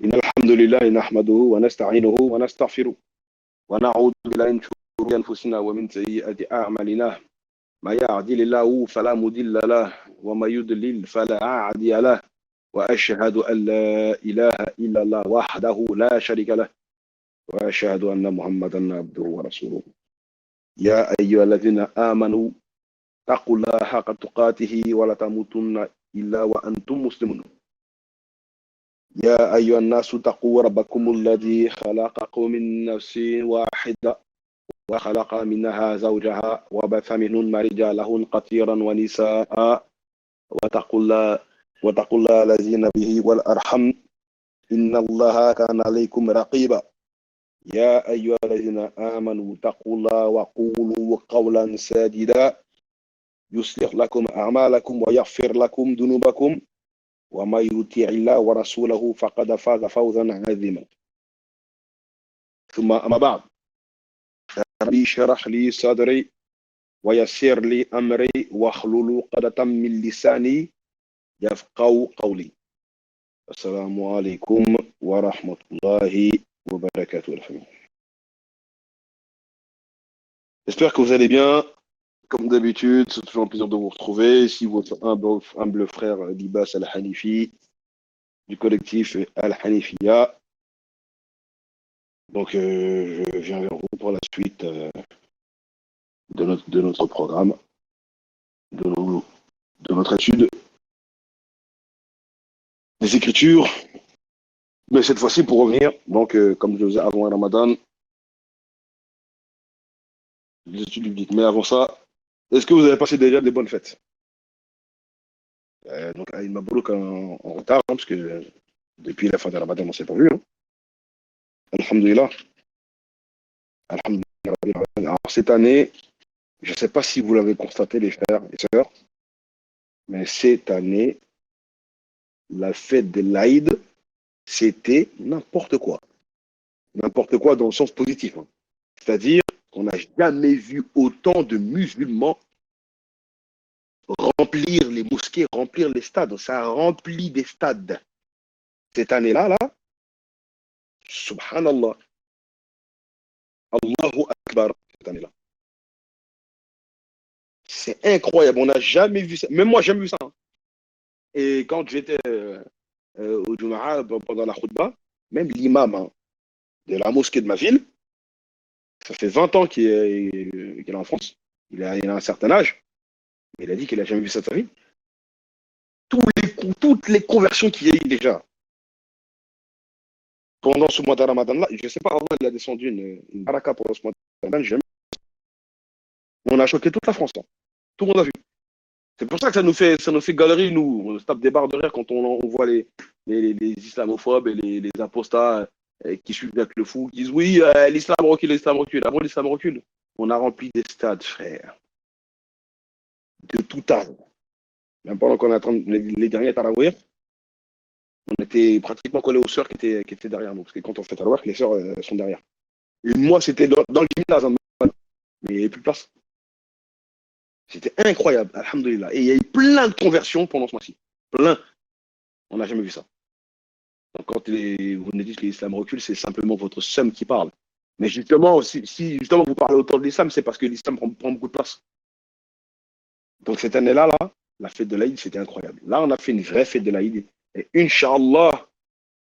إن الحمد لله نحمده ونستعينه ونستغفره ونعوذ بالله من شرور أنفسنا ومن سيئات أعمالنا ما يهدي الله فلا مضل له وما يضلل فلا هادي له وأشهد أن لا إله إلا الله وحده لا شريك له وأشهد أن محمدا عبده ورسوله يا أيها الذين آمنوا اتقوا الله حق تقاته ولا تموتن إلا وأنتم مسلمون يا أيها الناس اتقوا ربكم الذي خلقكم من نفس واحدة وخلق منها زوجها وبث منهما رجالا كثيرا ونساء واتقوا الله واتقوا الله الذين به والأرحم إن الله كان عليكم رقيبا يا أيها الذين آمنوا اتقوا الله وقولوا قولا سديدا يصلح لكم أعمالكم ويغفر لكم ذنوبكم وما يطيع الله ورسوله فقد فاز فوزا عظيما ثم أما بعد ربي اشرح لي صدري ويسر لي أمري واحلل عقدة من لساني يفقهوا قولي السلام عليكم ورحمة الله وbarakatuh. J'espère que vous allez bien. Comme d'habitude, c'est toujours un plaisir de vous retrouver. Ici, votre humble frère Libas Al-Hanifi du collectif Al-Hanifiya. Donc, je viens vers vous pour la suite de notre programme, de notre étude des Écritures. Mais cette fois-ci, pour revenir, donc, comme je le disais avant Ramadan, les études bibliques. Mais avant ça, est-ce que vous avez passé déjà des bonnes fêtes? Donc, il m'a beaucoup en retard, hein, parce que depuis la fin de Ramadan, on ne s'est pas vu. Hein. Alhamdulillah. Alhamdulillah. Alors, cette année, je ne sais pas si vous l'avez constaté, les frères et sœurs, mais cette année, la fête de l'Aïd, c'était n'importe quoi. N'importe quoi dans le sens positif. Hein. C'est-à-dire qu'on n'a jamais vu autant de musulmans remplir les mosquées, remplir les stades. Ça a rempli des stades. Cette année-là, là, subhanallah, Allahu Akbar, cette année-là. C'est incroyable, on n'a jamais vu ça. Même moi, j'ai jamais vu ça. Hein. Et quand j'étais au Juma'a pendant la khutbah, même l'imam hein, de la mosquée de ma ville, ça fait 20 ans qu'il est en France, il a un certain âge, mais il a dit qu'il n'a jamais vu ça de sa vie. Toutes les conversions qu'il y a eu déjà pendant ce mois de Ramadan-là, je ne sais pas, Allah il a descendu une baraka pendant ce mois de Ramadan, on a choqué toute la France. Hein. Tout le monde a vu. C'est pour ça que ça nous fait galerie, nous. On se tape des barres de rire quand on voit les islamophobes et les apostats qui suivent avec le fou, qui disent oui, l'islam recule, l'islam recule. Avant l'islam recule, on a rempli des stades, frère, de tout âge. Même pendant qu'on attend les derniers tarawih, on était pratiquement collés aux sœurs qui étaient derrière nous. Parce que quand on fait tarawih, les sœurs sont derrière. Et moi, c'était dans le gymnase, hein, mais il n'y avait plus de place. C'était incroyable, alhamdoulilah. Et il y a eu plein de conversions pendant ce mois-ci. Plein. On n'a jamais vu ça. Donc quand vous nous dites que l'islam recule, c'est simplement votre seum qui parle. Mais justement, si justement vous parlez autant de l'islam, c'est parce que l'islam prend beaucoup de place. Donc cette année-là, là, la fête de l'Aïd, c'était incroyable. Là, on a fait une vraie fête de l'Aïd. Et Inch'Allah,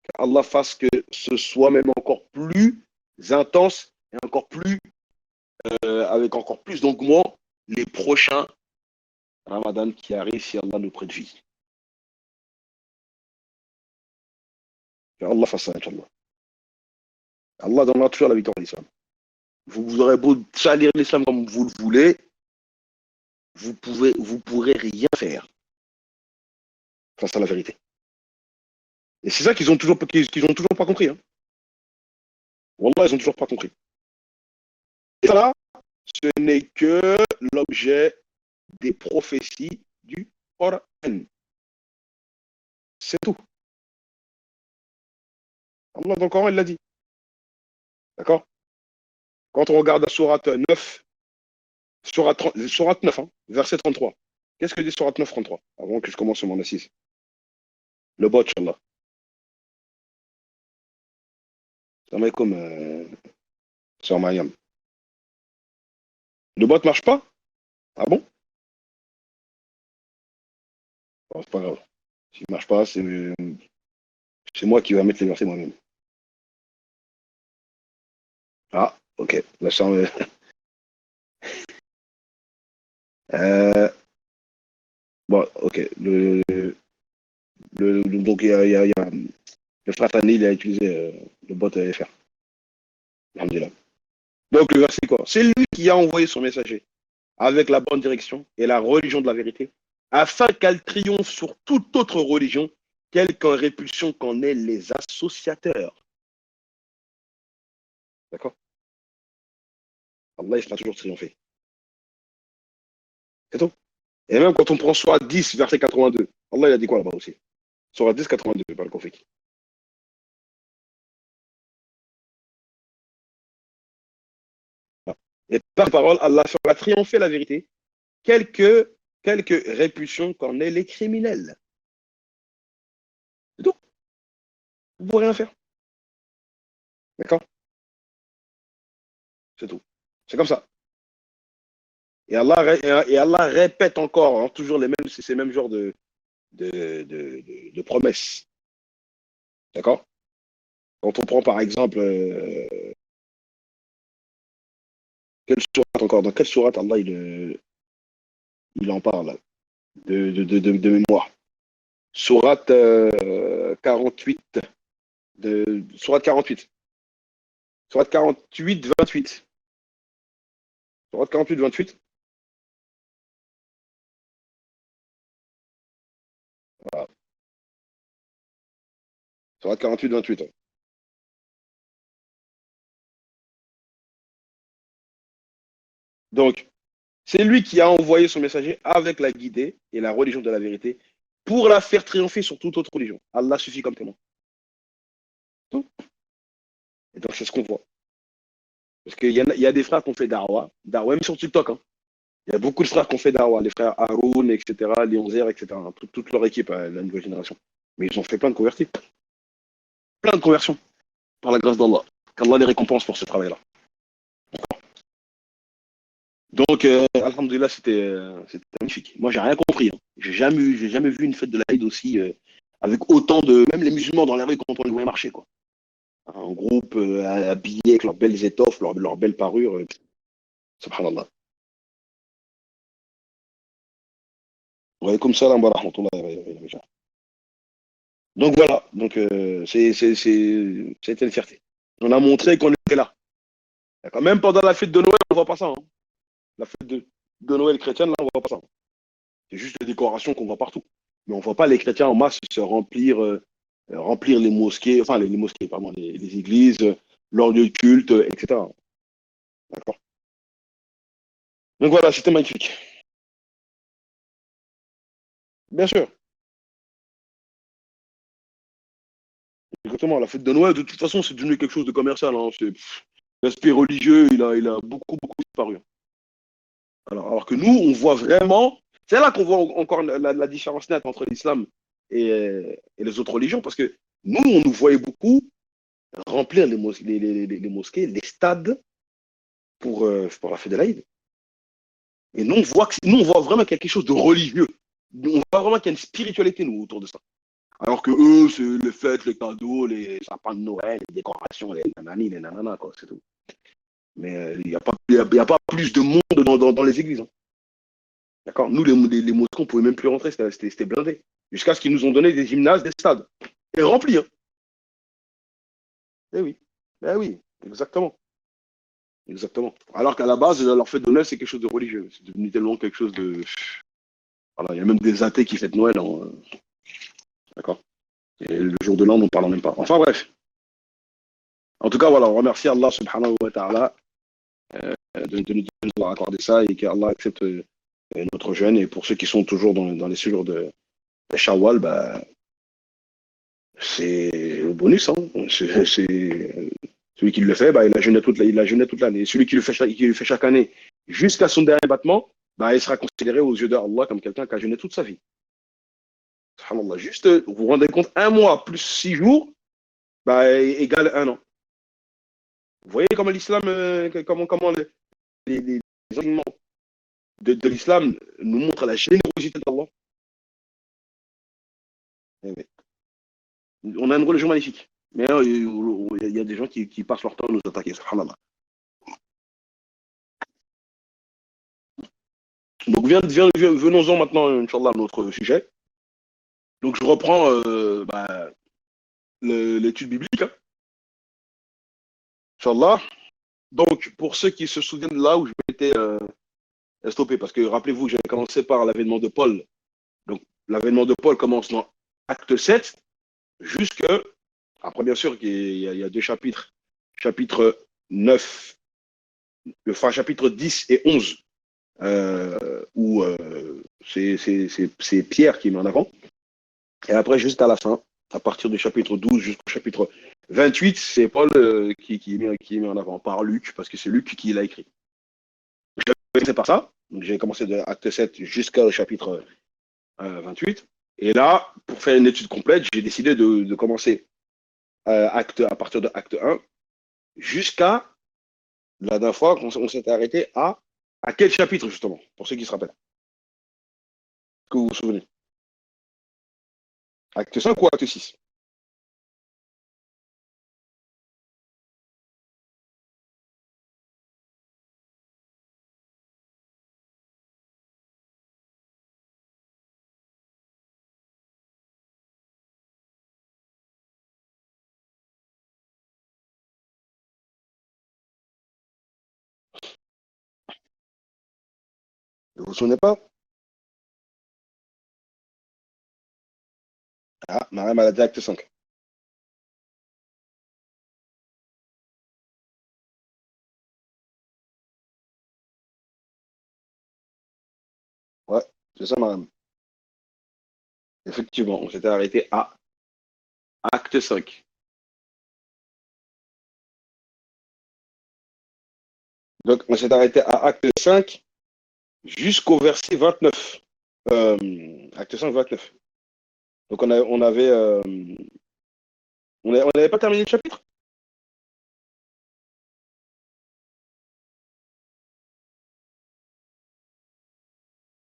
qu'Allah fasse que ce soit même encore plus intense et encore plus, avec encore plus d'engouement, les prochains Ramadan qui arrivent si Allah nous prête vie. Allah fasse ça, Inch'Allah. Allah donnera toujours la victoire à l'islam. Vous aurez beau salir l'islam comme vous le voulez, vous pourrez rien faire face à la vérité. Et c'est ça qu'ils ont toujours pas compris. Hein. Wallah, ils ont toujours pas compris. Et ça là, ce n'est que l'objet des prophéties du Coran. C'est tout. Allah dans le Coran, il l'a dit. D'accord? Quand on regarde la sourate 9, sourate 9, hein, verset 33. Qu'est-ce que dit sourate 9, 33? Avant que je commence mon assise. Le bot, Inch'Allah. Ça mec comme sur Mariam. Le bot marche pas? Ah bon? Bon, c'est pas grave. S'il marche pas, c'est moi qui vais mettre les versets moi-même. Ah, ok. Là, ça, euh, bon, ok. Donc, le frère Tani, il a utilisé le bot FR. Alhamdulillah. Donc, le verset quoi? C'est lui qui a envoyé son messager avec la bonne direction et la religion de la vérité, afin qu'elle triomphe sur toute autre religion, quelque répulsion qu'en aient les associateurs. D'accord? Allah, il fera toujours triompher. C'est tout. Et même quand on prend Sourate 10, verset 82, Allah, il a dit quoi là-bas aussi? Sourate 10, 82, par le prophète. Et par parole, Allah fera triompher la vérité, quelque, quelque répulsion qu'en aient les criminels. C'est tout. Vous ne pouvez rien faire. D'accord? C'est tout. C'est comme ça. Et Allah répète encore, hein, toujours ces mêmes genres de promesses. D'accord? Quand on prend par exemple, quelle sourate encore, dans quelle sourate Allah il en parle de mémoire? Sourate 48, sourate 48. Sourate 48, 28. Sourate 48, 28. Voilà. Sourate 48, 28. Donc, c'est lui qui a envoyé son messager avec la guidée et la religion de la vérité pour la faire triompher sur toute autre religion. Allah suffit comme témoin. Tout. Et donc, c'est ce qu'on voit. Parce qu'il y a des frères qui ont fait Darwa, même sur TikTok. Hein. Il y a beaucoup de frères qui ont fait Darwa, les frères Haroun, etc., Lionzer, etc., hein, toute leur équipe, la nouvelle génération. Mais ils ont fait plein de convertis, plein de conversions, par la grâce d'Allah. Qu'Allah les récompense pour ce travail-là. Donc, Alhamdulillah, c'était magnifique. Moi, j'ai rien compris. Hein. J'ai jamais vu une fête de l'Aïd aussi, avec autant de. Même les musulmans dans la rue, quand on les voyait marcher, quoi. Un groupe habillé avec leurs belles étoffes, leurs belles parures. Subhanallah. Wa alaykoum salam wa rahmatullahi wa barakatuh. Donc voilà, donc c'était une fierté. On a montré qu'on était là. D'accord. Même pendant la fête de Noël, on ne voit pas ça. Hein. La fête de Noël chrétienne, là, on ne voit pas ça. C'est juste des décorations qu'on voit partout. Mais on ne voit pas les chrétiens en masse se remplir les mosquées, enfin les mosquées, pardon, les églises, leurs lieux de culte, etc. D'accord. Donc voilà, c'était magnifique. Bien sûr, exactement. La fête de Noël, de toute façon, c'est devenu quelque chose de commercial. Hein. L'aspect religieux, il a beaucoup, beaucoup disparu. Alors que nous, on voit vraiment, c'est là qu'on voit encore la différence nette entre l'islam et les autres religions, parce que nous, on nous voyait beaucoup remplir les mosquées, les stades pour la fête de l'Aïd. Et nous, on voit vraiment quelque chose de religieux. On voit vraiment qu'il y a une spiritualité, nous, autour de ça. Alors que eux, c'est les fêtes, les cadeaux, les sapins de Noël, les décorations, les nanani, les nanana, quoi, c'est tout. Mais il n'y a, pas- y a pas plus de monde dans les églises. Hein. D'accord. Nous, les mosquées, on ne pouvait même plus rentrer, c'était blindé. Jusqu'à ce qu'ils nous ont donné des gymnases, des stades. Et remplis. Hein. Eh oui. Eh oui, exactement. Exactement. Alors qu'à la base, leur fête de Noël, c'est quelque chose de religieux. C'est devenu tellement quelque chose de. Voilà, il y a même des athées qui fêtent Noël. Hein. D'accord. Et le jour de l'an, on n'en parle même pas. Enfin bref. En tout cas, voilà, on remercie Allah subhanahu wa ta'ala de nous avoir accordé ça et qu'Allah accepte notre jeûne. Et pour ceux qui sont toujours dans les séjours de Shawwal, bah, c'est le bonus. Hein. Celui qui le fait, bah, il a jeûné toute l'année. Celui qui le fait chaque année jusqu'à son dernier battement, bah, il sera considéré aux yeux d'Allah comme quelqu'un qui a jeûné toute sa vie. Subhanallah. Juste, vous vous rendez compte, un mois plus 6 jours, bah, égale un an. Vous voyez comment l'islam, comment les enseignements de l'islam nous montrent la générosité d'Allah. Eh oui. On a une religion magnifique. Mais il y a des gens qui passent leur temps à nous attaquer, subhanallah. Donc venons-en maintenant, Inch'Allah, à notre sujet. Donc je reprends l'étude biblique, hein, Inch'Allah. Donc pour ceux qui se souviennent de là où je m'étais stoppé, parce que rappelez-vous, j'avais commencé par l'avènement de Paul. Donc l'avènement de Paul commence dans Acte 7, jusque, après bien sûr il y a deux chapitres, chapitre 9, enfin chapitre 10 et 11, où c'est Pierre qui met en avant. Et après, juste à la fin, à partir du chapitre 12 jusqu'au chapitre 28, c'est Paul qui met en avant par Luc, parce que c'est Luc qui l'a écrit. J'ai commencé par ça, donc j'ai commencé de acte 7 jusqu'au chapitre 28. Et là, pour faire une étude complète, j'ai décidé de commencer à partir de acte 1 jusqu'à la dernière fois qu'on s'était arrêté à quel chapitre, justement, pour ceux qui se rappellent. Est-ce que vous vous souvenez? Acte 5 ou acte 6? Vous vous souvenez pas? Ah, Mariam, elle a dit acte 5. Ouais, c'est ça, Mariam. Effectivement, on s'était arrêté à acte 5. Donc, on s'est arrêté à acte 5 jusqu'au verset 29. Acte 5, 29. Donc, on n'avait pas terminé le chapitre.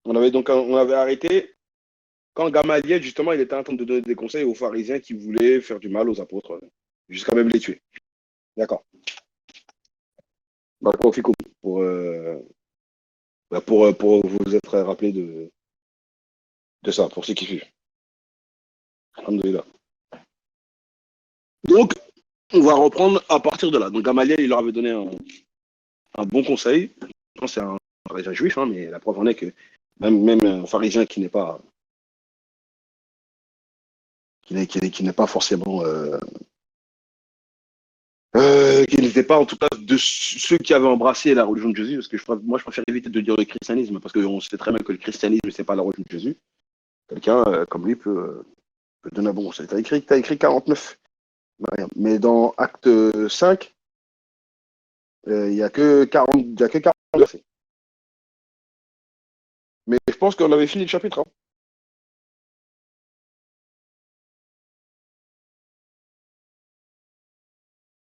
On avait arrêté quand Gamaliel, justement, il était en train de donner des conseils aux pharisiens qui voulaient faire du mal aux apôtres, jusqu'à même les tuer. D'accord. Bah, pour vous être rappelé de ça, pour ceux qui suivent. Alhamdoulilah. Donc, on va reprendre à partir de là. Donc, Gamaliel, il leur avait donné un bon conseil. Je pense que c'est un pharisien juif, hein, mais la preuve en est que même un pharisien qui n'est pas forcément, qui n'était pas en tout cas de ceux qui avaient embrassé la religion de Jésus, parce que moi je préfère éviter de dire le christianisme, parce qu'on sait très bien que le christianisme, c'est pas la religion de Jésus. Quelqu'un comme lui peut donner un bon conseil. T'as écrit 49, mais dans Acte 5, il n'y a que 40, il y a que 40 versets. Mais je pense qu'on avait fini le chapitre, hein.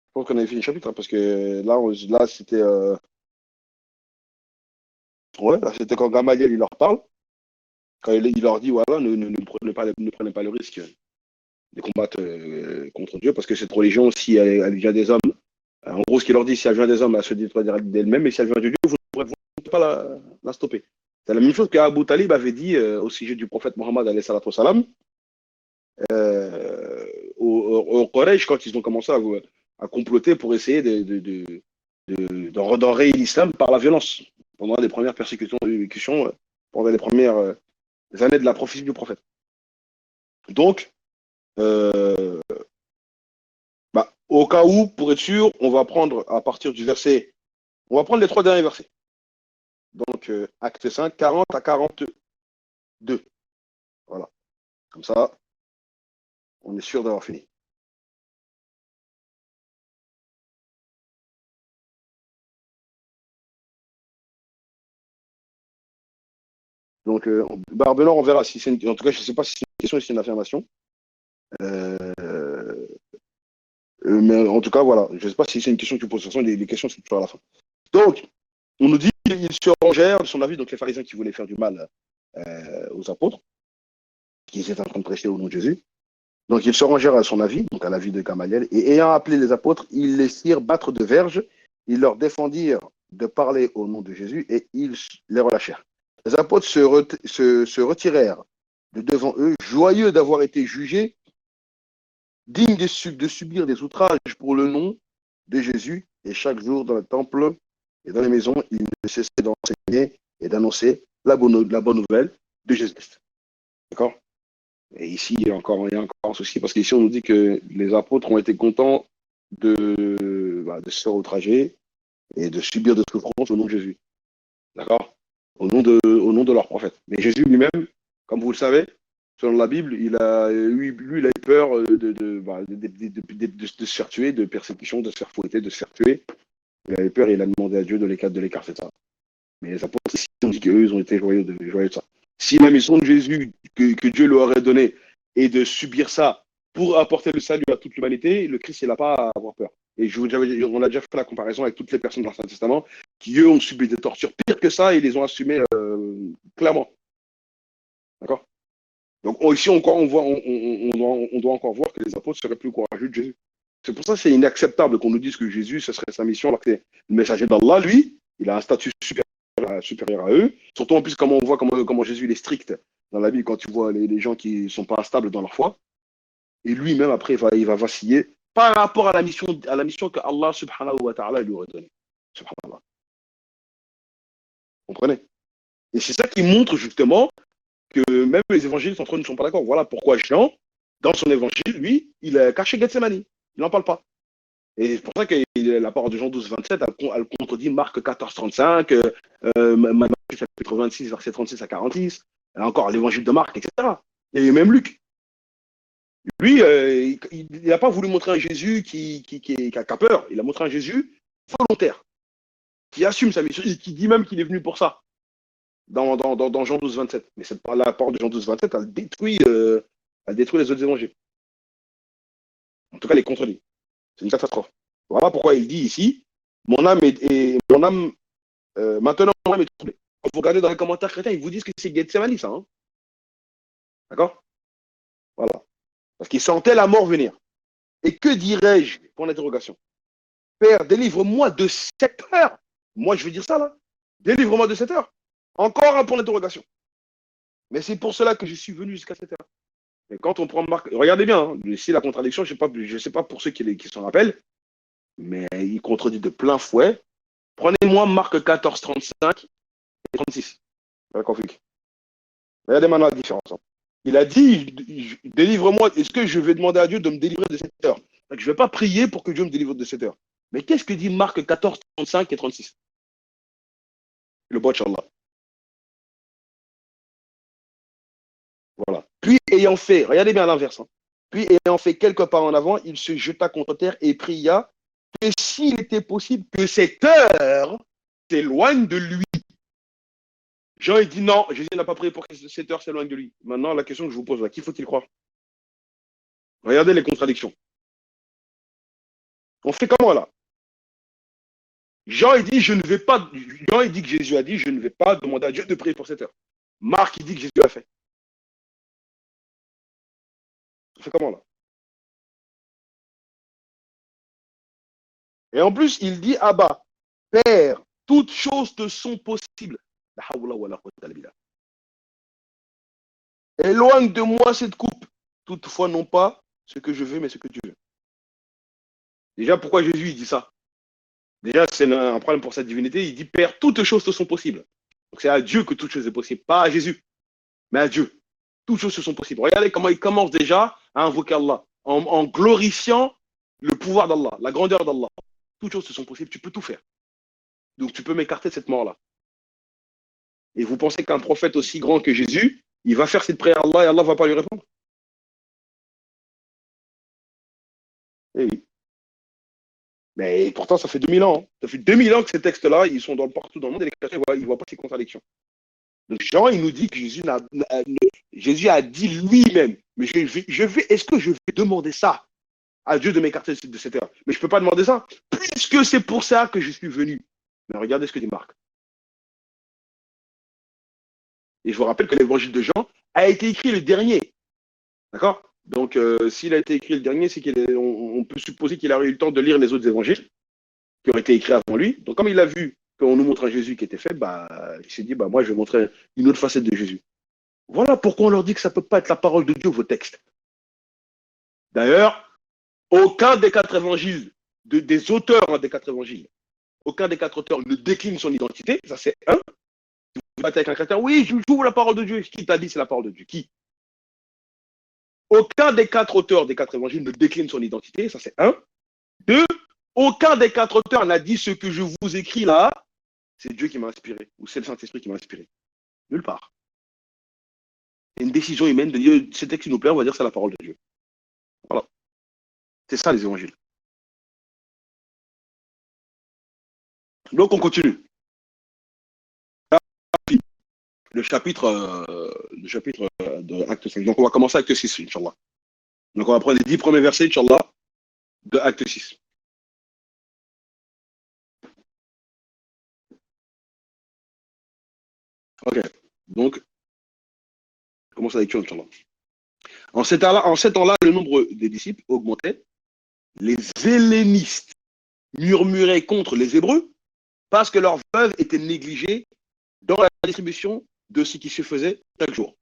Je pense qu'on avait fini le chapitre, hein, parce que là c'était ouais, là, c'était quand Gamaliel il leur parle, quand il leur dit voilà, ne prenez pas le risque de combattre contre Dieu, parce que cette religion, si elle vient des hommes, en gros, ce qu'il leur dit, si elle vient des hommes, elle se détruit d'elle-même, et si elle vient de Dieu, vous ne pouvez pas la stopper. C'est la même chose qu'Abu Talib avait dit au sujet du prophète Mohammed, alayhi salatu wassalam, au Quraysh, quand ils ont commencé à comploter pour essayer de redorer l'islam par la violence, pendant les premières persécutions, pendant les premières années de la prophétie du prophète. Donc, euh, au cas où, pour être sûr, on va prendre à partir du verset, on va prendre les trois derniers versets. Donc, acte 5, 40 à 42. Voilà. Comme ça, on est sûr d'avoir fini. Donc, Barbelor, on verra si c'est en tout cas, je ne sais pas si c'est une question ou si c'est une affirmation. Euh, Mais en tout cas, voilà. Je ne sais pas si c'est une question que tu poses. De toute façon, les questions, c'est toujours à la fin. Donc, on nous dit qu'il se rangèrent de son avis, donc les pharisiens qui voulaient faire du mal aux apôtres, qui étaient en train de prêcher au nom de Jésus. Donc, ils se rangèrent à son avis, donc à l'avis de Gamaliel, et ayant appelé les apôtres, ils les firent battre de verges, ils leur défendirent de parler au nom de Jésus, et ils les relâchèrent. Les apôtres se retirèrent de devant eux, joyeux d'avoir été jugés, dignes de subir des outrages pour le nom de Jésus, et chaque jour dans le temple et dans les maisons, ils ne cessaient d'enseigner et d'annoncer la bonne nouvelle de Jésus-Christ. D'accord? Et ici, il y a encore un souci, parce qu'ici, on nous dit que les apôtres ont été contents de se faire outrager et de subir des souffrances au nom de Jésus. D'accord? Au nom de leur prophète. Mais Jésus lui-même, comme vous le savez, selon la Bible, il a eu peur de se faire tuer, de persécution, de se faire fouetter, de se faire tuer. Il avait peur et il a demandé à Dieu de l'écarter de ça. Mais les apôtres, ici, on dit qu'eux, ils ont été joyeux de ça. Si la mission de Jésus que Dieu leur aurait donnée est de subir ça pour apporter le salut à toute l'humanité, le Christ, il n'a pas à avoir peur. Et on a déjà fait la comparaison avec toutes les personnes de l'Ancien Testament qui, eux, ont subi des tortures pires que ça et les ont assumées clairement. D'accord? Donc ici, on doit encore voir que les apôtres seraient plus courageux de Jésus. C'est pour ça que c'est inacceptable qu'on nous dise que Jésus, ce serait sa mission, alors que le messager d'Allah, lui, il a un statut supérieur à eux. Surtout en plus, comment on voit comment Jésus il est strict dans la Bible quand tu vois les gens qui ne sont pas stables dans leur foi. Et lui-même, après, il va vaciller par rapport à la mission que Allah subhanahu wa ta'ala lui aurait donnée. Subhanallah. Vous comprenez? Et c'est ça qui montre justement que même les évangiles entre eux ne sont pas d'accord. Voilà pourquoi Jean, dans son évangile, lui, il a caché Gethsemane. Il n'en parle pas. Et c'est pour ça que la parole de Jean 12, 27, elle contredit Marc 14, 35, Matthieu chapitre 26, verset 36 à 46, encore l'évangile de Marc, etc. Et même Luc. Lui, il n'a pas voulu montrer un Jésus qui a peur. Il a montré un Jésus volontaire, qui assume sa mission, et qui dit même qu'il est venu pour ça, dans Jean 12, 27. Mais la parole de Jean 12, 27, elle détruit les autres évangiles. En tout cas, les contredit. C'est une catastrophe. Voilà pourquoi il dit ici, maintenant mon âme est troublée. Quand vous regardez dans les commentaires chrétiens, ils vous disent que c'est Gethsemane, ça. Hein. D'accord? Voilà. Parce qu'ils sentaient la mort venir. Et que dirais-je, pour l'interrogation? Père, délivre-moi de cette heure. Moi, je veux dire ça, là. Délivre-moi de cette heure. Encore un point d'interrogation. Mais c'est pour cela que je suis venu jusqu'à cette heure. Et quand on prend Marc, regardez bien, hein, ici la contradiction, je ne sais pas pour ceux qui s'en rappellent, mais il contredit de plein fouet. Prenez-moi Marc 14, 35 et 36. Regardez maintenant la différence. Hein. Il a dit, délivre-moi, est-ce que je vais demander à Dieu de me délivrer de cette heure? Je ne vais pas prier pour que Dieu me délivre de cette heure. Mais qu'est-ce que dit Marc 14, 35 et 36? Le bon Allah. Voilà. Puis ayant fait, regardez bien l'inverse, hein. Puis ayant fait quelques pas en avant, il se jeta contre terre et pria que s'il était possible que cette heure s'éloigne de lui. Jean, il dit non, Jésus n'a pas prié pour que cette heure s'éloigne de lui. Maintenant, la question que je vous pose là, qui faut-il croire? Regardez les contradictions. On fait comment là? Jean, il dit, Jean, il dit que Jésus a dit, je ne vais pas demander à Dieu de prier pour cette heure. Marc, il dit que Jésus a fait. On fait comment là? Et en plus, il dit, Abba, Père, toutes choses te sont possibles. Éloigne de moi cette coupe. Toutefois, non pas ce que je veux, mais ce que tu veux. Déjà, pourquoi Jésus il dit ça? Déjà, c'est un problème pour sa divinité. Il dit, Père, toutes choses te sont possibles. Donc c'est à Dieu que toutes choses est possible. Pas à Jésus, mais à Dieu. Toutes choses te sont possibles. Regardez comment il commence déjà à invoquer Allah, en glorifiant le pouvoir d'Allah, la grandeur d'Allah. Toutes choses te sont possibles, tu peux tout faire. Donc tu peux m'écarter de cette mort-là. Et vous pensez qu'un prophète aussi grand que Jésus, il va faire cette prière à Allah et Allah ne va pas lui répondre? Eh oui. Mais pourtant, ça fait 2000 ans. Hein. Ça fait 2000 ans que ces textes-là, ils sont partout dans le monde et les chrétiens, ils ne voient pas ces contradictions. Donc Jean, il nous dit que Jésus a dit lui-même, mais est-ce que je vais demander ça à Dieu de m'écarter de cette terre. Mais je ne peux pas demander ça, puisque c'est pour ça que je suis venu. Mais regardez ce que dit Marc. Et je vous rappelle que l'évangile de Jean a été écrit le dernier. D'accord? Donc, s'il a été écrit le dernier, c'est qu'on peut supposer qu'il a eu le temps de lire les autres évangiles qui ont été écrits avant lui. Donc, comme il a vu qu'on nous montre un Jésus qui était fait, bah, il s'est dit, bah, moi, je vais montrer une autre facette de Jésus. Voilà pourquoi on leur dit que ça ne peut pas être la parole de Dieu, vos textes. D'ailleurs, aucun des quatre évangiles, des auteurs des quatre évangiles, aucun des quatre auteurs ne décline son identité. Ça, c'est un. Si vous battez avec un chrétien, oui, je joue la parole de Dieu. Qui t'a dit c'est la parole de Dieu? Qui? Aucun des quatre auteurs des quatre évangiles ne décline son identité. Ça, c'est un. Deux, aucun des quatre auteurs n'a dit ce que je vous écris là, c'est Dieu qui m'a inspiré, ou c'est le Saint-Esprit qui m'a inspiré. Nulle part. C'est une décision humaine de dire, ce texte qui nous plaît, on va dire c'est la parole de Dieu. Voilà. C'est ça les évangiles. Donc on continue. Le chapitre de Acte 5. Donc on va commencer Acte 6, Inch'Allah. Donc on va prendre les 10 premiers versets, Inch'Allah, de Acte 6. Ok. Donc, on commence la lecture, Inch'Allah. En ces temps-là, le nombre des disciples augmentait. Les hellénistes murmuraient contre les Hébreux parce que leurs veuves étaient négligées dans la distribution de ce qui se faisait chaque jour.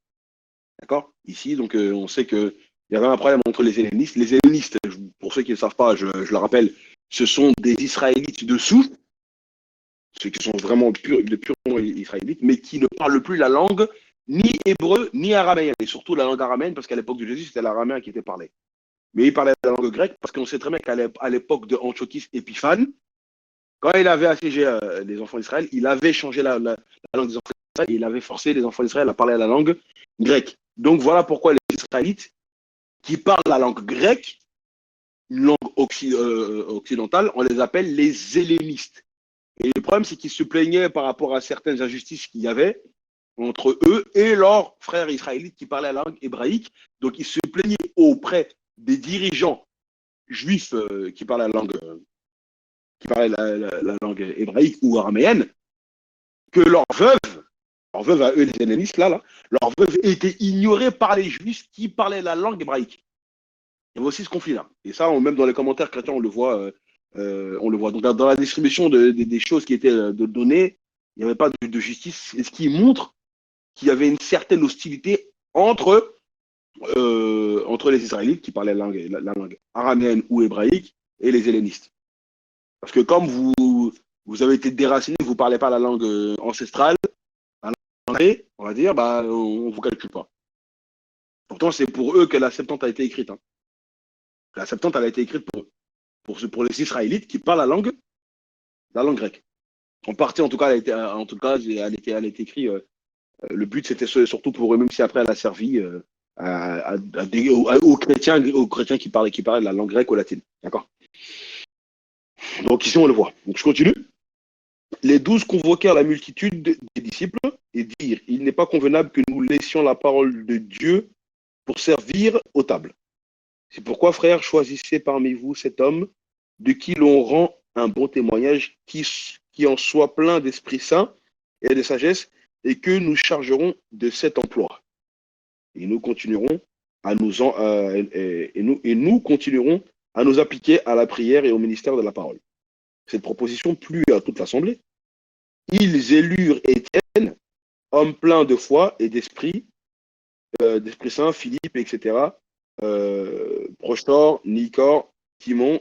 D'accord? Ici, donc, on sait qu'il y avait un problème entre les hellénistes. Les hellénistes, pour ceux qui ne savent pas, je le rappelle, ce sont des Israélites de souche, ceux qui sont vraiment purement israélites, mais qui ne parlent plus la langue ni hébreu ni araméen, et surtout la langue araméenne, parce qu'à l'époque de Jésus, c'était l'araméen qui était parlé. Mais ils parlaient la langue grecque, parce qu'on sait très bien qu'à l'époque de Antiochus Épiphane, quand il avait assiégé les enfants d'Israël, il avait changé la langue des enfants d'Israël et il avait forcé les enfants d'Israël à parler la langue grecque. Donc voilà pourquoi les Israélites qui parlent la langue grecque, une langue occidentale, on les appelle les hellénistes. Et le problème, c'est qu'ils se plaignaient par rapport à certaines injustices qu'il y avait entre eux et leurs frères israélites qui parlaient la langue hébraïque. Donc ils se plaignaient auprès des dirigeants juifs qui parlaient la langue hébraïque ou araméenne, que leurs veuves à eux, les hellénistes, leurs veuves étaient ignorées par les juifs qui parlaient la langue hébraïque. Il y avait aussi ce conflit-là. Et ça, même dans les commentaires chrétiens, on le voit. Donc, dans la distribution des choses qui étaient données, il n'y avait pas de justice, ce qui montre qu'il y avait une certaine hostilité entre les Israélites qui parlaient la langue araméenne ou hébraïque et les hellénistes. Parce que comme vous avez été déraciné, vous ne parlez pas la langue ancestrale, la langue, on va dire, bah, on ne vous calcule pas. Pourtant, c'est pour eux que la Septante a été écrite. Hein. La Septante, elle a été écrite pour les Israélites qui parlent la langue grecque. En partie, en tout cas, elle a été écrite. Le but, c'était surtout pour eux, même si après, elle a servi aux chrétiens qui parlaient la langue grecque ou latine. D'accord? Donc ici, on le voit. Donc je continue. Les 12 convoquèrent la multitude des disciples et dirent, il n'est pas convenable que nous laissions la parole de Dieu pour servir aux tables. C'est pourquoi, frères, choisissez parmi vous cet homme de qui l'on rend un bon témoignage, qui en soit plein d'Esprit Saint et de sagesse, et que nous chargerons de cet emploi. Et nous continuerons à nous continuerons à nous appliquer à la prière et au ministère de la parole. Cette proposition plut à toute l'assemblée. Ils élurent Étienne, homme plein de foi et d'esprit Saint, Philippe, etc., Prochtor, Nicor, Timon,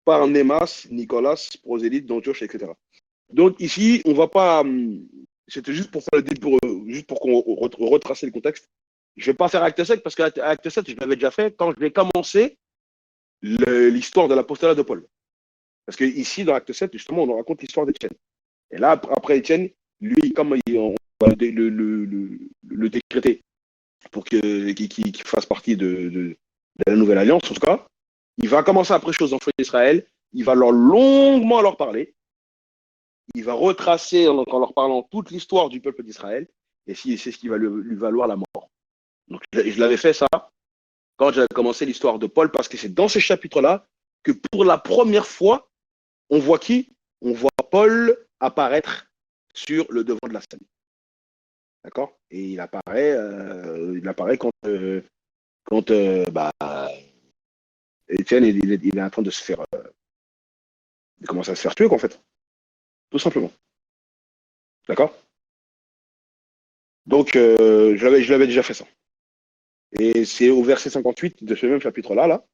Parnémas, Nicolas, prosélyte d'Antioche, etc. Donc ici, on va pas. C'était juste pour faire juste pour qu'on retrace le contexte. Je vais pas faire Acte 7 parce qu'Acte 7, je l'avais déjà fait quand je vais commencer l'histoire de l'apostolat de Paul. Parce que ici, dans Acte 7, justement, on nous raconte l'histoire d'Étienne. Et là, après Étienne, lui, comme on va le décréter pour qu'il fasse partie de la nouvelle alliance, en tout cas, il va commencer à prêcher aux enfants d'Israël, il va longuement leur parler, il va retracer, en leur parlant, toute l'histoire du peuple d'Israël, et c'est ce qui va lui valoir la mort. Donc, je l'avais fait ça, quand j'avais commencé l'histoire de Paul, parce que c'est dans ces chapitres-là que pour la première fois, on voit qui? On voit Paul apparaître sur le devant de la scène. D'accord? Et il apparaît quand Étienne il est en train de se faire. Il commence à se faire tuer, quoi, en fait. Tout simplement. D'accord? Donc, je l'avais déjà fait ça. Et c'est au verset 58 de ce même chapitre-là, là.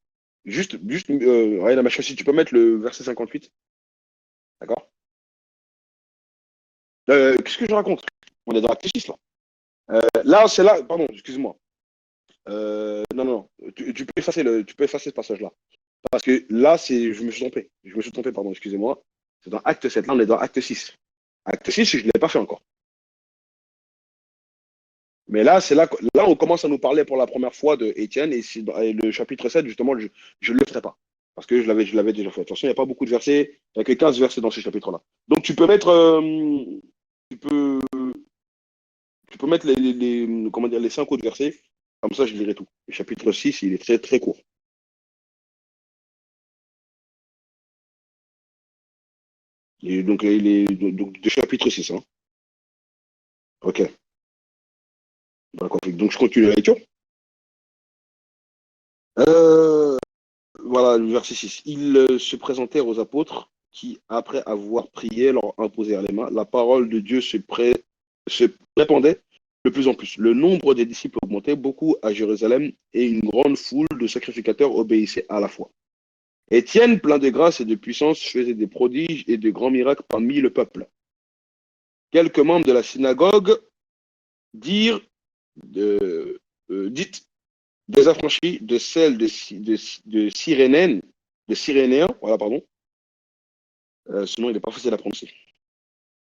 Juste regarde, si tu peux mettre le verset 58. D'accord? Qu'est-ce que je raconte? On est dans l'acte 6, là. Là, c'est là, pardon, excuse-moi. Non, non, tu peux effacer ce passage-là. Parce que là, je me suis trompé. Je me suis trompé, pardon, excusez-moi. C'est dans acte 7. Là, on est dans acte 6. Acte 6, je ne l'ai pas fait encore. Mais là, c'est là, on commence à nous parler pour la première fois de Étienne. Et le chapitre 7, justement, je ne le ferai pas. Parce que je l'avais déjà fait. De toute façon, il n'y a pas beaucoup de versets. Il n'y a que 15 versets dans ce chapitre-là. Donc, tu peux, tu peux mettre comment dire, les 5 autres versets. Comme ça, je lirai tout. Le chapitre 6, il est très, très court. Et donc, il est donc, de chapitre 6. Hein. OK. D'accord. Donc, je continue la lecture. Euh, voilà, le verset 6. Ils se présentèrent aux apôtres qui, après avoir prié, leur imposèrent les mains. La parole de Dieu se répandait de plus en plus. Le nombre des disciples augmentait beaucoup à Jérusalem et une grande foule de sacrificateurs obéissait à la foi. Étienne, plein de grâce et de puissance, faisait des prodiges et de grands miracles parmi le peuple. Quelques membres de la synagogue dirent, dites, des affranchis de celle de Cyrénène, de Cyrénéens, voilà, pardon. Sinon, il n'est pas facile à prononcer.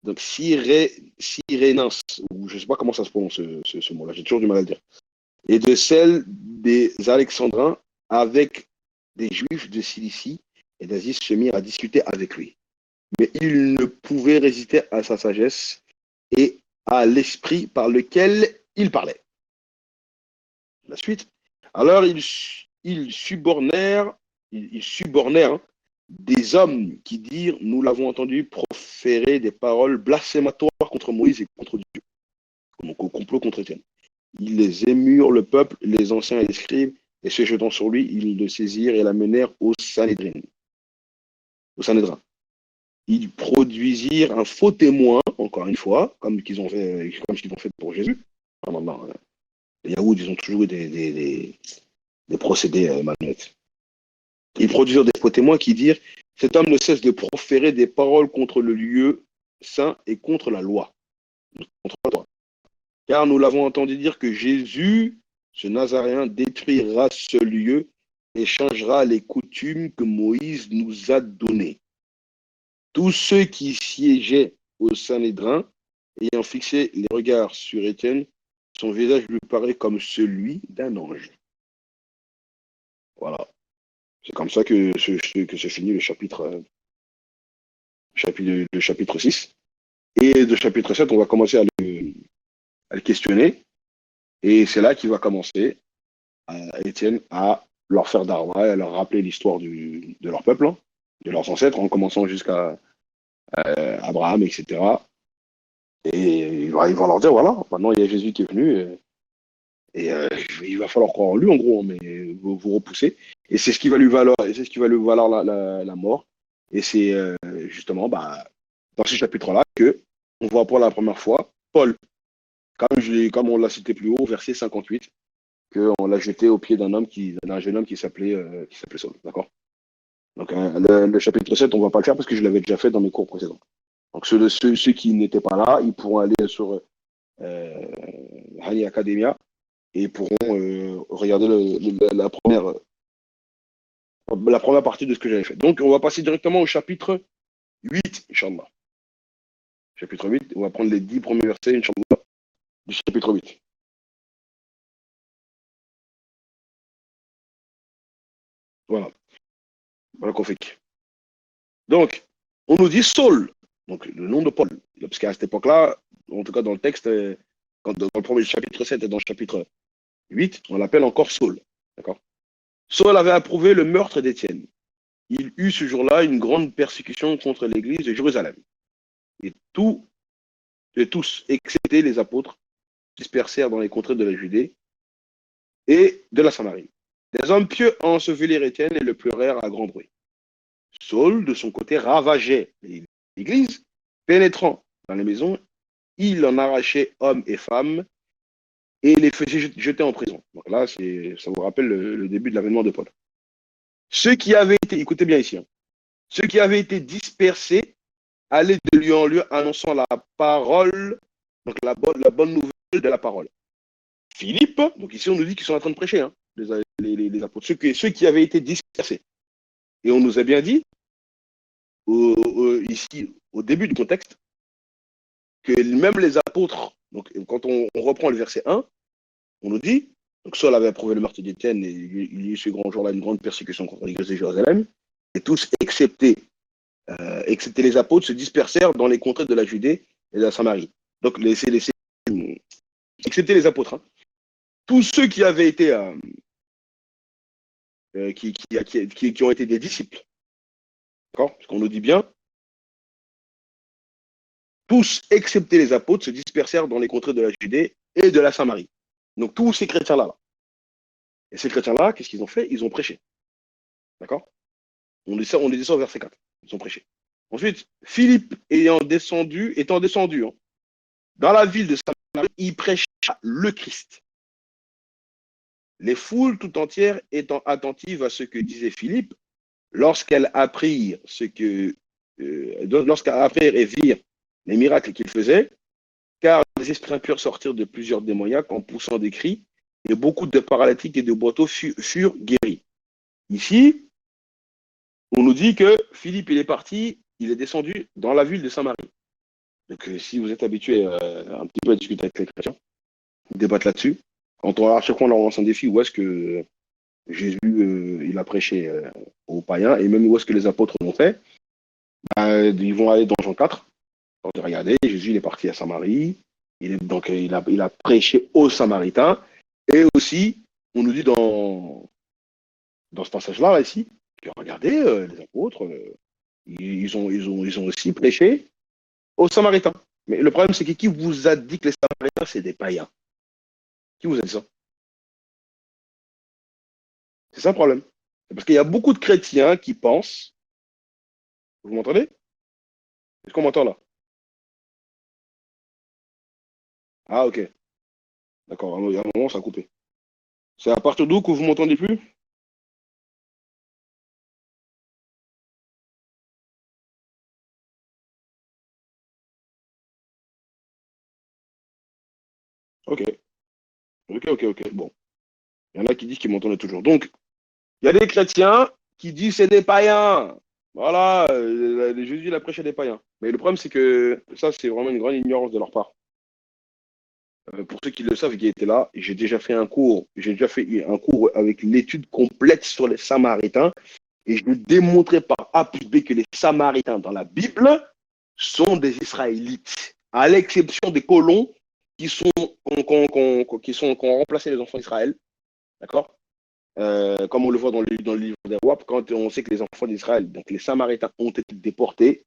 Donc, Cyrénens, ou je ne sais pas comment ça se prononce ce mot-là, j'ai toujours du mal à le dire. Et de celle des Alexandrins avec des Juifs de Cilicie et d'Asie se mirent à discuter avec lui. Mais il ne pouvait résister à sa sagesse et à l'esprit par lequel il parlait. La suite. Alors ils subornèrent hein, des hommes qui dirent, nous l'avons entendu proférer des paroles blasphématoires contre Moïse et contre Dieu, donc au complot contre Étienne. Ils les émurent le peuple, les anciens et les scribes, et se jetant sur lui, ils le saisirent et l'amenèrent au Sanhédrin. Ils produisirent un faux témoin, encore une fois, comme ce qu'ils ont fait pour Jésus. Maintenant, les Yaouds, ils ont toujours eu des procédés malhonnêtes. Ils produisirent des faux témoins qui dirent cet homme ne cesse de proférer des paroles contre le lieu saint et contre la loi. Contre toi. Car nous l'avons entendu dire que Jésus, ce Nazaréen, détruira ce lieu et changera les coutumes que Moïse nous a données. Tous ceux qui siégeaient au Sanhédrin, ayant fixé les regards sur Étienne, son visage lui paraît comme celui d'un ange. Voilà. C'est comme ça que se finit le chapitre 6. Et de chapitre 7, on va commencer à le questionner. Et c'est là qu'il va commencer, Étienne, à leur faire d'arbre, à leur rappeler l'histoire de leur peuple, hein, de leurs ancêtres, en commençant jusqu'à Abraham, etc. Et il va leur dire, voilà, maintenant il y a Jésus qui est venu, il va falloir croire en lui, en gros, mais vous repoussez. Et c'est ce qui va lui valoir la mort. Et c'est justement dans ce chapitre-là que on voit pour la première fois Paul, comme on l'a cité plus haut, verset 58, qu'on l'a jeté au pied d'un jeune homme qui s'appelait Saul. D'accord? Donc le chapitre 7, on ne va pas le faire parce que je l'avais déjà fait dans mes cours précédents. Donc ceux qui n'étaient pas là, ils pourront aller sur Hani Academia et pourront regarder la première partie de ce que j'avais fait. Donc, on va passer directement au chapitre 8, Inch'Allah. Chapitre 8, on va prendre les 10 premiers versets, Inch'Allah, du chapitre 8. Voilà, voilà qu'on fait. Donc, on nous dit Saul, donc le nom de Paul. Parce qu'à cette époque-là, en tout cas dans le texte, dans le premier chapitre 7 et dans le chapitre 8, on l'appelle encore Saul. D'accord? Saul avait approuvé le meurtre d'Étienne. Il eut ce jour-là une grande persécution contre l'église de Jérusalem. Et, et tous, excepté les apôtres, dispersèrent dans les contrées de la Judée et de la Samarie. Des hommes pieux ensevelirent Étienne et le pleurèrent à grand bruit. Saul, de son côté, ravageait l'église, pénétrant dans les maisons, il en arrachait hommes et femmes et les faisait jeter en prison. Donc là, ça vous rappelle le début de l'avènement de Paul. Ceux qui avaient été, écoutez bien ici, hein, ceux qui avaient été dispersés allaient de lieu en lieu annonçant la parole, donc la bonne nouvelle de la parole. Philippe, donc ici on nous dit qu'ils sont en train de prêcher, hein, les apôtres, ceux qui avaient été dispersés. Et on nous a bien dit, ici, au début du contexte, que même les apôtres, donc quand on reprend le verset 1, on nous dit, donc Saul avait approuvé le meurtre d'Étienne et il y a eu ce grand jour-là une grande persécution contre l'église de Jérusalem, et tous, excepté les apôtres, se dispersèrent dans les contrées de la Judée et de la Samarie. Donc, excepté les apôtres, hein. Tous ceux qui avaient été, qui ont été des disciples, d'accord? Parce qu'on nous dit bien, tous, excepté les apôtres, se dispersèrent dans les contrées de la Judée et de la Samarie. Donc, tous ces chrétiens-là. Et ces chrétiens-là, qu'est-ce qu'ils ont fait? Ils ont prêché. D'accord? On dit ça au verset 4. Ils ont prêché. Ensuite, Philippe étant descendu hein, dans la ville de Samarie, il prêcha le Christ. Les foules tout entières étant attentives à ce que disait Philippe, lorsqu'elles apprirent et virent les miracles qu'il faisait, car les esprits impurs sortirent de plusieurs démoniaques en poussant des cris, et beaucoup de paralytiques et de boiteux furent guéris. Ici, on nous dit que Philippe, il est parti, il est descendu dans la ville de Samarie. Donc, si vous êtes habitué un petit peu à discuter avec les chrétiens, débattre là-dessus, à chaque fois on leur lance un défi, où est-ce que Jésus il a prêché aux païens, et même où est-ce que les apôtres l'ont fait, ils vont aller dans Jean 4. Regardez, Jésus il est parti à Samarie, il a prêché aux Samaritains, et aussi, on nous dit dans ce passage-là, là, ici, que regardez, les apôtres, ils ont aussi prêché aux Samaritains. Mais le problème, c'est que qui vous a dit que les Samaritains, c'est des païens? Qui vous a dit ça? C'est ça le problème. C'est parce qu'il y a beaucoup de chrétiens qui pensent. Vous m'entendez? Est-ce qu'on m'entend là? Ah, ok. D'accord. Il y a un moment, ça a coupé. C'est à partir d'où que vous m'entendez plus? Ok. Ok. Bon. Il y en a qui disent qu'ils m'entendaient toujours. Donc, il y a des chrétiens qui disent c'est des païens. Voilà, Jésus, il a prêché des païens. Mais le problème, c'est que ça, c'est vraiment une grande ignorance de leur part. Pour ceux qui le savent, qui étaient là, j'ai déjà fait un cours avec l'étude complète sur les Samaritains, et je vais démontrer par A plus B que les Samaritains dans la Bible sont des Israélites, à l'exception des colons qui ont remplacé les enfants d'Israël, d'accord? Comme on le voit dans le livre des rois, quand on sait que les enfants d'Israël, donc les Samaritains, ont été déportés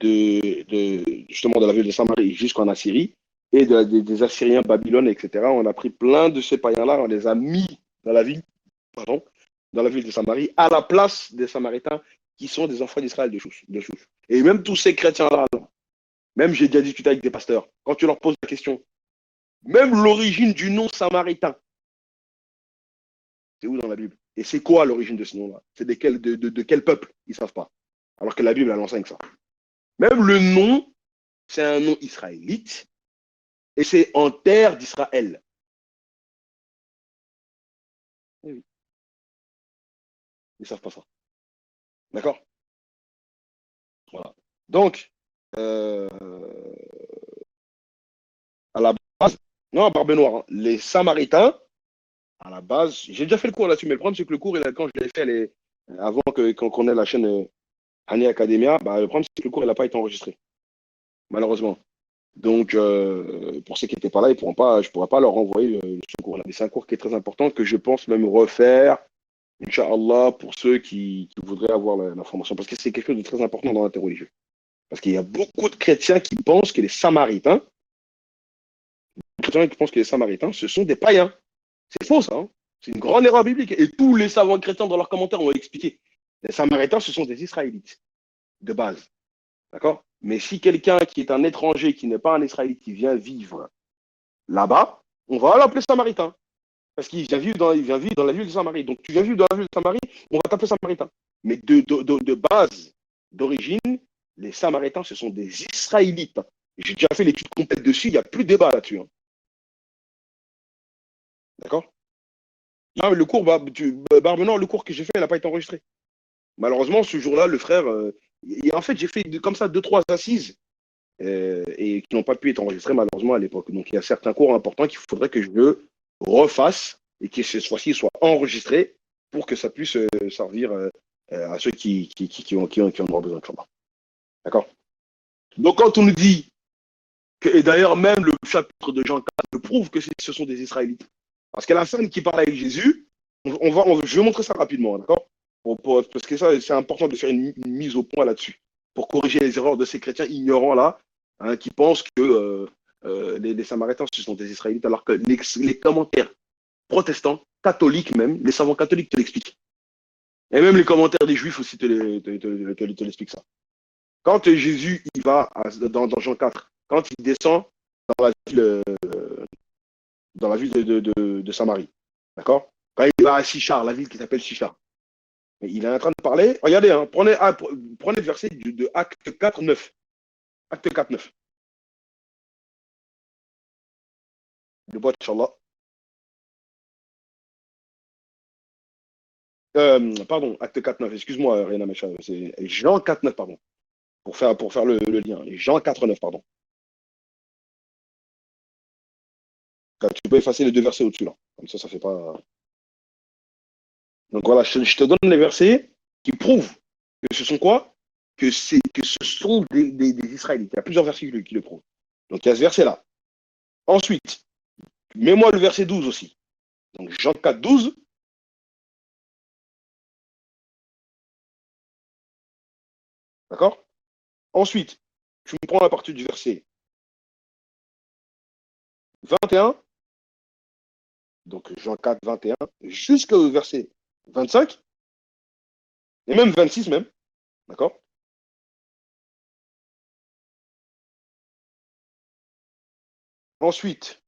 justement de la ville de Samarie jusqu'en Assyrie, et des Assyriens, Babylone, etc. On a pris plein de ces païens-là, on les a mis dans la ville, pardon, dans la ville de Samarie, à la place des Samaritains qui sont des enfants d'Israël de souche. Et même tous ces chrétiens-là, même j'ai déjà discuté avec des pasteurs, quand tu leur poses la question, même l'origine du nom samaritain, c'est où dans la Bible? Et c'est quoi l'origine de ce nom-là? C'est de quel peuple? Ils ne savent pas. Alors que la Bible, elle enseigne ça. Même le nom, c'est un nom israélite, et c'est en terre d'Israël. Eh oui. Ils ne savent pas ça. D'accord? Voilà. Donc, euh, à la base, non, à Barbe Noire, hein, les Samaritains, à la base, j'ai déjà fait le cours là-dessus, mais le problème, c'est que le cours, quand je l'ai fait avant qu'on ait la chaîne Ani Academia, bah, le problème, c'est que le cours n'a pas été enregistré, malheureusement. Donc, pour ceux qui n'étaient pas là, je ne pourrais pas leur envoyer ce cours-là. Mais c'est un cours qui est très important, que je pense même refaire, Inch'Allah, pour ceux qui voudraient avoir l'information. Parce que c'est quelque chose de très important dans l'interreligieux. Parce qu'il y a beaucoup de chrétiens qui pensent que les Samaritains, ce sont des païens. C'est faux, ça. Hein. C'est une grande erreur biblique. Et tous les savants chrétiens, dans leurs commentaires, ont expliqué. Les Samaritains, ce sont des Israélites, de base. D'accord? Mais si quelqu'un qui est un étranger, qui n'est pas un Israélite, qui vient vivre là-bas, on va l'appeler Samaritain. Parce il vient vivre dans la ville de Samarie. Donc, tu viens vivre dans la ville de Samarie, on va t'appeler Samaritain. Mais de base, d'origine, les Samaritains, ce sont des Israélites. J'ai déjà fait l'étude complète dessus, il n'y a plus de débat là-dessus. Hein. D'accord? Ah, le cours, Barbenant, le cours que j'ai fait, il n'a pas été enregistré. Malheureusement, ce jour-là, le frère. Et en fait, j'ai fait comme ça deux, trois assises et qui n'ont pas pu être enregistrées malheureusement à l'époque. Donc, il y a certains cours importants qu'il faudrait que je refasse et que cette fois-ci soit enregistré pour que ça puisse servir à ceux qui en auront besoin de chambre. D'accord? Donc, quand on nous dit que, et d'ailleurs, même le chapitre de Jean 4 prouve que ce sont des Israélites. Parce que la femme qui parle avec Jésus, je vais montrer ça rapidement, d'accord? Parce que ça, c'est important de faire une mise au point là-dessus, pour corriger les erreurs de ces chrétiens ignorants là, hein, qui pensent que les Samaritains, ce sont des Israélites, alors que les commentaires protestants, catholiques même, les savants catholiques te l'expliquent. Et même les commentaires des juifs aussi te l'expliquent ça. Quand Jésus il va dans Jean 4, quand il descend dans la ville de Samarie, d'accord? Quand il va à Sichar, la ville qui s'appelle Sichar, il est en train de parler. Regardez, hein, prenez le verset de Acte 4, 9. Acte 4, 9. Le boîte, Inch'Allah. Pardon, acte 4, 9. Excuse-moi, Réna Mecha. C'est Jean 4, 9, pardon. Pour faire le lien. Jean 4, 9, pardon. Tu peux effacer les deux versets au-dessus, là. Comme ça fait pas. Donc voilà, je te donne les versets qui prouvent que ce sont quoi? Que ce sont des Israélites. Il y a plusieurs versets qui le prouvent. Donc il y a ce verset-là. Ensuite, mets-moi le verset 12 aussi. Donc Jean 4, 12. D'accord? Ensuite, tu me prends la partie du verset 21, donc Jean 4, 21, jusqu'au verset 25, et même 26 même. D'accord? Ensuite,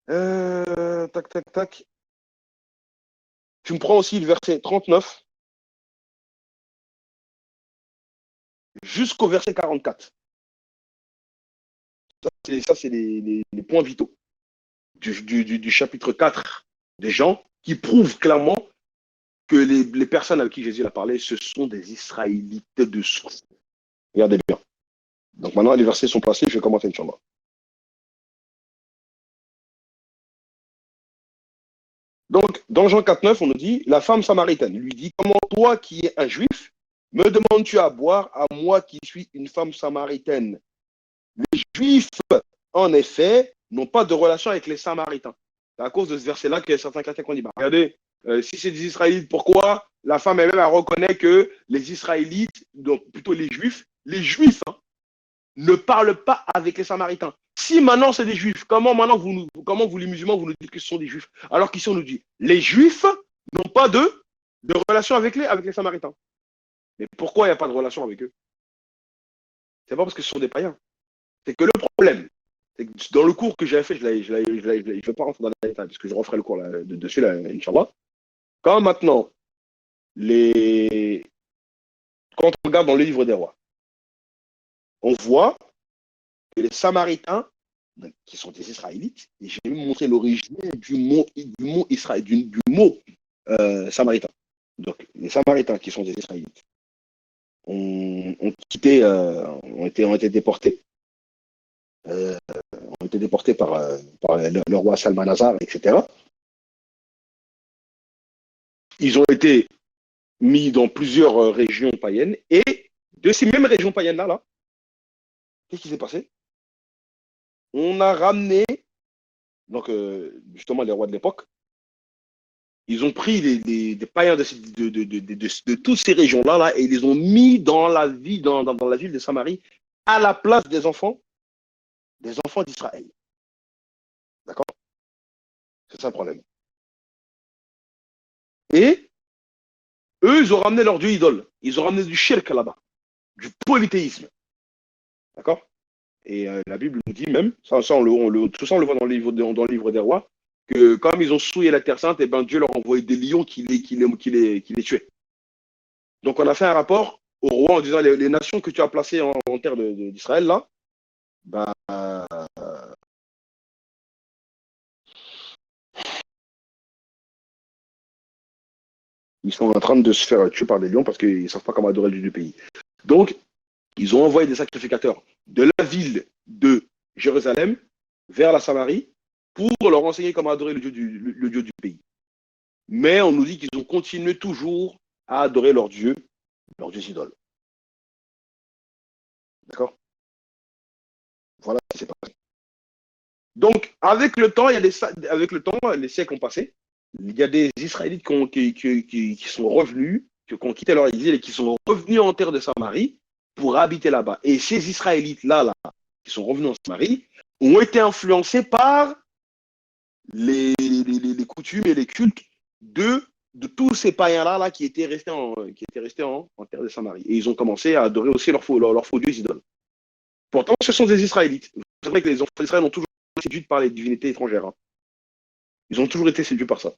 tac, tac, tac. Tu me prends aussi le verset 39 jusqu'au verset 44. Ça, c'est les points vitaux du chapitre 4 des gens qui prouvent clairement que les personnes avec qui Jésus a parlé, ce sont des Israélites de source. Regardez bien. Donc maintenant, les versets sont placés, je vais commenter une chambre. Donc, dans Jean 4,9, on nous dit, la femme samaritaine lui dit, comment toi qui es un juif, me demandes-tu à boire à moi qui suis une femme samaritaine? Les juifs, en effet, n'ont pas de relation avec les samaritains. C'est à cause de ce verset-là que certains chrétiens ont dit, bah, regardez, si c'est des Israélites, pourquoi la femme elle-même elle reconnaît que les Israélites, donc plutôt les Juifs hein, ne parlent pas avec les Samaritains. Si maintenant c'est des Juifs, comment vous les musulmans vous nous dites que ce sont des Juifs? Alors qu'ici on nous dit, les Juifs n'ont pas de relation avec les Samaritains. Mais pourquoi il n'y a pas de relation avec eux? C'est pas parce que ce sont des païens. C'est que le problème, c'est que dans le cours que j'ai fait, je ne vais pas rentrer dans les détails parce que je referai le cours là, dessus, là, Inch'Allah. Quand maintenant, quand on regarde dans le livre des rois, on voit que les Samaritains, qui sont des Israélites, et j'ai même montré l'origine du mot Israël, du mot Samaritain. Donc, les Samaritains, qui sont des Israélites, ont été déportés. Ont été déportés par le roi Salmanazar, etc. Ils ont été mis dans plusieurs régions païennes, et de ces mêmes régions païennes-là, qu'est-ce qui s'est passé? On a ramené, donc justement les rois de l'époque, ils ont pris des païens de toutes ces régions-là là, et ils les ont mis dans la ville, dans la ville de Samarie à la place des enfants d'Israël. D'accord? C'est ça le problème. Et eux, ils ont ramené leur dieu idole. Ils ont ramené du shirk là-bas, du polythéisme. D'accord? Et la Bible nous dit même, tout ça on le voit dans le livre des rois, que comme ils ont souillé la Terre Sainte, et ben Dieu leur a envoyé des lions qui les tuaient. Donc on a fait un rapport au roi en disant les nations que tu as placées en terre d'Israël, là, ben, ils sont en train de se faire tuer par des lions parce qu'ils ne savent pas comment adorer le Dieu du pays. Donc, ils ont envoyé des sacrificateurs de la ville de Jérusalem vers la Samarie pour leur enseigner comment adorer le Dieu du pays. Mais on nous dit qu'ils ont continué toujours à adorer leurs dieux idoles. D'accord? Voilà ce qui s'est passé. Donc, avec le temps, les siècles ont passé. Il y a des Israélites qui sont revenus, qui ont quitté leur exil et qui sont revenus en terre de Samarie pour habiter là-bas. Et ces Israélites-là, qui sont revenus en Samarie, ont été influencés par les coutumes et les cultes de tous ces païens-là qui étaient restés en terre de Samarie. Et ils ont commencé à adorer aussi leurs faux dieux idoles. Pourtant, ce sont des Israélites. C'est vrai que les enfants d'Israël ont toujours été séduits par les divinités étrangères. Hein. Ils ont toujours été séduits par ça.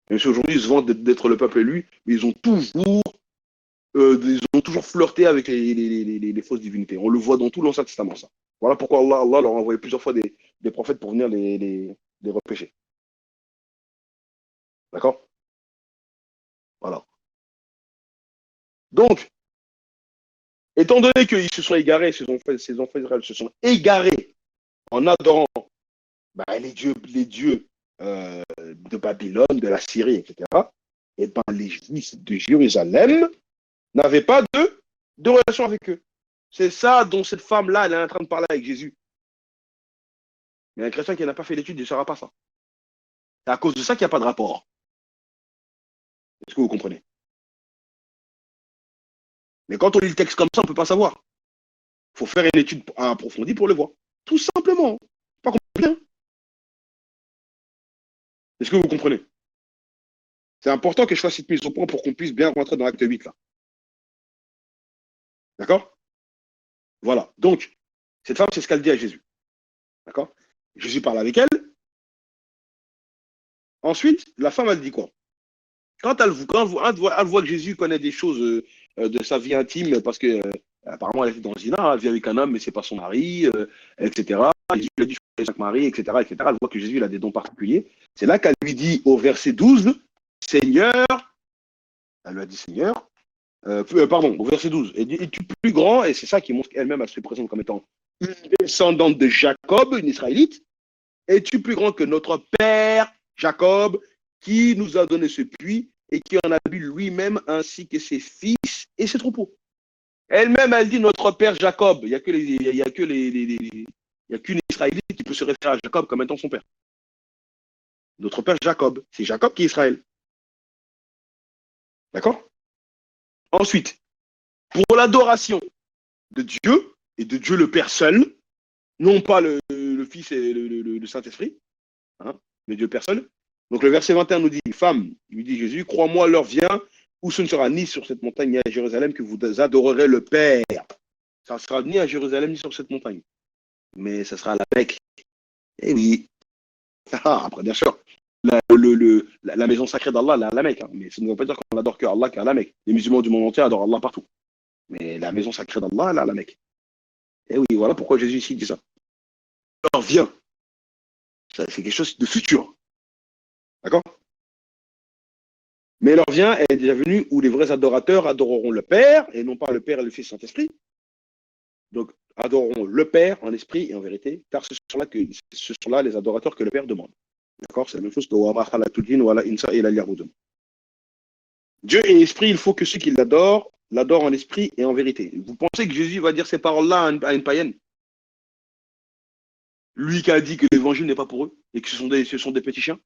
Même si aujourd'hui, ils se vantent d'être le peuple élu, mais ils ont toujours flirté avec les fausses divinités. On le voit dans tout l'Ancien Testament, ça. Voilà pourquoi Allah leur a envoyé plusieurs fois des prophètes pour venir les repêcher. D'accord? Voilà. Donc, étant donné qu'ils se sont égarés, ces enfants d'Israël se sont égarés en adorant les dieux de Babylone, de la Syrie, etc., et ben les Juifs de Jérusalem n'avaient pas de relation avec eux. C'est ça dont cette femme-là, elle est en train de parler avec Jésus. Mais un chrétien qui n'a pas fait l'étude ne saura pas ça. C'est à cause de ça qu'il n'y a pas de rapport. Est-ce que vous comprenez? Mais quand on lit le texte comme ça, on ne peut pas savoir. Il faut faire une étude approfondie pour le voir. Tout simplement. Pas compliqué. Est-ce que vous comprenez? C'est important que je fasse cette mise au point pour qu'on puisse bien rentrer dans l'acte 8 là. D'accord? Voilà. Donc, cette femme, c'est ce qu'elle dit à Jésus. D'accord? Jésus parle avec elle. Ensuite, la femme, elle dit quoi? Quand elle voit que Jésus connaît des choses de sa vie intime, parce que apparemment elle était dans le zina, elle vit avec un homme, mais c'est pas son mari, etc. Jésus lui a dit, je fais chaque mari, etc., etc. Elle voit que Jésus il a des dons particuliers. C'est là qu'elle lui dit au verset 12, Seigneur, elle lui a dit Seigneur, pardon, au verset 12, elle dit, es-tu plus grand? Et c'est ça qui montre qu'elle-même, elle se présente comme étant une descendante de Jacob, une Israélite. Es-tu plus grand que notre père Jacob, qui nous a donné ce puits et qui en a bu lui-même ainsi que ses fils et ses troupeaux? Elle-même, elle dit notre père Jacob. Il n'y a que il y a qu'une Israélite qui peut se référer à Jacob comme étant son père. Notre père Jacob. C'est Jacob qui est Israël. D'accord? Ensuite, pour l'adoration de Dieu et de Dieu le Père seul, non pas le Fils et le Saint-Esprit, hein, mais Dieu Père seul. Donc le verset 21 nous dit, femme, lui dit Jésus, crois-moi, l'heure vient où ce ne sera ni sur cette montagne ni à Jérusalem que vous adorerez le Père. Ça ne sera ni à Jérusalem ni sur cette montagne, mais ça sera à la Mecque. Eh oui. Après, bien sûr, la maison sacrée d'Allah, la Mecque. Hein. Mais ça ne veut pas dire qu'on adore que Allah qu'à la Mecque. Les musulmans du monde entier adorent Allah partout. Mais la maison sacrée d'Allah, elle est à la Mecque. Et oui, voilà pourquoi Jésus ici dit ça. Alors viens. Ça, c'est quelque chose de futur. D'accord? Mais l'heure vient, elle est déjà venue où les vrais adorateurs adoreront le Père, et non pas le Père et le Fils Saint-Esprit. Donc, adoreront le Père en esprit et en vérité, car ce sont là les adorateurs que le Père demande. D'accord? C'est la même chose que Dieu est esprit, il faut que ceux qui l'adorent en esprit et en vérité. Vous pensez que Jésus va dire ces paroles-là à une païenne? Lui qui a dit que l'évangile n'est pas pour eux et que ce sont des petits chiens,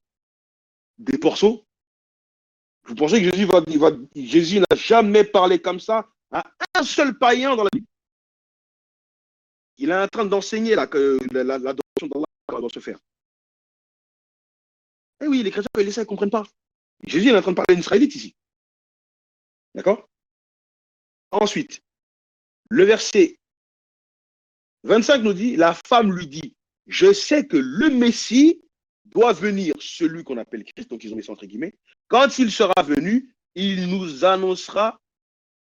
des porceaux. Vous pensez que Jésus n'a jamais parlé comme ça à un seul païen dans la Bible? Il est en train d'enseigner là, que l'adoration d'Allah doit se faire. Eh oui, les chrétiens, quand ils ça, ils ne comprennent pas. Jésus est en train de parler d'un Israélite ici. D'accord? Ensuite, le verset 25 nous dit, la femme lui dit, je sais que le Messie doit venir, celui qu'on appelle Christ, donc ils ont mis ça entre guillemets, quand il sera venu, il nous annoncera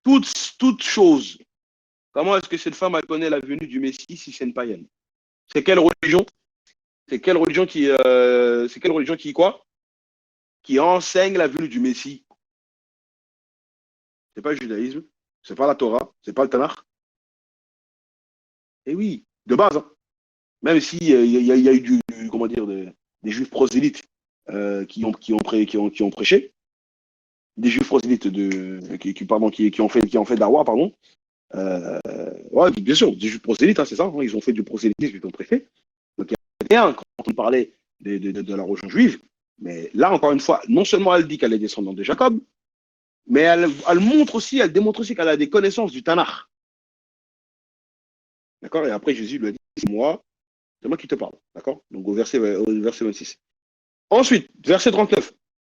toutes choses. Comment est-ce que cette femme elle connaît la venue du Messie si c'est une païenne? C'est quelle religion? C'est quelle religion qui quoi? Qui enseigne la venue du Messie? C'est pas le judaïsme, c'est pas la Torah, c'est pas le Tanakh. Et oui, de base, hein. Même si y a eu comment dire, des juifs prosélytes qui ont prêché, des juifs prosélytes qui ont fait d'Arwa, pardon. Ouais, bien sûr, des juifs prosélytes, hein, c'est ça, hein, ils ont fait du prosélytisme, ils ont prêché. Donc il y a rien quand on parlait de la religion juive. Mais là, encore une fois, non seulement elle dit qu'elle est descendante de Jacob, mais elle démontre aussi qu'elle a des connaissances du Tanakh. D'accord? Et après, Jésus lui a dit, c'est moi qui te parle. D'accord? Donc au verset 26. Ensuite, verset 39.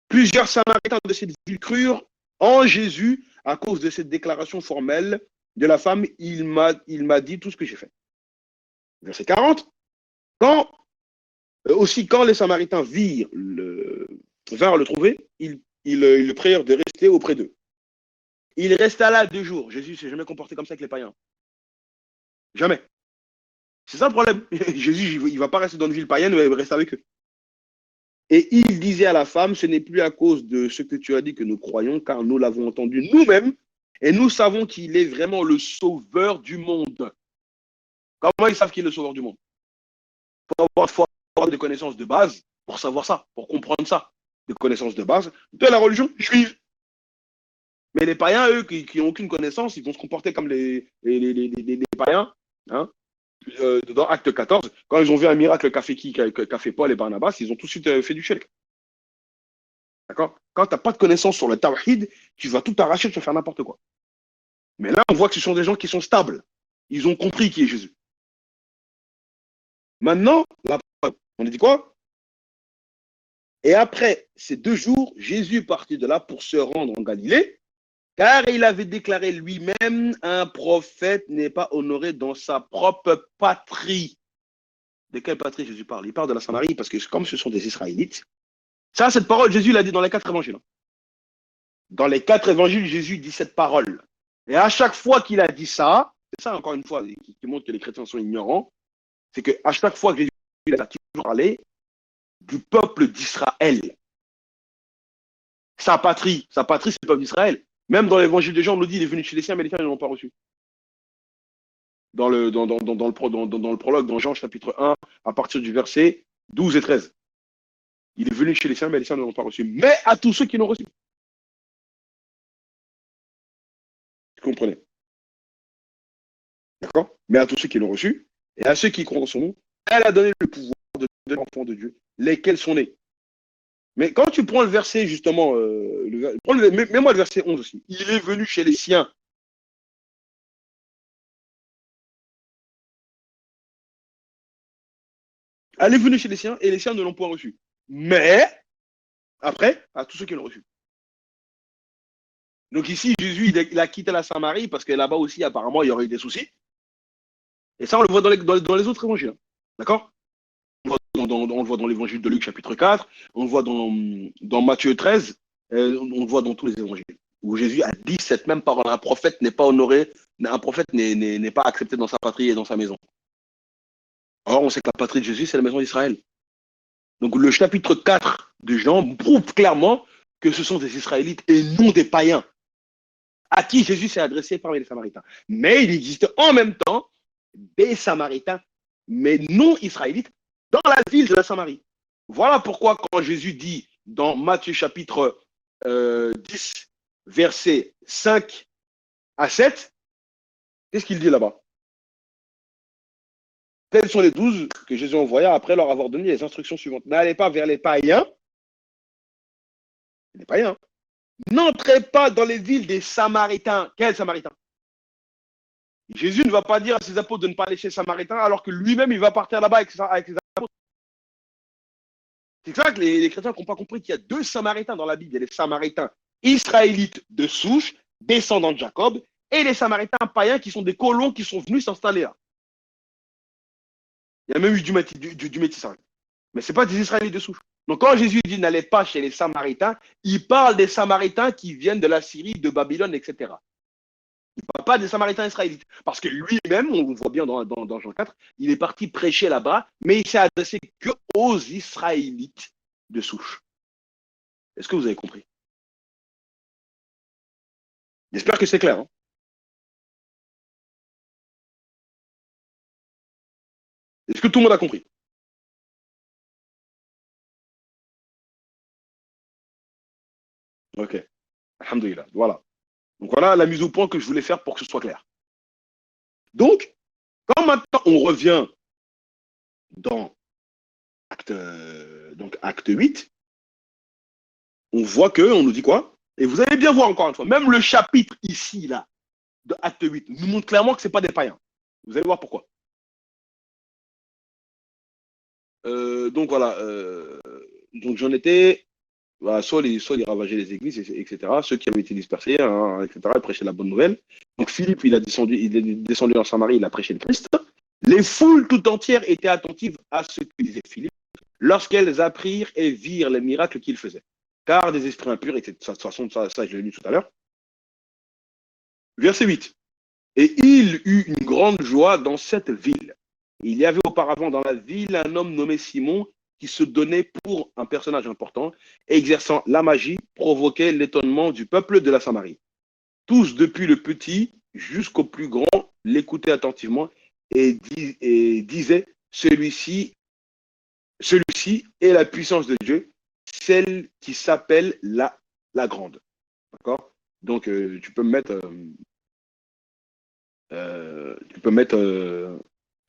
Plusieurs Samaritains de cette ville crurent en Jésus à cause de cette déclaration formelle de la femme. Il m'a dit tout ce que j'ai fait. Verset 40. Quand, quand les Samaritains vinrent le trouver, ils le prièrent de rester auprès d'eux. Il resta là 2 jours. Jésus ne s'est jamais comporté comme ça avec les païens. Jamais. C'est ça le problème. Jésus, il ne va pas rester dans une ville païenne, mais il va rester avec eux. Et il disait à la femme, ce n'est plus à cause de ce que tu as dit que nous croyons, car nous l'avons entendu nous-mêmes, et nous savons qu'il est vraiment le sauveur du monde. Comment ils savent qu'il est le sauveur du monde? Faut avoir des connaissances de base pour savoir ça, pour comprendre ça. Des connaissances de base de la religion juive. Mais les païens, eux, qui n'ont aucune connaissance, ils vont se comporter comme les païens. Hein, dans Acte 14, quand ils ont vu un miracle qu'a fait Paul et Barnabas, ils ont tout de suite fait du shirk. D'accord? Quand tu n'as pas de connaissance sur le tawhid, tu vas tout arracher, tu vas faire n'importe quoi. Mais là, on voit que ce sont des gens qui sont stables. Ils ont compris qui est Jésus. Maintenant, on a dit quoi? Et après ces 2 jours, Jésus partit de là pour se rendre en Galilée, car il avait déclaré lui-même, un prophète n'est pas honoré dans sa propre patrie. De quelle patrie Jésus parle? Il parle de la Samarie, parce que comme ce sont des Israélites, ça, cette parole, Jésus l'a dit dans les 4 évangiles. Dans les 4 évangiles, Jésus dit cette parole. Et à chaque fois qu'il a dit ça, c'est ça encore une fois qui montre que les chrétiens sont ignorants, c'est qu'à chaque fois que Jésus a toujours parlé du peuple d'Israël. Sa patrie, c'est le peuple d'Israël. Même dans l'évangile de Jean, on nous dit il est venu chez les siens, mais les siens ne l'ont pas reçu. Dans le prologue, dans Jean chapitre 1, à partir du verset 12 et 13. Il est venu chez les siens, mais les siens ne l'ont pas reçu. Mais à tous ceux qui l'ont reçu. Vous comprenez? D'accord? Mais à tous ceux qui l'ont reçu, et à ceux qui croient en son nom, elle a donné le pouvoir de devenir enfants de Dieu, lesquels sont nés. Mais quand tu prends le verset, justement, mets-moi le verset 11 aussi. Il est venu chez les siens. Elle est venue chez les siens et les siens ne l'ont point reçu. Mais, après, à tous ceux qui l'ont reçu. Donc ici, Jésus, il a quitté la Samarie parce que là-bas aussi, apparemment, il y aurait eu des soucis. Et ça, on le voit dans les autres évangiles. Hein. D'accord? On le voit dans l'évangile de Luc, chapitre 4. On le voit dans Matthieu 13. On le voit dans tous les évangiles. Où Jésus a dit cette même parole. Un prophète n'est pas honoré, un prophète n'est pas accepté dans sa patrie et dans sa maison. Or, on sait que la patrie de Jésus, c'est la maison d'Israël. Donc, le chapitre 4 de Jean prouve clairement que ce sont des Israélites et non des païens à qui Jésus s'est adressé parmi les Samaritains. Mais il existe en même temps des Samaritains, mais non israélites, dans la ville de la Samarie. Voilà pourquoi quand Jésus dit dans Matthieu chapitre 10, versets 5 à 7, qu'est-ce qu'il dit là-bas? Tels sont les 12 que Jésus envoya après leur avoir donné les instructions suivantes. N'allez pas vers les païens. Les païens. N'entrez pas dans les villes des Samaritains. Quels Samaritains? Jésus ne va pas dire à ses apôtres de ne pas aller chez les Samaritains alors que lui-même, il va partir là-bas avec ses apôtres. C'est ça que les chrétiens n'ont pas compris qu'il y a deux Samaritains dans la Bible. Il y a les Samaritains israélites de souche, descendants de Jacob, et les Samaritains païens qui sont des colons qui sont venus s'installer là. Il y a même eu du métissage. Mais ce n'est pas des Israélites de souche. Donc quand Jésus dit n'allez pas chez les Samaritains, il parle des Samaritains qui viennent de la Syrie, de Babylone, etc. Il ne parle pas des Samaritains israélites. Parce que lui-même, on le voit bien dans Jean 4, il est parti prêcher là-bas, mais il s'est adressé qu'aux Israélites de souche. Est-ce que vous avez compris? J'espère que c'est clair. Hein. Est-ce que tout le monde a compris? Ok. Alhamdulillah. Voilà. Donc voilà la mise au point que je voulais faire pour que ce soit clair. Donc, quand maintenant on revient dans acte 8, on voit on nous dit quoi? Et vous allez bien voir encore une fois, même le chapitre ici, là, de acte 8, nous montre clairement que ce n'est pas des païens. Vous allez voir pourquoi. Donc voilà, donc j'en étais, voilà, soit ils ravageaient les églises, etc. Ceux qui avaient été dispersés, hein, etc. Ils prêchaient la bonne nouvelle. Donc Philippe, il est descendu en Samarie, il a prêché le Christ. Les foules tout entières étaient attentives à ce que disait Philippe lorsqu'elles apprirent et virent les miracles qu'il faisait. Car des esprits impurs étaient, de toute façon, ça je l'ai lu tout à l'heure. Verset 8. Et il eut une grande joie dans cette ville. Il y avait auparavant dans la ville un homme nommé Simon qui se donnait pour un personnage important, exerçant la magie, provoquait l'étonnement du peuple de la Samarie. Tous, depuis le petit jusqu'au plus grand, l'écoutaient attentivement et disaient, celui-ci est la puissance de Dieu, celle qui s'appelle la grande. D'accord? Donc, tu peux mettre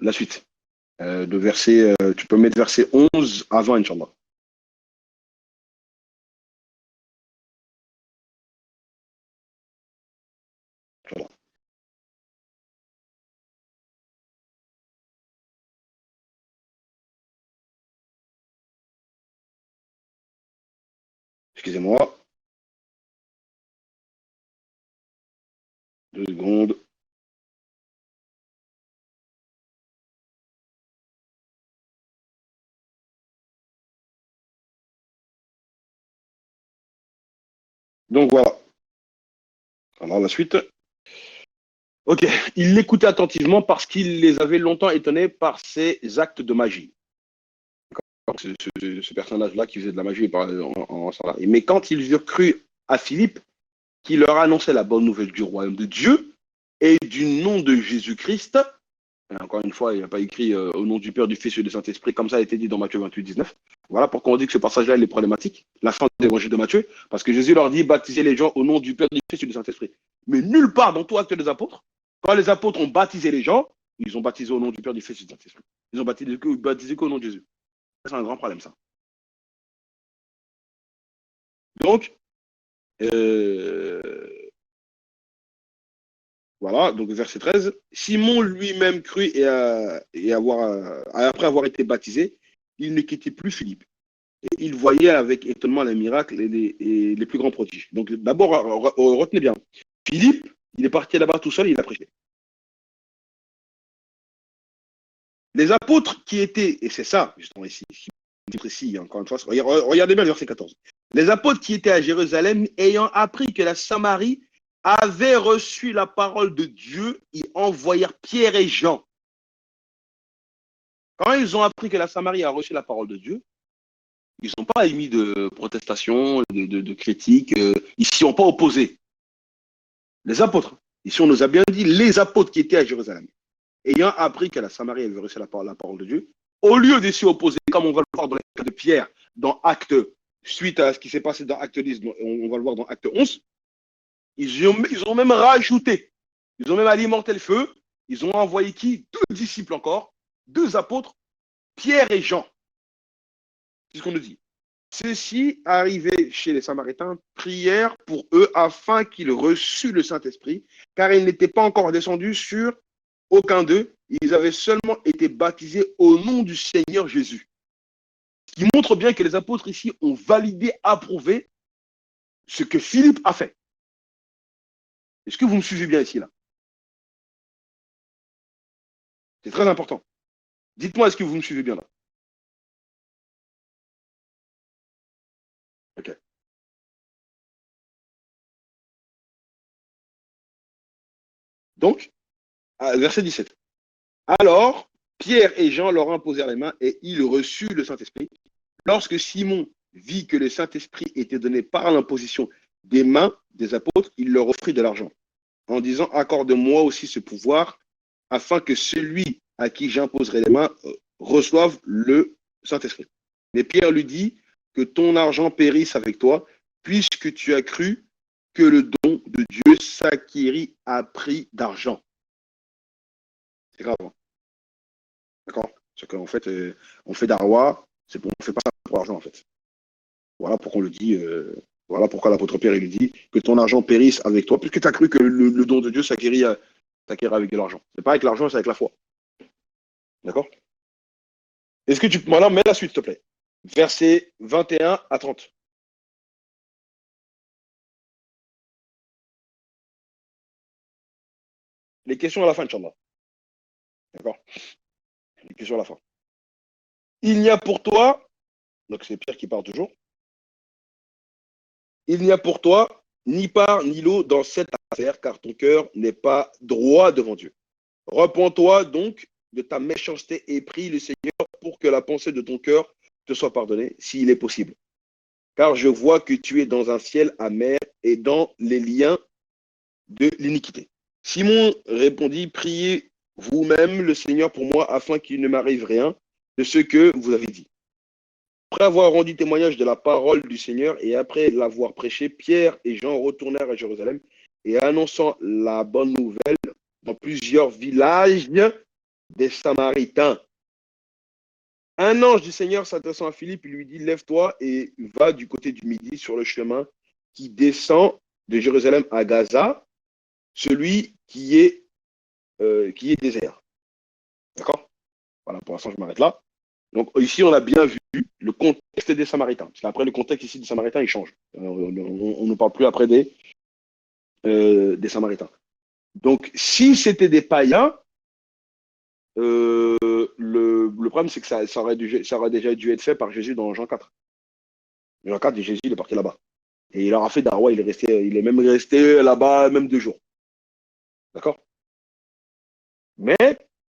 la suite. Tu peux mettre verset 11 à 20, Inch'Allah. Inch'Allah. Excusez-moi, 2 secondes. Donc voilà. Alors la suite. Ok, il l'écoutait attentivement parce qu'il les avait longtemps étonnés par ses actes de magie. Ce personnage-là qui faisait de la magie en salarié. Mais quand ils eurent cru à Philippe, qui leur annonçait la bonne nouvelle du royaume de Dieu et du nom de Jésus-Christ, encore une fois, il n'a pas écrit au nom du Père, du Fils et du Saint-Esprit, comme ça a été dit dans Matthieu 28, 19. Voilà pourquoi on dit que ce passage-là, il est problématique, la fin de l'évangile de Matthieu, parce que Jésus leur dit baptisez les gens au nom du Père, du Fils et du Saint-Esprit. Mais nulle part dans tout acte des apôtres, quand les apôtres ont baptisé les gens, ils ont baptisé au nom du Père, du Fils et du Saint-Esprit. Ils ont baptisé qu'au nom de Jésus. C'est un grand problème, ça. Donc, euh, voilà, donc verset 13. Simon lui-même crut après avoir été baptisé, il ne quittait plus Philippe. Et il voyait avec étonnement les miracles et les plus grands prodiges. Donc d'abord, retenez bien, Philippe, il est parti là-bas tout seul, il a prêché. Les apôtres qui étaient, et c'est ça, justement ici, précis, encore une fois, regardez bien le verset 14. Les apôtres qui étaient à Jérusalem, ayant appris que la Samarie avait reçu la parole de Dieu, y envoyèrent Pierre et Jean. Quand ils ont appris que la Samarie a reçu la parole de Dieu, ils n'ont pas émis de protestation, de critique, ils s'y ont pas opposés. Les apôtres, ici on nous a bien dit les apôtres qui étaient à Jérusalem, ayant appris que la Samarie avait reçu la parole de Dieu, au lieu de s'y opposer, comme on va le voir dans le cas de Pierre, dans Acte, suite à ce qui s'est passé dans Acte 10, on va le voir dans Acte 11, ils ont même rajouté, ils ont même alimenté le feu, ils ont envoyé qui? 2 disciples encore, deux apôtres, Pierre et Jean. C'est ce qu'on nous dit. Ceux-ci, arrivés chez les Samaritains, prièrent pour eux afin qu'ils reçussent le Saint-Esprit, car ils n'étaient pas encore descendus sur aucun d'eux. Ils avaient seulement été baptisés au nom du Seigneur Jésus. Ce qui montre bien que les apôtres ici ont validé, approuvé ce que Philippe a fait. Est-ce que vous me suivez bien ici, là? C'est très important. Dites-moi, est-ce que vous me suivez bien là? Ok. Donc, verset 17. Alors, Pierre et Jean leur imposèrent les mains et ils reçurent le Saint-Esprit. Lorsque Simon vit que le Saint-Esprit était donné par l'imposition des mains des apôtres, il leur offrit de l'argent, en disant, accorde-moi aussi ce pouvoir, afin que celui à qui j'imposerai les mains reçoive le Saint-Esprit. Mais Pierre lui dit, que ton argent périsse avec toi, puisque tu as cru que le don de Dieu s'acquérit à prix d'argent. C'est grave, hein. D'accord? C'est qu'en fait, on fait d'arwa, on ne fait pas ça pour l'argent, en fait. Voilà pourquoi on le dit, voilà pourquoi l'apôtre Pierre il lui dit que ton argent périsse avec toi, puisque tu as cru que le don de Dieu s'acquérit avec de l'argent. C'est pas avec l'argent, c'est avec la foi. D'accord? Est-ce que tu peux. Voilà, mets la suite, s'il te plaît. Versets 21 à 30. Les questions à la fin, Inch'Allah. D'accord? Les questions à la fin. Il n'y a pour toi, donc c'est Pierre qui parle toujours, il n'y a pour toi ni part ni lot dans cette affaire, car ton cœur n'est pas droit devant Dieu. Repends-toi donc de ta méchanceté et prie le Seigneur pour que la pensée de ton cœur te soit pardonnée, s'il est possible. Car je vois que tu es dans un ciel amer et dans les liens de l'iniquité. Simon répondit, priez vous-même le Seigneur pour moi, afin qu'il ne m'arrive rien de ce que vous avez dit. Après avoir rendu témoignage de la parole du Seigneur et après l'avoir prêché, Pierre et Jean retournèrent à Jérusalem et annonçant la bonne nouvelle dans plusieurs villages des Samaritains. Un ange du Seigneur s'adressant à Philippe, il lui dit, lève-toi et va du côté du midi sur le chemin qui descend de Jérusalem à Gaza, celui qui est désert. D'accord? Voilà, pour l'instant, je m'arrête là. Donc ici, on a bien vu le contexte des Samaritains. Parce qu'après, le contexte ici des Samaritains, il change. On ne parle plus après des Samaritains. Donc, si c'était des païens, le problème, c'est que ça aurait déjà dû être fait par Jésus dans Jean 4. Jean 4, Jésus, il est parti là-bas. Et il leur a fait d'Arwa, il est même resté là-bas même 2 jours. D'accord? Mais,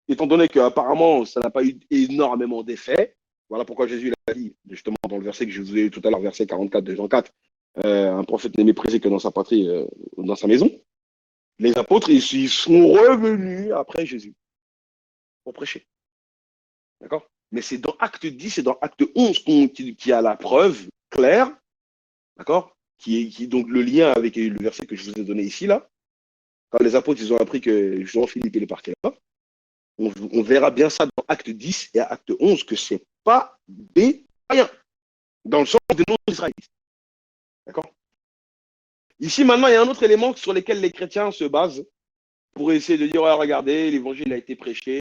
étant donné qu'apparemment, ça n'a pas eu énormément d'effet, voilà pourquoi Jésus l'a dit, justement, dans le verset que je vous ai dit tout à l'heure, verset 44 de Jean 4, un prophète n'est méprisé que dans sa patrie, dans sa maison. Les apôtres, ils sont revenus après Jésus pour prêcher. D'accord? Mais c'est dans Acte 10 et dans Acte 11 qui a la preuve claire, d'accord? Qui est donc le lien avec le verset que je vous ai donné ici, là. Quand les apôtres, ils ont appris que Jean-Philippe est parti là-bas, on verra bien ça dans Acte 10 et Acte 11, que ce n'est pas des païens, dans le sens des non-israélites. D'accord? Ici, maintenant, il y a un autre élément sur lequel les chrétiens se basent pour essayer de dire, ouais, regardez, l'évangile a été prêché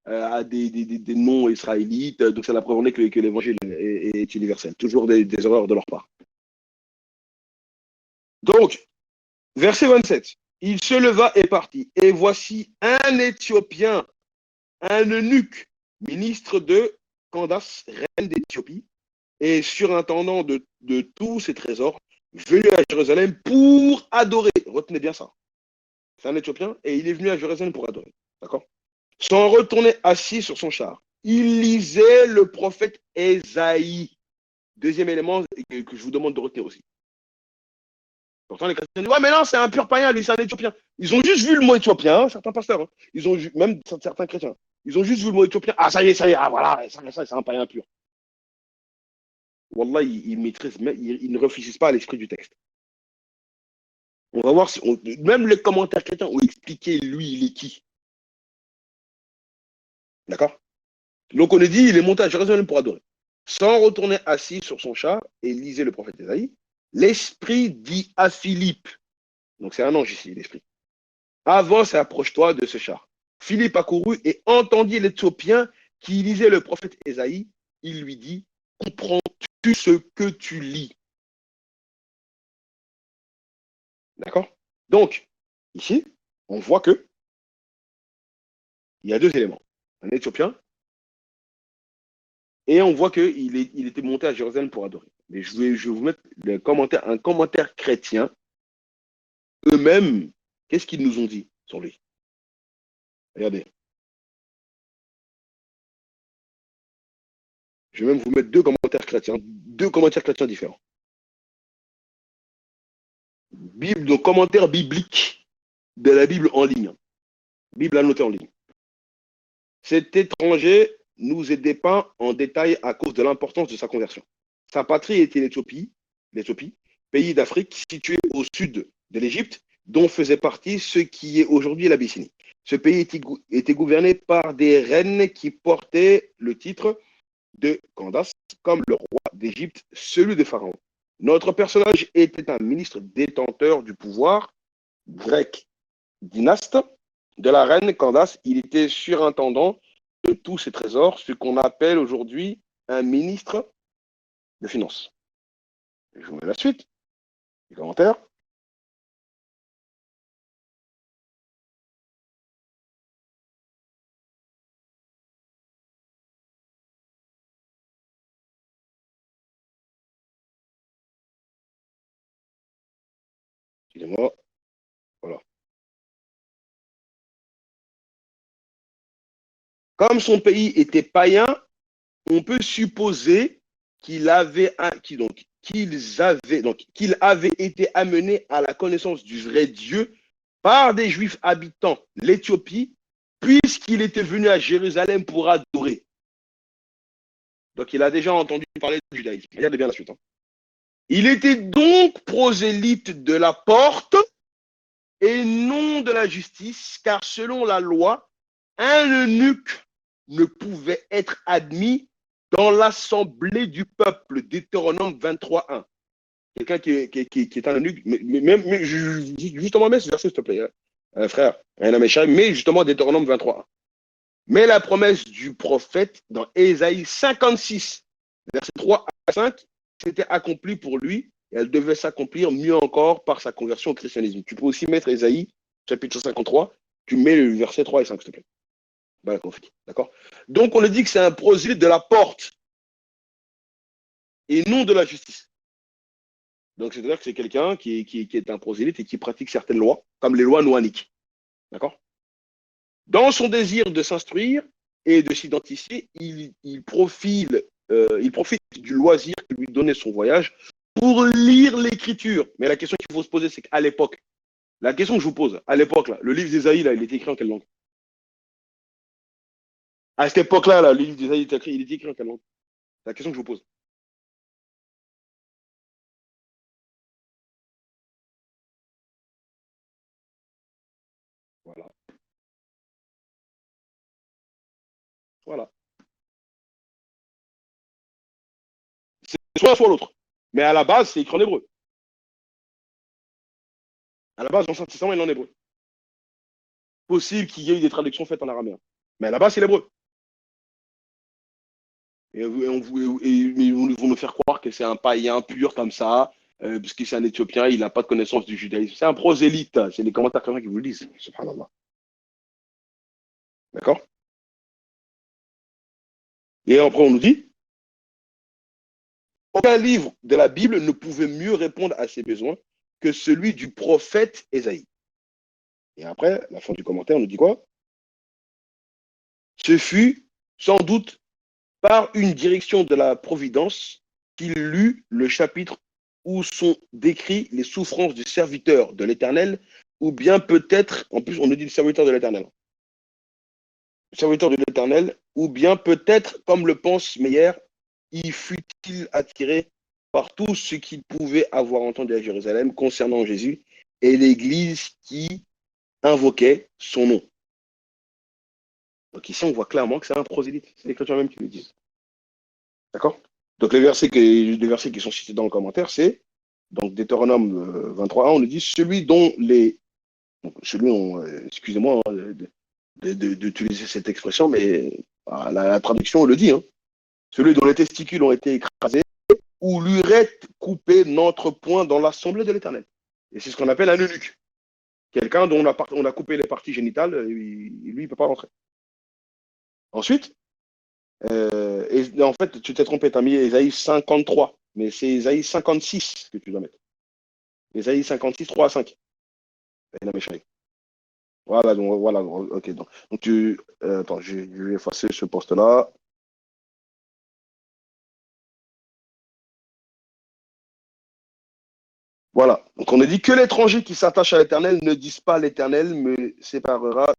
à des non-israélites, donc c'est la preuve que l'évangile est universel. Toujours des erreurs de leur part. Donc, verset 27. Il se leva et partit. Et voici un Éthiopien, un eunuque, ministre de Candace, reine d'Éthiopie, et surintendant de tous ses trésors, venu à Jérusalem pour adorer. Retenez bien ça. C'est un Éthiopien et il est venu à Jérusalem pour adorer. D'accord? Sans retourner assis sur son char. Il lisait le prophète Ésaïe. Deuxième élément que je vous demande de retenir aussi. Pourtant, les chrétiens disent, ouais, mais non, c'est un pur païen, lui, c'est un Éthiopien. Ils ont juste vu le mot Éthiopien, hein, certains pasteurs, hein. Ils ont même certains chrétiens. Ils ont juste vu le mot Éthiopien. Ah, ça y est, ah, voilà, ça c'est un païen pur. Wallah, ils maîtrisent, ils ne réfléchissent pas à l'esprit du texte. On va voir si même les commentaires chrétiens ont expliqué lui, il est qui. D'accord? Donc on est dit, il est monté à Jérusalem pour adorer. Sans retourner assis sur son char et lisait le prophète Ésaïe, l'Esprit dit à Philippe, donc c'est un ange ici, l'Esprit, avance et approche-toi de ce char. Philippe accourut et entendit l'Éthiopien qui lisait le prophète Ésaïe. Il lui dit, comprends-tu ce que tu lis? D'accord? Donc, ici, on voit que il y a deux éléments. Un Éthiopien, et on voit qu'il était monté à Jérusalem pour adorer. Mais je vais vous mettre un commentaire chrétien. Eux-mêmes, qu'est-ce qu'ils nous ont dit sur lui? Regardez. Je vais même vous mettre deux commentaires chrétiens différents. Bible, donc commentaire biblique de la Bible en ligne. Bible annotée en ligne. Cet étranger nous est dépeint en détail à cause de l'importance de sa conversion. Sa patrie était l'Éthiopie, pays d'Afrique situé au sud de l'Égypte, dont faisait partie ce qui est aujourd'hui l'Abyssinie. Ce pays était gouverné par des reines qui portaient le titre de Candace, comme le roi d'Égypte, celui de Pharaon. Notre personnage était un ministre détenteur du pouvoir grec dynaste de la reine Candace. Il était surintendant de tous ces trésors, ce qu'on appelle aujourd'hui un ministre de Finances. Je vous mets la suite, les commentaires. Excusez-moi, voilà. Comme son pays était païen, on peut supposer qu'il avait, qu'il avait été amené à la connaissance du vrai Dieu par des Juifs habitant l'Éthiopie, puisqu'il était venu à Jérusalem pour adorer. Donc il a déjà entendu parler du judaïsme. Regardez bien la suite. Hein. Il était donc prosélyte de la porte et non de la justice, car selon la loi, un eunuque ne pouvait être admis dans l'assemblée du peuple. Deutéronome 23.1. Quelqu'un qui est un eunuque, mais justement, mets ce verset, s'il te plaît, frère, mais justement Deutéronome 23.1. Mais la promesse du prophète dans Ésaïe 56, versets 3 à 5, s'était accomplie pour lui et elle devait s'accomplir mieux encore par sa conversion au christianisme. Tu peux aussi mettre Ésaïe, chapitre 53, tu mets le verset 3 et 5, s'il te plaît. D'accord? Donc, on a dit que c'est un prosélyte de la porte et non de la justice. Donc, c'est-à-dire que c'est quelqu'un qui est un prosélyte et qui pratique certaines lois, comme les lois noaniques. D'accord? Dans son désir de s'instruire et de s'identifier, il profite du loisir que lui donnait son voyage pour lire l'écriture. Mais la question qu'il faut se poser, c'est qu'à l'époque, la question que je vous pose, à l'époque, le livre d'Ésaïe, il était écrit en quelle langue? À cette époque-là, le livre d'Ésaïe, il était écrit en quelle langue? C'est la question que je vous pose. Voilà. Voilà. C'est soit l'autre. Mais à la base, c'est écrit en hébreu. À la base, l'Ancien Testament, il est en hébreu. Possible qu'il y ait eu des traductions faites en araméen. Mais à la base, c'est l'hébreu. Et vous nous faire croire que c'est un païen pur comme ça, parce que c'est un Éthiopien, il n'a pas de connaissance du judaïsme. C'est un prosélyte. C'est les commentaires qui vous le disent. Subhanallah. D'accord? Et après, on nous dit, aucun livre de la Bible ne pouvait mieux répondre à ses besoins que celui du prophète Ésaïe. Et après, la fin du commentaire, on nous dit quoi? Ce fut sans doute par une direction de la providence qu'il lut le chapitre où sont décrits les souffrances du serviteur de l'Éternel, ou bien peut-être, en plus on nous dit le serviteur de l'Éternel, le serviteur de l'Éternel, ou bien peut-être, comme le pense Meyer, y fut-il attiré par tout ce qu'il pouvait avoir entendu à Jérusalem concernant Jésus et l'Église qui invoquait son nom. Donc ici, on voit clairement que c'est un prosélyte. C'est l'Écriture même qui le dit. D'accord? Donc les versets qui sont cités dans le commentaire, c'est donc Deutéronome 23, on nous dit celui dont les. Donc, celui, excusez-moi hein, d'utiliser cette expression, mais la traduction le dit. Hein, celui dont les testicules ont été écrasés ou l'urètre coupé n'entre point dans l'assemblée de l'Éternel. Et c'est ce qu'on appelle un eunuque. Quelqu'un dont on a coupé les parties génitales, lui, il ne peut pas rentrer. Ensuite, et en fait, tu t'es trompé, tu as mis Ésaïe 53, mais c'est Ésaïe 56 que tu dois mettre. Ésaïe 56, 3 à 5. Voilà, donc, voilà, ok. Donc attends, je vais effacer ce poste-là. Voilà. Donc on a dit que l'étranger qui s'attache à l'Éternel ne dise pas l'Éternel me séparera.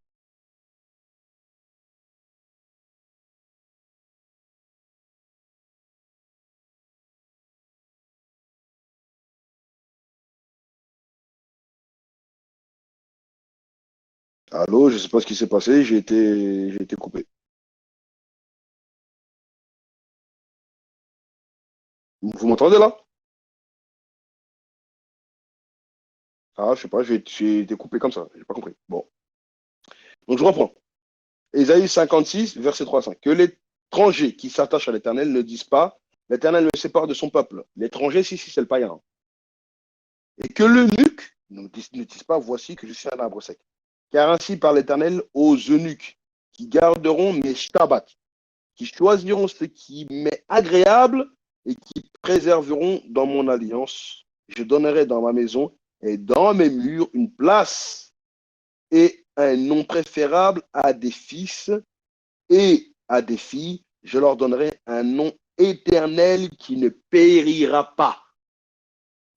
Allô, je ne sais pas ce qui s'est passé, j'ai été coupé. Vous m'entendez là? Ah, je sais pas, j'ai été coupé comme ça, j'ai pas compris. Bon, donc je reprends. Ésaïe 56, verset 3 à 5. Que l'étranger qui s'attache à l'Éternel ne dise pas, l'Éternel me sépare de son peuple. L'étranger, si, c'est le païen. Et que l'eunuque ne dise pas, voici que je suis un arbre sec. Car ainsi par l'Éternel aux eunuques qui garderont mes Shabbats, qui choisiront ce qui m'est agréable et qui préserveront dans mon alliance. Je donnerai dans ma maison et dans mes murs une place et un nom préférable à des fils et à des filles. Je leur donnerai un nom éternel qui ne périra pas.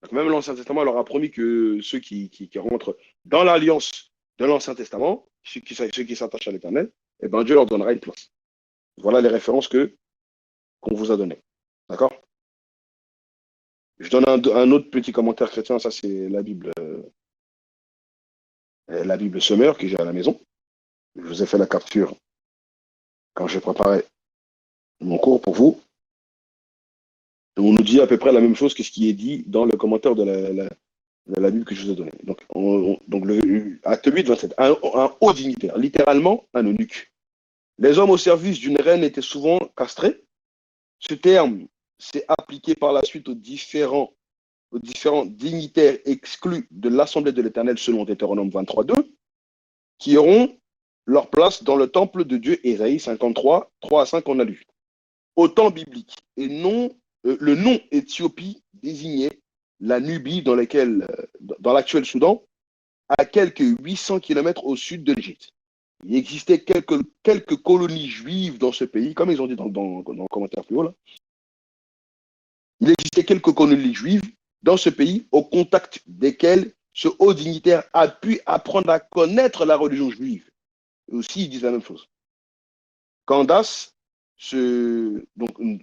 Donc même l'Ancien Testament leur a promis que ceux qui rentrent dans l'alliance de l'Ancien Testament, ceux qui s'attachent à l'Éternel, eh ben Dieu leur donnera une place. Voilà les références qu'on vous a données. D'accord? Je donne un autre petit commentaire chrétien, ça c'est la Bible Semeur que j'ai à la maison. Je vous ai fait la capture quand j'ai préparé mon cours pour vous. On nous dit à peu près la même chose que ce qui est dit dans le commentaire de la Bible que je vous ai donné. Donc acte 8, 27. Un haut dignitaire, littéralement un eunuque. Les hommes au service d'une reine étaient souvent castrés. Ce terme s'est appliqué par la suite aux différents dignitaires exclus de l'Assemblée de l'Éternel selon Deutéronome 23.2, qui auront leur place dans le temple de Dieu, Ésaïe 53, 3 à 5, on a lu. Au temps biblique, et non, le nom Éthiopie désignait la Nubie dans l'actuel Soudan, à quelques 800 kilomètres au sud de l'Égypte. Il existait quelques colonies juives dans ce pays, comme ils ont dit dans le commentaire plus haut. Là. Il existait quelques colonies juives dans ce pays, au contact desquelles ce haut dignitaire a pu apprendre à connaître la religion juive. Et aussi, ils disent la même chose. Candace,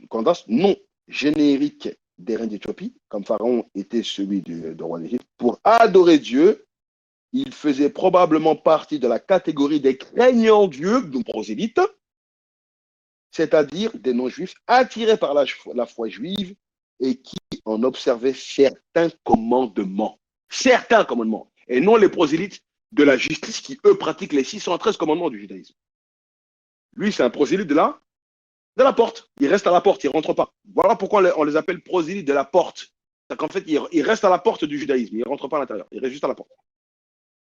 Candace, nom générique des reines d'Éthiopie, comme Pharaon était celui de roi d'Égypte, pour adorer Dieu, il faisait probablement partie de la catégorie des craignants Dieu, donc prosélytes, c'est-à-dire des non-juifs attirés par la foi juive et qui en observaient certains commandements. Certains commandements. Et non les prosélytes de la justice qui, eux, pratiquent les 613 commandements du judaïsme. Lui, c'est un prosélyte de la porte. Il reste à la porte, il ne rentre pas. Voilà pourquoi on les appelle prosélytes de la porte. C'est qu'en fait, il reste à la porte du judaïsme. Il ne rentre pas à l'intérieur. Il reste juste à la porte.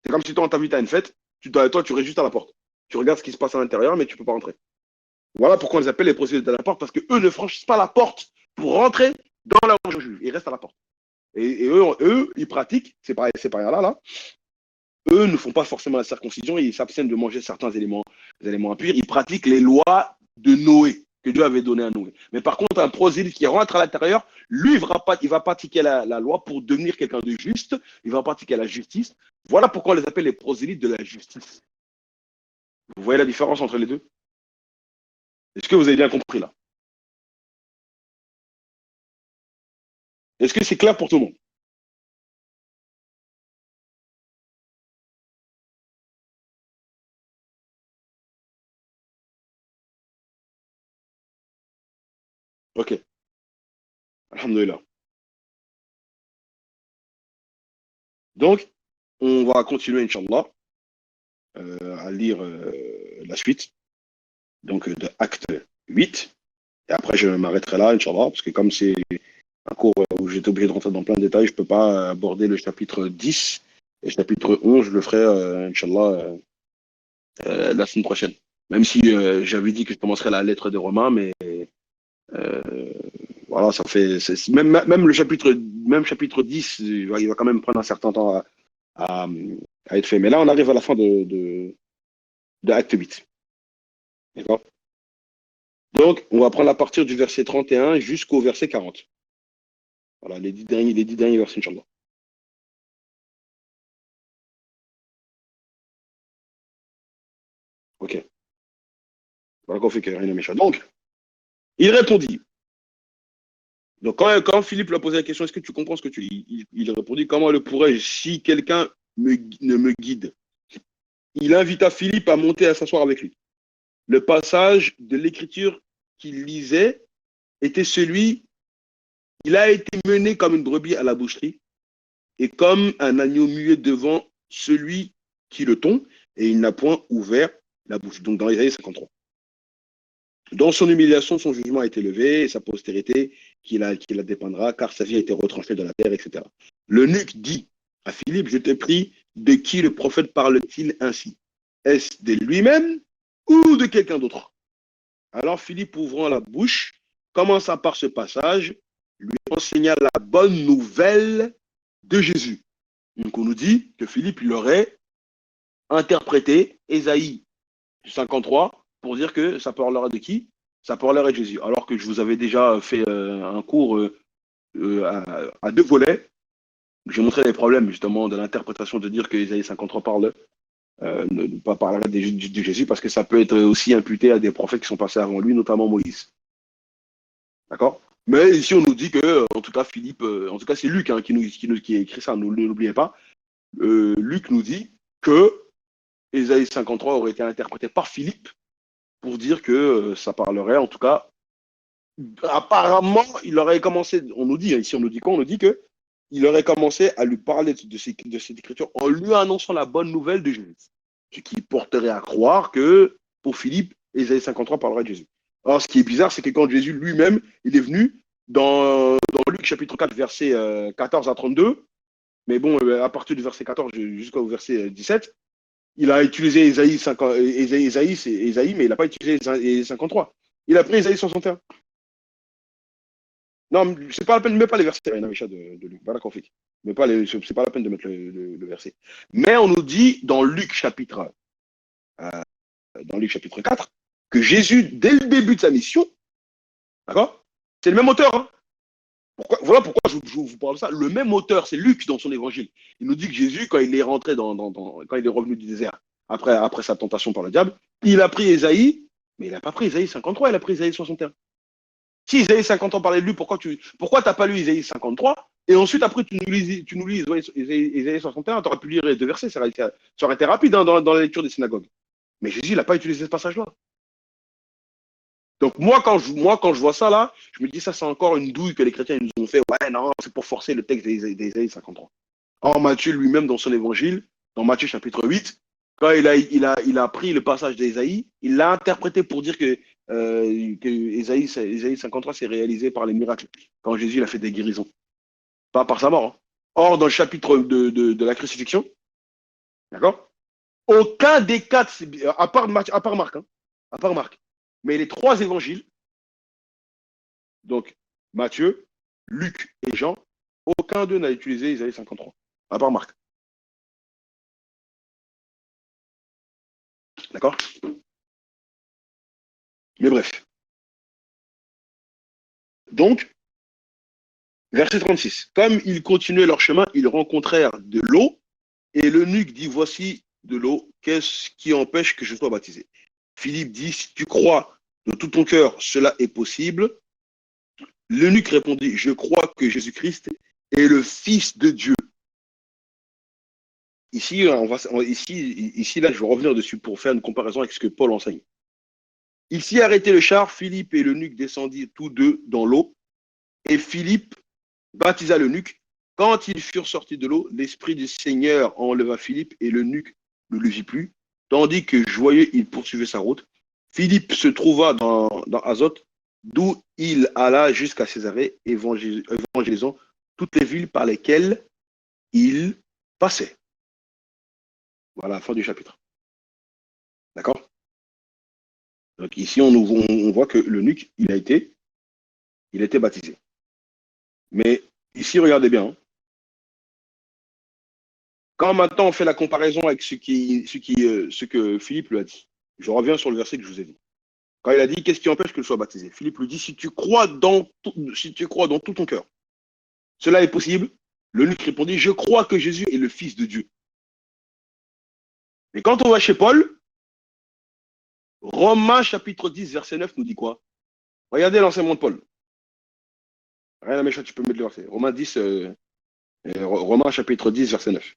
C'est comme si toi, on t'invite à une fête. Toi, tu restes juste à la porte. Tu regardes ce qui se passe à l'intérieur, mais tu ne peux pas rentrer. Voilà pourquoi on les appelle les prosélytes de la porte, parce qu'eux ne franchissent pas la porte pour rentrer dans la religion juive. Ils restent à la porte. Et eux, ils pratiquent, c'est pas là. Eux ne font pas forcément la circoncision, ils s'abstiennent de manger certains éléments impurs. Ils pratiquent les lois de Noé, que Dieu avait donné à Noé. Mais par contre, un prosélyte qui rentre à l'intérieur, lui, il va pratiquer la loi pour devenir quelqu'un de juste, il va pratiquer la justice. Voilà pourquoi on les appelle les prosélytes de la justice. Vous voyez la différence entre les deux? Est-ce que vous avez bien compris là? Est-ce que c'est clair pour tout le monde? Ok. Alhamdulillah. Donc, on va continuer, Inch'Allah, à lire la suite, donc de Acte 8. Et après, je m'arrêterai là, Inch'Allah, parce que comme c'est un cours où j'étais obligé de rentrer dans plein de détails, je ne peux pas aborder le chapitre 10 et le chapitre 11, je le ferai, Inch'Allah, la semaine prochaine. Même si j'avais dit que je commencerai la lettre de Romains, mais euh, voilà, ça fait. Même le chapitre, même chapitre 10, il va quand même prendre un certain temps à, à être fait. Mais là, on arrive à la fin de Acte 8. D'accord? Donc, on va prendre à partir du verset 31 jusqu'au verset 40. Voilà, les 10 derniers versets, Inch'Allah. Ok. Voilà qu'on fait que rien de méchant. Donc, il répondit. Donc, quand Philippe lui a posé la question, est-ce que tu comprends ce que tu dis? Il répondit, comment le pourrais-je si quelqu'un ne me guide? Il invita Philippe à monter à s'asseoir avec lui. Le passage de l'écriture qu'il lisait était celui, il a été mené comme une brebis à la boucherie et comme un agneau muet devant celui qui le tond, et il n'a point ouvert la bouche. Donc dans Isaïe 53. Dans son humiliation, son jugement a été levé, et sa postérité qui la dépendra, car sa vie a été retranchée de la terre, etc. L'eunuque dit à Philippe, je te prie, de qui le prophète parle-t-il ainsi? Est-ce de lui-même ou de quelqu'un d'autre? Alors Philippe, ouvrant la bouche, commença par ce passage, lui enseigna la bonne nouvelle de Jésus. Donc on nous dit que Philippe, il aurait interprété Ésaïe 53 pour dire que ça parlera de qui? Ça parlera de Jésus. Alors que je vous avais déjà fait un cours à deux volets. J'ai montré les problèmes justement de l'interprétation de dire que Ésaïe 53 parle, ne pas parler de Jésus parce que ça peut être aussi imputé à des prophètes qui sont passés avant lui, notamment Moïse. D'accord? Mais ici, on nous dit que, en tout cas, Philippe, en tout cas, c'est Luc hein, qui a écrit ça, ne l'oubliez pas. Luc nous dit que Ésaïe 53 aurait été interprété par Philippe pour dire que ça parlerait, en tout cas, apparemment, il aurait commencé, on nous dit, ici on nous dit quoi? On nous dit que il aurait commencé à lui parler de cette écriture en lui annonçant la bonne nouvelle de Jésus. Ce qui porterait à croire que, pour Philippe, Ésaïe 53 parlerait de Jésus. Alors, ce qui est bizarre, c'est que quand Jésus lui-même, il est venu dans Luc chapitre 4, verset 14 à 32, mais bon, à partir du verset 14 jusqu'au verset 17, il a utilisé Ésaïe, 50, Ésaïe, mais il n'a pas utilisé Ésaïe 53. Il a pris Ésaïe 61. Non, c'est pas la peine, ne mets pas les versets, Navisha, de Luc. Voilà qu'on fait. Mais pas c'est pas la peine de mettre le verset. Mais on nous dit euh, dans Luc chapitre 4 que Jésus, dès le début de sa mission, d'accord? C'est le même auteur. Hein. Voilà pourquoi je vous parle de ça. Le même auteur, c'est Luc dans son évangile. Il nous dit que Jésus, quand il est rentré quand il est revenu du désert, après sa tentation par le diable, il a pris Ésaïe, mais il n'a pas pris Ésaïe 53, il a pris Ésaïe 61. Si Isaïe 50 ans parlait de lui, pourquoi t'as pas lu Isaïe 53 et ensuite après tu nous lis ouais, Isaïe 61, tu aurais pu lire les deux versets, ça aurait été rapide hein, dans la lecture des synagogues. Mais Jésus, il n'a pas utilisé ce passage-là. Donc moi, quand je vois ça là, je me dis ça, c'est encore une douille que les chrétiens nous ont fait. Ouais, non, c'est pour forcer le texte d'Isaïe 53. Or, Matthieu lui-même, dans son évangile, dans Matthieu chapitre 8, quand il a pris le passage d'Ésaïe, il l'a interprété pour dire que Ésaïe 53 s'est réalisé par les miracles, quand Jésus il a fait des guérisons, pas par sa mort. Hein. Or, dans le chapitre de la crucifixion, d'accord, aucun des quatre, à part Marc, hein, à part Marc, mais les trois évangiles, donc Matthieu, Luc et Jean, aucun d'eux n'a utilisé Ésaïe 53, à part Marc. D'accord. Mais bref. Donc, verset 36. Comme ils continuaient leur chemin, ils rencontrèrent de l'eau, et l'eunuque dit, voici de l'eau, qu'est-ce qui empêche que je sois baptisé? Philippe dit, si tu crois de tout ton cœur, cela est possible. L'eunuque répondit, je crois que Jésus-Christ est le Fils de Dieu. Ici, là, je vais revenir dessus pour faire une comparaison avec ce que Paul enseigne. Il s'y arrêtait le char, Philippe et l'eunuque descendirent tous deux dans l'eau, et Philippe baptisa l'eunuque. Quand ils furent sortis de l'eau, l'Esprit du Seigneur enleva Philippe et l'eunuque ne le vit plus, tandis que joyeux, il poursuivait sa route. Philippe se trouva dans Azote, d'où il alla jusqu'à Césarée, évangélisant toutes les villes par lesquelles il passait. Voilà la fin du chapitre. D'accord? Donc ici, on voit que l'eunuque, il a été baptisé. Mais ici, regardez bien, hein. Quand maintenant on fait la comparaison avec ce que Philippe lui a dit, je reviens sur le verset que je vous ai dit. Quand il a dit, qu'est-ce qui empêche que je sois baptisé? Philippe lui dit, si tu crois dans tout ton cœur, cela est possible. L'eunuque répondit, je crois que Jésus est le Fils de Dieu. Mais quand on va chez Paul, Romains chapitre 10, verset 9 nous dit quoi? Regardez l'enseignement de Paul. Rien à méchant, tu peux mettre le verset. Romains chapitre 10, verset 9.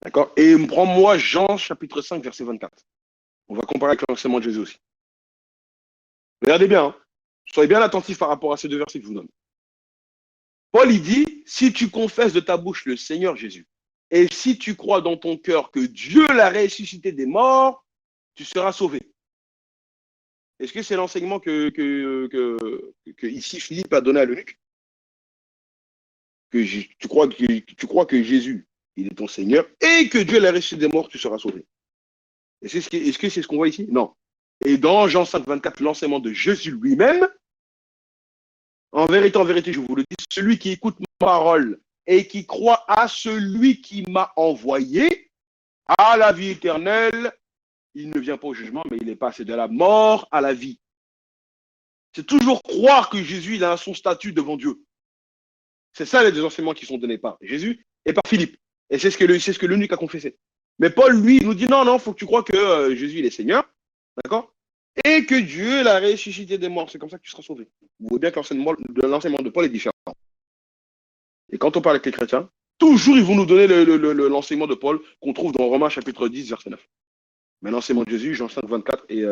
D'accord? Et prends-moi Jean chapitre 5, verset 24. On va comparer avec l'enseignement de Jésus aussi. Regardez bien, hein. Soyez bien attentifs par rapport à ces deux versets que je vous donne. Paul, il dit, si tu confesses de ta bouche le Seigneur Jésus, et si tu crois dans ton cœur que Dieu l'a ressuscité des morts, tu seras sauvé. Est-ce que c'est l'enseignement que ici Philippe a donné à l'eunuque? Tu crois que Jésus, il est ton Seigneur, et que Dieu l'a ressuscité des morts, tu seras sauvé. Est-ce que c'est ce qu'on voit ici? Non. Et dans Jean 5, 24, l'enseignement de Jésus lui-même, en vérité, je vous le dis, celui qui écoute ma parole et qui croit à celui qui m'a envoyé, à la vie éternelle, il ne vient pas au jugement, mais il est passé de la mort à la vie. C'est toujours croire que Jésus, il a son statut devant Dieu. C'est ça les deux enseignements qui sont donnés par Jésus et par Philippe. Et c'est ce que l'eunuque a confessé. Mais Paul, lui, il nous dit non, il faut que tu crois que Jésus, il est Seigneur. D'accord? Et que Dieu l'a ressuscité des morts. C'est comme ça que tu seras sauvé. Vous voyez bien que l'enseignement de Paul est différent. Et quand on parle avec les chrétiens, toujours ils vont nous donner l'enseignement de Paul qu'on trouve dans Romains chapitre 10, verset 9. Mais l'enseignement de Jésus, Jean 5, 24, et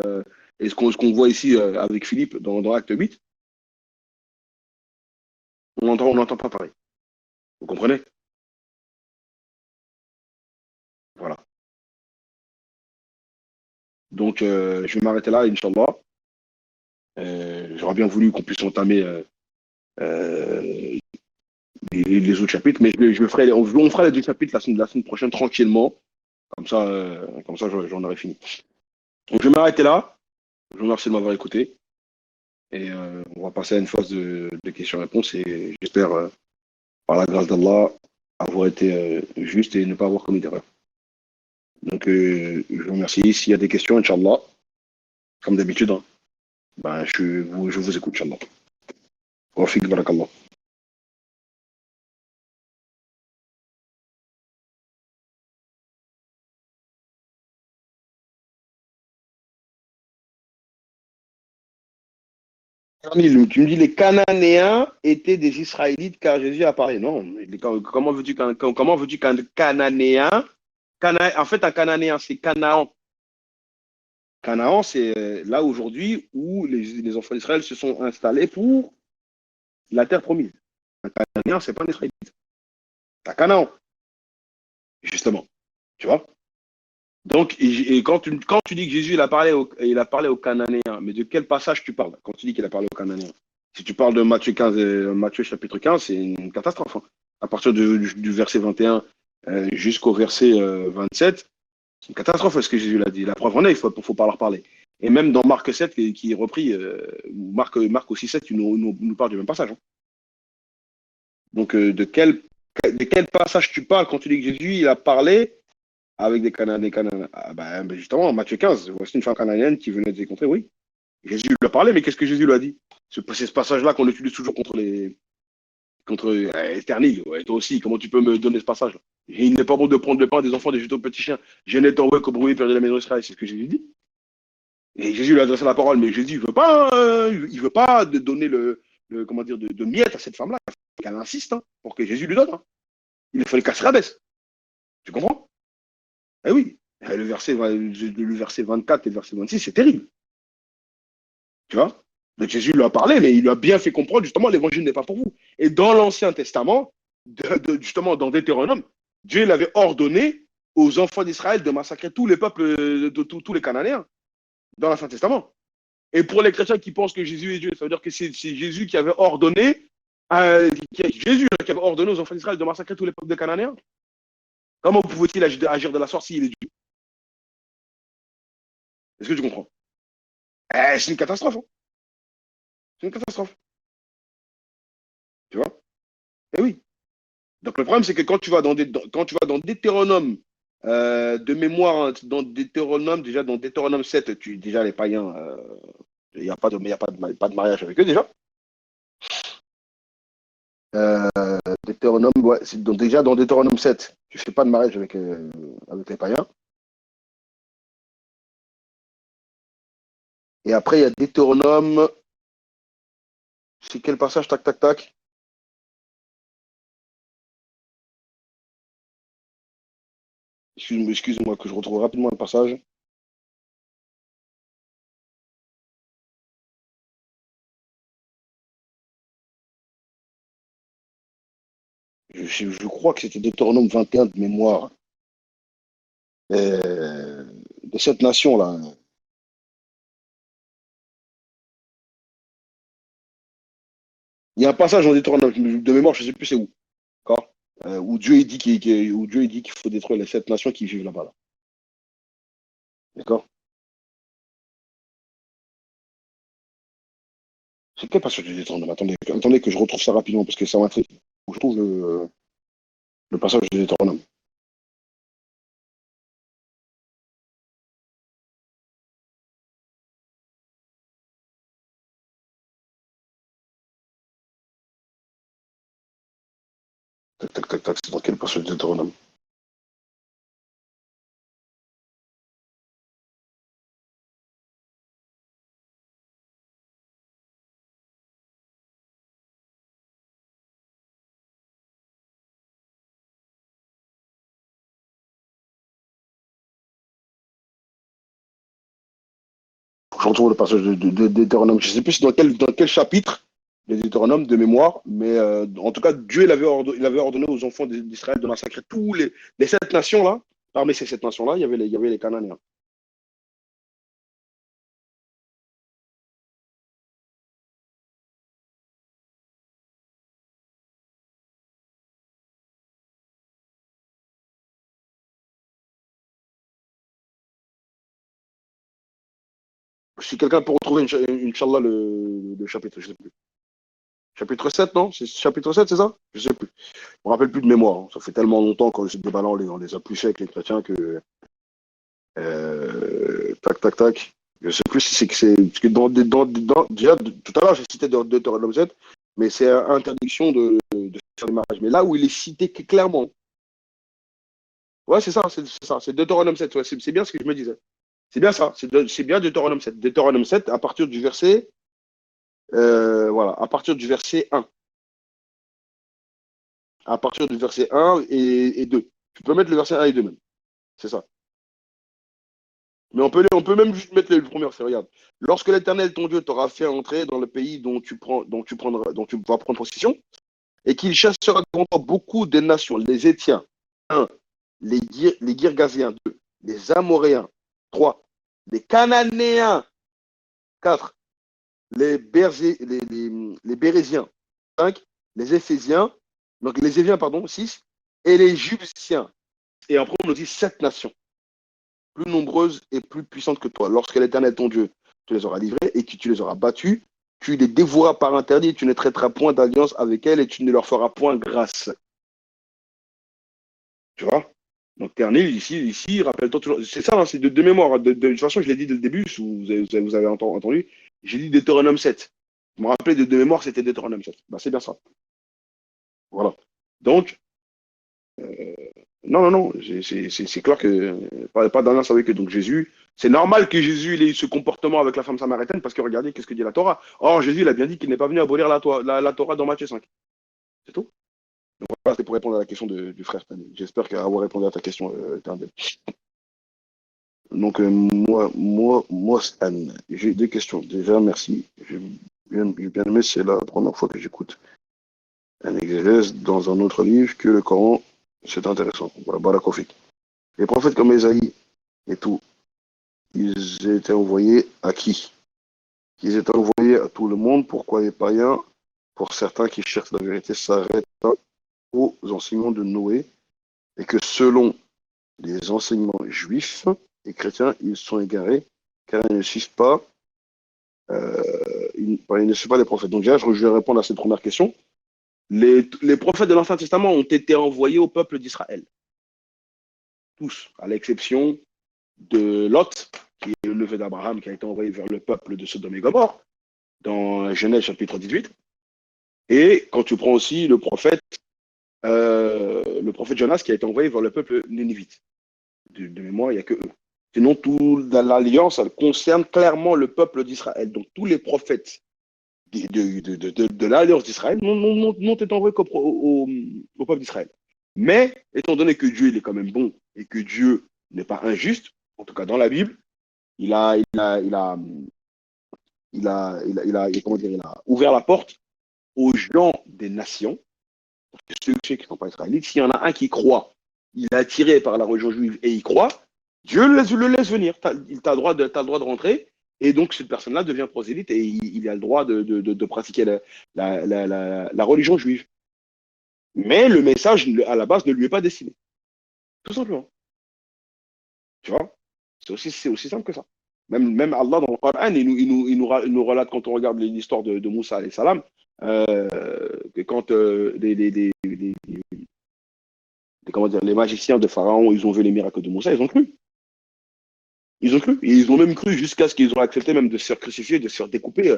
ce qu'on voit ici avec Philippe dans Acte 8, on n'entend pas pareil. Vous comprenez? Voilà. Donc, je vais m'arrêter là, Inch'Allah. J'aurais bien voulu qu'on puisse entamer euh, les autres chapitres, mais on fera les deux chapitres la semaine prochaine tranquillement. Comme ça j'en aurai fini. Donc, je vais m'arrêter là. Je vous remercie de m'avoir écouté. Et on va passer à une phase de questions-réponses. Et j'espère, par la grâce d'Allah, avoir été juste et ne pas avoir commis d'erreur. Donc, je vous remercie. S'il y a des questions, Inch'Allah, comme d'habitude, hein, ben, je vous écoute, Inch'Allah. Wa fik barakallah. Tu me dis les Cananéens étaient des Israélites car Jésus a parlé. Non, comment veux-tu qu'un Cananéen, en fait un Cananéen c'est Canaan. Canaan c'est là aujourd'hui où les enfants d'Israël se sont installés pour la terre promise. Un Cananéen c'est pas un Israélite. C'est un Canaan, justement. Tu vois? Donc, et quand tu dis que Jésus il a parlé aux Cananéens, mais de quel passage tu parles quand tu dis qu'il a parlé aux Cananéens? Si tu parles de Matthieu 15, Matthieu chapitre 15, c'est une catastrophe, hein. À partir du verset 21 jusqu'au verset 27, c'est une catastrophe ce que Jésus l'a dit. La preuve en est, faut pas leur parler. Et même dans Marc 7, qui est repris, Marc aussi 7, il nous parle du même passage, hein. Donc, de quel passage tu parles quand tu dis que Jésus il a parlé avec des Cananéens? Ah, ben, justement, Matthieu 15, voici une femme cananéenne qui venait de décontrer, oui. Jésus lui a parlé, mais qu'est-ce que Jésus lui a dit? C'est ce passage-là qu'on utilise toujours contre Eternil. Ouais, toi aussi, comment tu peux me donner ce passage-là? Il n'est pas bon de prendre le pain des enfants des juteaux petits chiens. Je n'ai envoyé que brouiller perdre la maison d'Israël. C'est ce que Jésus dit. Et Jésus lui a adressé la parole, mais Jésus, il veut pas de donner comment dire, de miettes à cette femme-là. Il faut qu'elle insiste, hein, pour que Jésus lui donne, hein. Il faut le casser la baisse. Tu comprends? Eh oui. Le verset 24 et le verset 26, c'est terrible. Tu vois? Donc Jésus lui a parlé, mais il lui a bien fait comprendre, justement, l'évangile n'est pas pour vous. Et dans l'Ancien Testament, justement, dans Deutéronome, Dieu l'avait ordonné aux enfants d'Israël de massacrer tous les peuples, tous les Cananéens, dans l'Ancien Testament. Et pour les chrétiens qui pensent que Jésus est Dieu, ça veut dire que c'est Jésus qui avait ordonné, Jésus qui avait ordonné aux enfants d'Israël de massacrer tous les peuples de Cananéens. Comment pouvait-il agir de la sorte s'il est Dieu? Est-ce que tu comprends? C'est une catastrophe. Hein. C'est une catastrophe. Tu vois? Eh oui. Donc le problème, c'est que quand tu vas dans Deutéronome, de mémoire, hein, dans Deutéronome, déjà dans Deutéronome 7, déjà les païens, il n'y a, pas de, pas de mariage avec eux déjà. Euh, Deutéronome, ouais, déjà dans Deutéronome 7, tu ne fais pas de mariage avec les païens. Et après, il y a Deutéronome, c'est quel passage, tac, tac, tac. Excuse-moi que je retrouve rapidement le passage. Je crois que c'était Deutéronome 21 de mémoire. De cette nation-là. Il y a un passage en Deutéronome de mémoire, je ne sais plus c'est où. D'accord. Où Dieu dit qu'il faut détruire les 7 nations qui vivent là-bas. Là. D'accord. C'est quel passage de Deutéronome? Attendez que je retrouve ça rapidement parce que ça m'intrigue. Je trouve le passage de Deutéronome. Tac, tac, tac, tac, c'est dans quel passage de Deutéronome? Je retrouve le passage de Deutéronome. Je ne sais plus dans quel chapitre de Deutéronome de mémoire, mais en tout cas, Dieu il avait ordonné aux enfants d'Israël de massacrer tous les 7 nations-là. Parmi ces 7 nations-là, il y avait les Cananéens. Si quelqu'un peut retrouver, Inch'Allah, le chapitre, je ne sais plus. Chapitre 7, non? C'est chapitre 7, c'est ça? Je ne sais plus. Je ne me rappelle plus de mémoire. Hein. Ça fait tellement longtemps que ces débats-là, on les a plus fait avec les chrétiens que. Tac, tac, tac. Je ne sais plus si c'est que c'est. Parce que déjà, tout à l'heure, j'ai cité Deutéronome 7, mais c'est interdiction de faire des mariages. Mais là où il est cité clairement. Ouais, c'est ça, c'est ça. C'est Deutéronome 7. Ouais, c'est bien ce que je me disais. C'est bien ça. C'est bien Deutéronome 7. Deutéronome 7, à partir du verset. Voilà, à partir du verset 1. À partir du verset 1 et 2. Tu peux mettre le verset 1 et 2 même. C'est ça. Mais on peut même juste mettre le premier verset. Regarde. Lorsque l'Éternel, ton Dieu, t'aura fait entrer dans le pays dont tu vas prendre possession, et qu'il chassera devant toi beaucoup des nations, les Étiens, 1, les Girgasiens, 2, les Amoréens, 3, les Cananéens, 4, les Bérésiens, 5, les Éphésiens, donc les Éviens, pardon, 6, et les Jubusiens. Et après, on nous dit 7 nations, plus nombreuses et plus puissantes que toi. Lorsque l'Éternel, ton Dieu, te les aura livrées et que tu les auras battues, tu les dévoueras par interdit, tu ne traiteras point d'alliance avec elles et tu ne leur feras point grâce. Tu vois? Donc, Ternil, ici rappelle-toi toujours. C'est ça, hein, c'est de mémoire. Hein, de toute façon, je l'ai dit dès le début, si vous avez entendu. J'ai dit Deutéronome 7. Je me rappelais de mémoire, c'était Deutéronome 7. Bah, c'est bien ça. Voilà. Donc, non, non, non, c'est clair que pas d'alliance avec eux. Donc Jésus, c'est normal que Jésus il ait eu ce comportement avec la femme samaritaine parce que regardez, qu'est-ce que dit la Torah. Or, Jésus, il a bien dit qu'il n'est pas venu abolir la Torah dans Matthieu 5. C'est tout. Donc voilà, c'est pour répondre à la question du frère Tani. J'espère avoir répondu à ta question, Tani. Donc, moi, Anne, j'ai deux questions. Déjà, merci. J'ai bien aimé, c'est la première fois que j'écoute un exégèse dans un autre livre que le Coran. C'est intéressant. Voilà, Barakofik. Les prophètes comme Esaïe et tout, ils étaient envoyés à qui? Ils étaient envoyés à tout le monde. Pourquoi les païens, pour certains qui cherchent la vérité, s'arrêtent aux enseignements de Noé et que selon les enseignements juifs et chrétiens, ils sont égarés car ils ne suivent pas, ils ne suivent pas les prophètes. Donc déjà, je vais répondre à cette première question. Les prophètes de l'Ancien Testament ont été envoyés au peuple d'Israël. Tous, à l'exception de Lot, qui est le neveu d'Abraham, qui a été envoyé vers le peuple de Sodome et Gomorrhe, dans Genèse chapitre 18. Et quand tu prends aussi le prophète Jonas, qui a été envoyé vers le peuple nénivite. De mémoire, il n'y a que eux. Sinon, toute l'alliance, elle concerne clairement le peuple d'Israël. Donc, tous les prophètes de l'alliance d'Israël n'ont été envoyés au peuple d'Israël. Mais, étant donné que Dieu il est quand même bon et que Dieu n'est pas injuste, en tout cas dans la Bible, il a ouvert la porte aux gens des nations, ceux qui ne sont pas israélites. S'il y en a un qui croit, il est attiré par la religion juive et il croit, Dieu le laisse venir. Tu as le droit de rentrer. Et donc, cette personne-là devient prosélyte et il a le droit de pratiquer la religion juive. Mais le message, à la base, ne lui est pas destiné. Tout simplement. Tu vois? C'est aussi simple que ça. Même Allah, dans le Coran, il nous relate, quand on regarde l'histoire de Moussa, alayhi salam, que quand comment dire, les magiciens de Pharaon, ils ont vu les miracles de Moussa, ils ont cru. Ils ont cru. Et ils ont même cru jusqu'à ce qu'ils ont accepté même de se faire crucifier, de se faire découper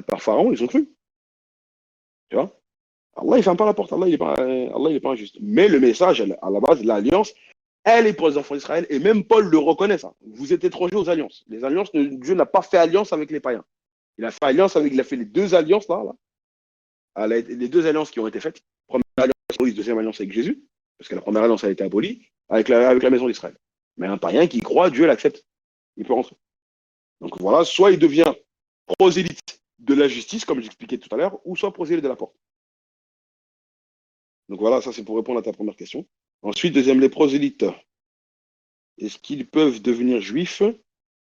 par Pharaon. Ils ont cru. Tu vois? Allah, il ferme pas la porte. Allah, il est pas injuste. Mais le message, à la base, l'alliance, elle est pour les enfants d'Israël. Et même Paul le reconnaît, ça. Vous êtes étrangers aux alliances. Les alliances, Dieu n'a pas fait alliance avec les païens. Il a fait les deux alliances, les deux alliances qui ont été faites. Première alliance, Moïse, deuxième alliance avec Jésus. Parce que la première alliance a été abolie avec la maison d'Israël. Mais un païen qui croit, Dieu l'accepte. Il peut rentrer. Donc voilà, soit il devient prosélyte de la justice, comme j'expliquais tout à l'heure, ou soit prosélyte de la porte. Donc voilà, ça c'est pour répondre à ta première question. Ensuite, deuxième, les prosélytes. Est-ce qu'ils peuvent devenir juifs?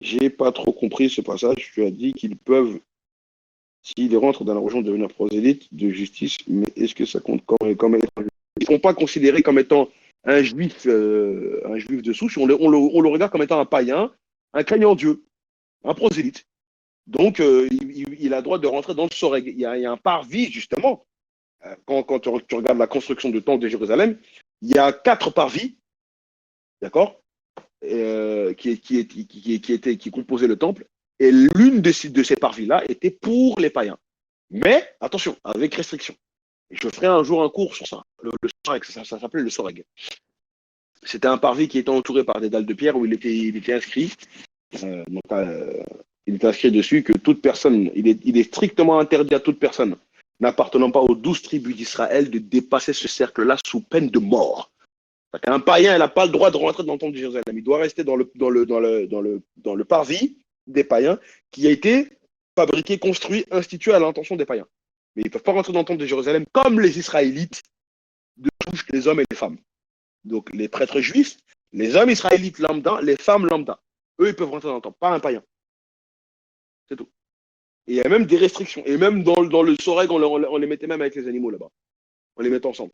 J'ai pas trop compris ce passage. Tu as dit qu'ils peuvent, s'ils rentrent dans la religion, devenir prosélytes de justice, mais est-ce que ça compte comme étant juif? Ils ne sont pas considérés comme étant un juif de souche. On le regarde comme étant un païen, un craignant Dieu, un prosélyte. Donc, il a le droit de rentrer dans le Soreg. Il y a un parvis, justement. Quand tu regardes la construction du temple de Jérusalem, il y a 4 parvis, d'accord, qui composaient le temple. Et l'une de ces parvis-là était pour les païens. Mais, attention, avec restriction. Je ferai un jour un cours sur ça. Le Soreg, ça s'appelait le Soreg. C'était un parvis qui était entouré par des dalles de pierre où il était inscrit. Il est inscrit dessus que toute personne, il est strictement interdit à toute personne n'appartenant pas aux 12 tribus d'Israël de dépasser ce cercle-là sous peine de mort. Un païen, il n'a pas le droit de rentrer dans le temple de Jérusalem. Il doit rester dans le parvis des païens qui a été fabriqué, construit, institué à l'intention des païens. Mais ils ne peuvent pas rentrer dans le temple de Jérusalem comme les Israélites de touche les hommes et les femmes. Donc les prêtres juifs, les hommes israélites lambda, les femmes lambda. Eux, ils peuvent rentrer dans le temple, pas un païen. C'est tout. Et il y a même des restrictions. Et même dans le Soreg, on les mettait même avec les animaux là-bas. On les mettait ensemble.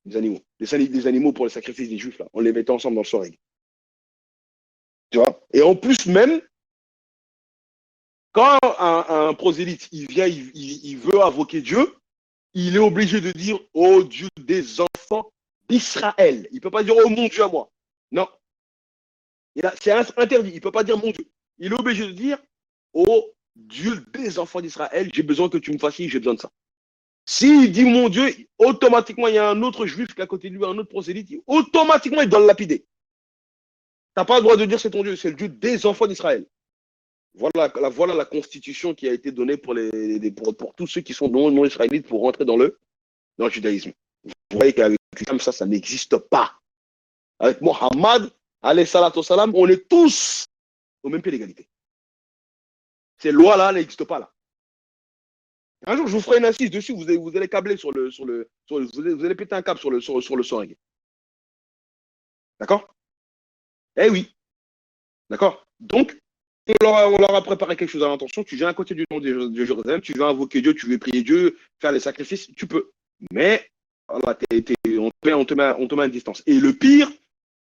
Les animaux. Les animaux pour le sacrifice des juifs, là. On les mettait ensemble dans le Soreg. Tu vois? Et en plus, même, quand un prosélyte, il vient, il veut invoquer Dieu, il est obligé de dire « Oh Dieu des enfants d'Israël ». Il ne peut pas dire « Oh mon Dieu à moi ». Non. C'est interdit. Il ne peut pas dire « Mon Dieu ». Il est obligé de dire « Oh Dieu des enfants d'Israël, j'ai besoin que tu me fasses, j'ai besoin de ça ». S'il dit mon Dieu, automatiquement, il y a un autre juif qui est à côté de lui, un autre prosélyte, automatiquement, il doit le lapider. Tu n'as pas le droit de dire c'est ton Dieu, c'est le Dieu des enfants d'Israël. Voilà la constitution qui a été donnée pour tous ceux qui sont non israélites pour rentrer dans le judaïsme. Vous voyez qu'avec l'islam, ça n'existe pas. Avec Mohammed, alayhi salatu salam, on est tous au même pied d'égalité. Ces lois-là n'existent pas là. Un jour, je vous ferai une assise dessus, vous allez câbler vous allez péter un câble sur le soreg. D'accord? Eh oui, d'accord? Donc, on leur a préparé quelque chose à l'intention. Tu viens à côté du nom de Jérusalem, tu veux invoquer Dieu, tu veux prier Dieu, faire les sacrifices, tu peux. Mais voilà, on te met à une distance. Et le pire,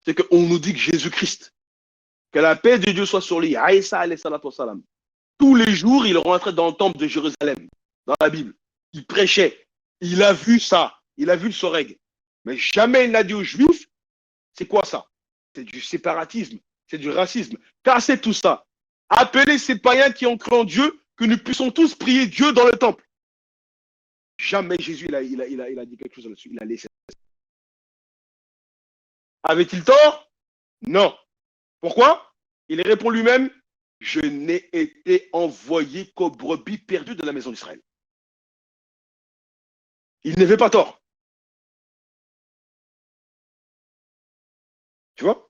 c'est qu'on nous dit que Jésus-Christ, que la paix de Dieu soit sur lui, Aïssa alayhi salatu wassalam, tous les jours, il rentrait dans le temple de Jérusalem, dans la Bible. Il prêchait. Il a vu ça. Il a vu le soreg. Mais jamais il n'a dit aux Juifs, c'est quoi ça? C'est du séparatisme, c'est du racisme. Cassez tout ça. Appelez ces païens qui ont cru en Dieu que nous puissions tous prier Dieu dans le temple. Jamais Jésus il a dit quelque chose là-dessus. Il a laissé. Avait-il tort? Non. Pourquoi? Il répond lui-même, je n'ai été envoyé qu'aux brebis perdues de la maison d'Israël. Il n'avait pas tort. Tu vois?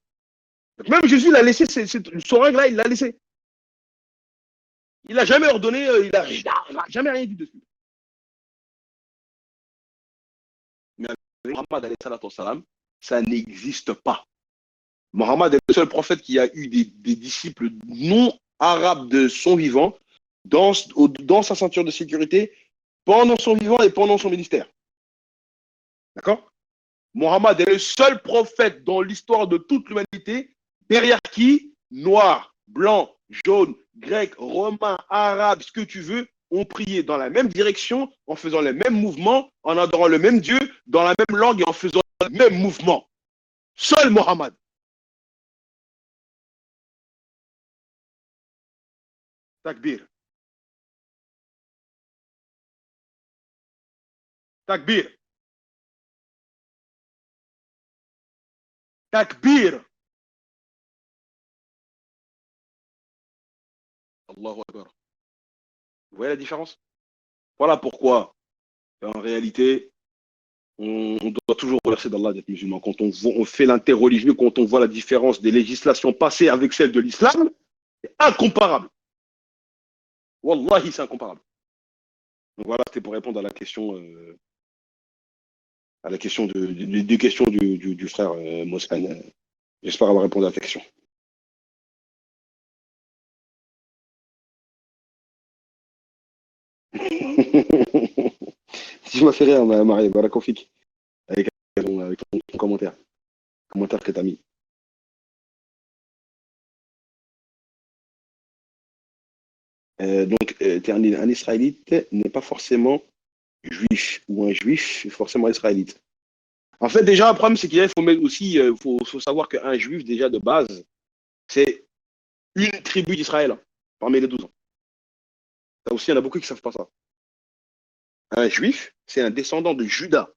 Donc même Jésus, il a laissé son règle là, il l'a laissé. Il n'a jamais ordonné, il n'a jamais rien dit dessus. Mais avec Mohammed, ça n'existe pas. Mohammed est le seul prophète qui a eu des disciples non arabes de son vivant dans sa ceinture de sécurité pendant son vivant et pendant son ministère. D'accord? Mohammed est le seul prophète dans l'histoire de toute l'humanité derrière qui, noir, blanc, jaune, grec, romain, arabe, ce que tu veux, ont prié dans la même direction, en faisant les mêmes mouvements, en adorant le même Dieu, dans la même langue et en faisant le même mouvement. Seul Mohammed. Takbir. Takbir. Takbir. Allahu Akbar. Vous voyez la différence? Voilà pourquoi, en réalité, on doit toujours remercier d'Allah d'être musulman. Quand on fait l'interreligieux, quand on voit la différence des législations passées avec celles de l'islam, c'est incomparable. Wallahi, c'est incomparable. Donc voilà, c'était pour répondre à la question des questions du frère Moscan. J'espère avoir répondu à la question. Tu m'as fait rire, Marie Barakofik, avec ton commentaire que tu as mis. Donc, un Israélite n'est pas forcément juif, ou un juif est forcément israélite. En fait, déjà, le problème, c'est qu'il faut aussi faut savoir qu'un juif, déjà de base, c'est une tribu d'Israël, hein, parmi les 12 ans. Ça aussi, il y en a beaucoup qui ne savent pas ça. Un juif, c'est un descendant de Judas.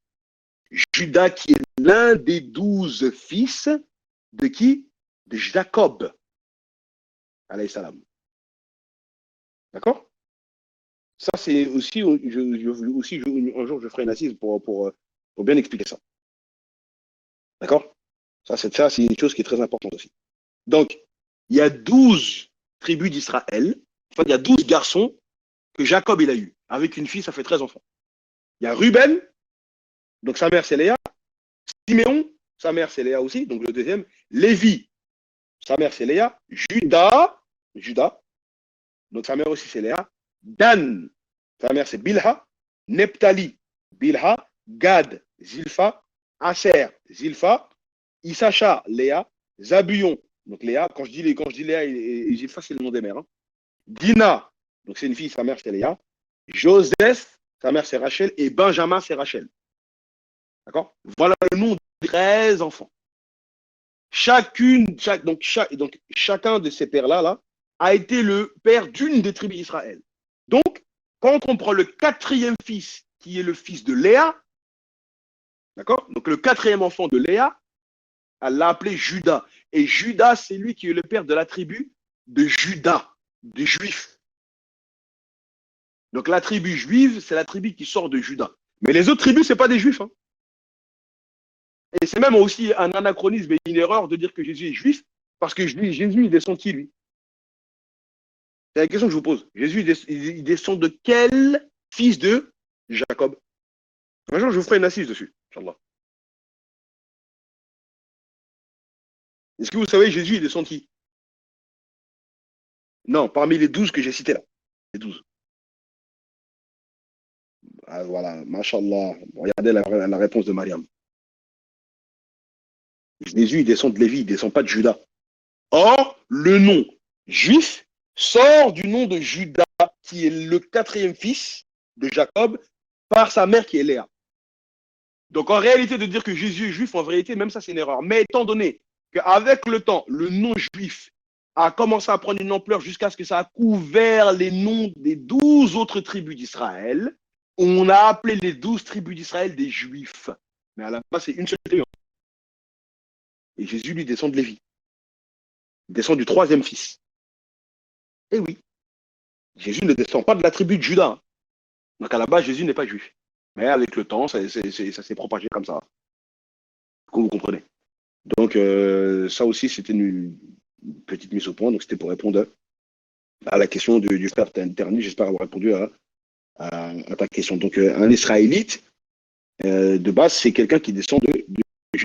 Judas qui est l'un des 12 fils de qui? De Jacob, alayhi salam. D'accord? Ça, c'est aussi, un jour, je ferai une assise pour bien expliquer ça. D'accord? Ça, c'est une chose qui est très importante aussi. Donc, il y a 12 tribus d'Israël. Enfin, il y a 12 garçons que Jacob, il a eu. Avec une fille, ça fait 13 enfants. Il y a Ruben, donc sa mère, c'est Léa. Siméon, sa mère, c'est Léa aussi, donc le deuxième. Lévi, sa mère, c'est Léa. Judas, donc sa mère aussi, c'est Léa. Dan, sa mère, c'est Bilha. Nephtali, Bilha. Gad, Zilpha. Asher, Zilpha. Issachar, Léa. Zabuyon, donc Léa. Quand je dis Léa et Zilpha, c'est le nom des mères. Hein. Dina, donc c'est une fille, sa mère, c'est Léa. Joseph, sa mère, c'est Rachel. Et Benjamin, c'est Rachel. D'accord? Voilà le nom de 13 enfants. Donc, chacun de ces pères-là a été le père d'une des tribus d'Israël. Donc, quand on prend le quatrième fils, qui est le fils de Léa, d'accord? Donc, le quatrième enfant de Léa, elle l'a appelé Judas. Et Judas, c'est lui qui est le père de la tribu de Judas, des Juifs. Donc, la tribu juive, c'est la tribu qui sort de Judas. Mais les autres tribus, ce n'est pas des Juifs. Hein. Et c'est même aussi un anachronisme et une erreur de dire que Jésus est juif, parce que Jésus, il descend qui, lui? C'est la question que je vous pose. Jésus, il descend de quel fils de Jacob? Un jour, je vous ferai une assise dessus, Inch'Allah. Est-ce que vous savez, Jésus, il descend qui? Non, parmi les 12 que j'ai cités là. Les 12. Ah, voilà, Mashallah. Regardez la réponse de Mariam. Jésus, il descend de Lévi, il ne descend pas de Judas. Or, le nom juif sort du nom de Judas, qui est le quatrième fils de Jacob, par sa mère qui est Léa. Donc, en réalité, de dire que Jésus est juif, en vérité, même ça, c'est une erreur. Mais étant donné qu'avec le temps, le nom juif a commencé à prendre une ampleur jusqu'à ce que ça a couvert les noms des 12 autres tribus d'Israël, on a appelé les 12 tribus d'Israël des juifs. Mais à la base, c'est une seule tribu. Et Jésus, lui, descend de Lévi. Il descend du troisième fils. Et oui, Jésus ne descend pas de la tribu de Judas. Donc à la base, Jésus n'est pas juif. Mais avec le temps, ça s'est propagé comme ça. Comme vous comprenez. Donc ça aussi, c'était une petite mise au point. Donc c'était pour répondre à la question du frère Terni. J'espère avoir répondu à ta question. Donc un Israélite, de base, c'est quelqu'un qui descend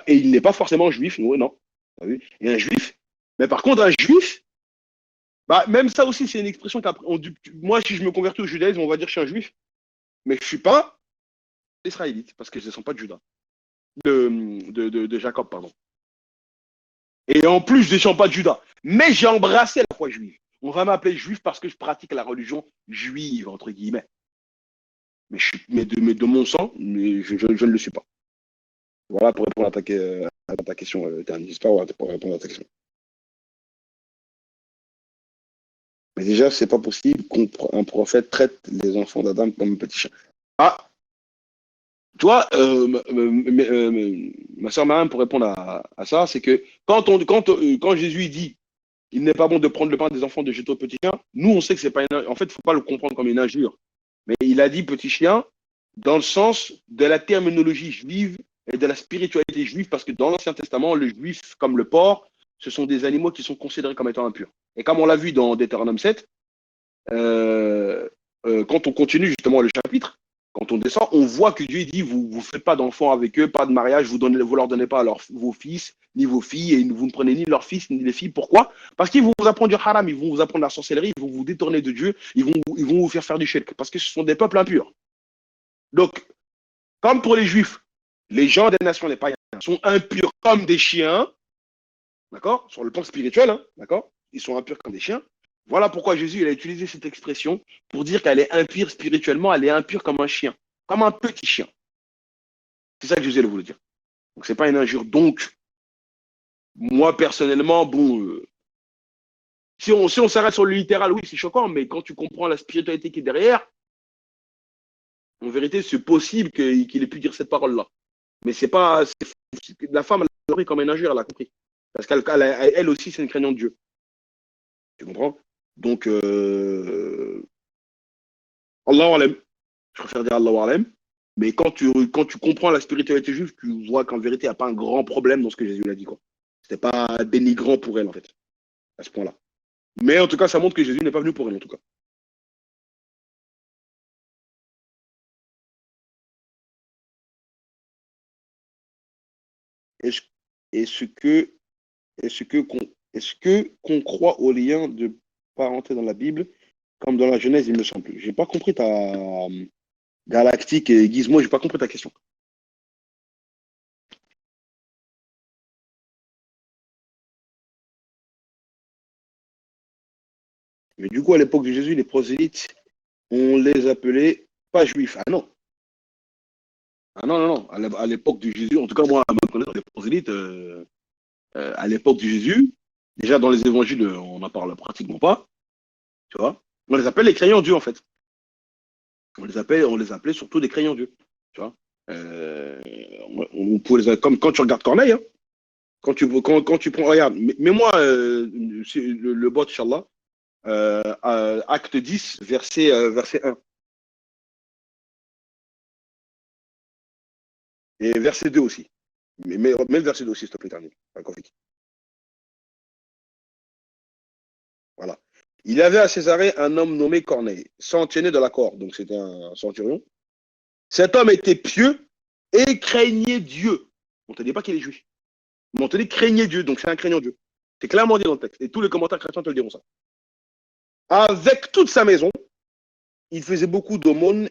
et il n'est pas forcément juif. Non, non. Et un juif. Mais par contre, un juif, bah, même ça aussi, c'est une expression qu'après, moi, si je me convertis au judaïsme, on va dire que je suis un juif. Mais je ne suis pas israélite, parce que je ne descends pas de Judas, de Jacob, pardon. Et en plus, je ne descends pas de Judas. Mais j'ai embrassé la foi juive. On va m'appeler juif parce que je pratique la religion juive, entre guillemets. Mais de mon sang, mais je ne le suis pas. Voilà pour répondre à ta question, Terni. J'espère pour répondre à ta question. Mais déjà, c'est pas possible qu'un prophète traite les enfants d'Adam comme un petit chien. Ah, tu vois, ma soeur Mariam, pour répondre à ça, c'est que quand Jésus dit il n'est pas bon de prendre le pain des enfants de jeter au petit chien, nous, on sait que c'est pas en fait, il ne faut pas le comprendre comme une injure. Mais il a dit petit chien dans le sens de la terminologie juive et de la spiritualité juive, parce que dans l'Ancien Testament, le juif, comme le porc, ce sont des animaux qui sont considérés comme étant impurs. Et comme on l'a vu dans Deutéronome 7, euh, quand on continue justement le chapitre, quand on descend, on voit que Dieu dit vous ne faites pas d'enfants avec eux, pas de mariage, vous leur donnez pas vos fils ni vos filles, et vous ne prenez ni leurs fils ni les filles. Pourquoi? Parce qu'ils vont vous apprendre du haram, ils vont vous apprendre la sorcellerie, ils vont vous détourner de Dieu, ils vont vous faire du shirk, parce que ce sont des peuples impurs. Donc, comme pour les juifs, les gens des nations, les païens, sont impurs comme des chiens, d'accord? Sur le plan spirituel, hein, d'accord? Ils sont impurs comme des chiens. Voilà pourquoi Jésus il a utilisé cette expression pour dire qu'elle est impure spirituellement, elle est impure comme un chien, comme un petit chien. C'est ça que Jésus voulait dire. Donc c'est pas une injure. Donc, moi personnellement, bon, si on s'arrête sur le littéral, oui, c'est choquant, mais quand tu comprends la spiritualité qui est derrière, en vérité, c'est possible qu'il ait pu dire cette parole-là. Mais c'est pas. La femme, elle a compris comme une injure, elle a compris. Parce qu'elle aussi, c'est une craignante de Dieu. Tu comprends? Donc, Allah alam. Je préfère dire Allah alam. Mais quand tu comprends la spiritualité juive, tu vois qu'en vérité, il n'y a pas un grand problème dans ce que Jésus l'a dit. C'était pas dénigrant pour elle, en fait, à ce point-là. Mais en tout cas, ça montre que Jésus n'est pas venu pour elle, en tout cas. Est-ce est-ce que est-ce que qu'on est-ce que qu'on croit au lien de parenté dans la Bible, comme dans la Genèse, il me semble. J'ai pas compris ta galactique et Gizmo, j'ai pas compris ta question. Mais du coup, à l'époque de Jésus, les prosélytes, on les appelait pas juifs. Ah non. Ah non, non, non. À l'époque de Jésus, en tout cas, moi, à ma connaissance, les prosélytes, à l'époque de Jésus, déjà dans les évangiles, on n'en parle pratiquement pas, tu vois. On les appelle les crayants Dieu, en fait. On les appelait surtout des crayants Dieu, tu vois. Euh, comme quand tu regardes Corneille, hein, quand tu prends, regarde, mais moi, le bot, Inch'Allah, acte 10, verset 1 et verset 2 aussi. Mais le verset aussi, s'il te plaît, dernier. Voilà. Il y avait à Césarée un homme nommé Corneille, centenier de la corde, donc c'était un centurion. Cet homme était pieux et craignait Dieu. On ne te dit pas qu'il est juif. Mais on te dit craignait Dieu, donc c'est un craignant Dieu. C'est clairement dit dans le texte. Et tous les commentaires chrétiens te le diront ça. Avec toute sa maison, il faisait beaucoup d'aumônes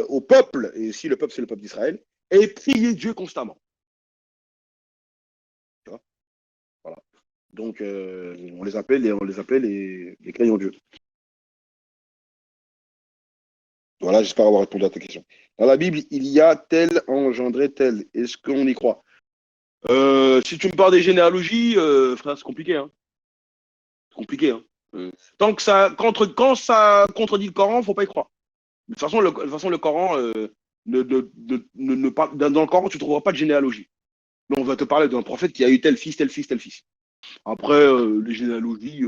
au peuple, et si le peuple c'est le peuple d'Israël, et priait Dieu constamment. Tu vois, voilà. Donc on les appelle les craignants Dieu. Voilà, j'espère avoir répondu à ta question. Dans la Bible, il y a tel engendré tel. Est-ce qu'on y croit? Si tu me parles des généalogies, frère, c'est compliqué. Hein. C'est compliqué. Hein. Tant que quand ça contredit le Coran, il ne faut pas y croire. De toute façon, le Coran, dans le Coran, tu ne trouveras pas de généalogie. Mais on va te parler d'un prophète qui a eu tel fils, tel fils, tel fils. Après, les généalogies,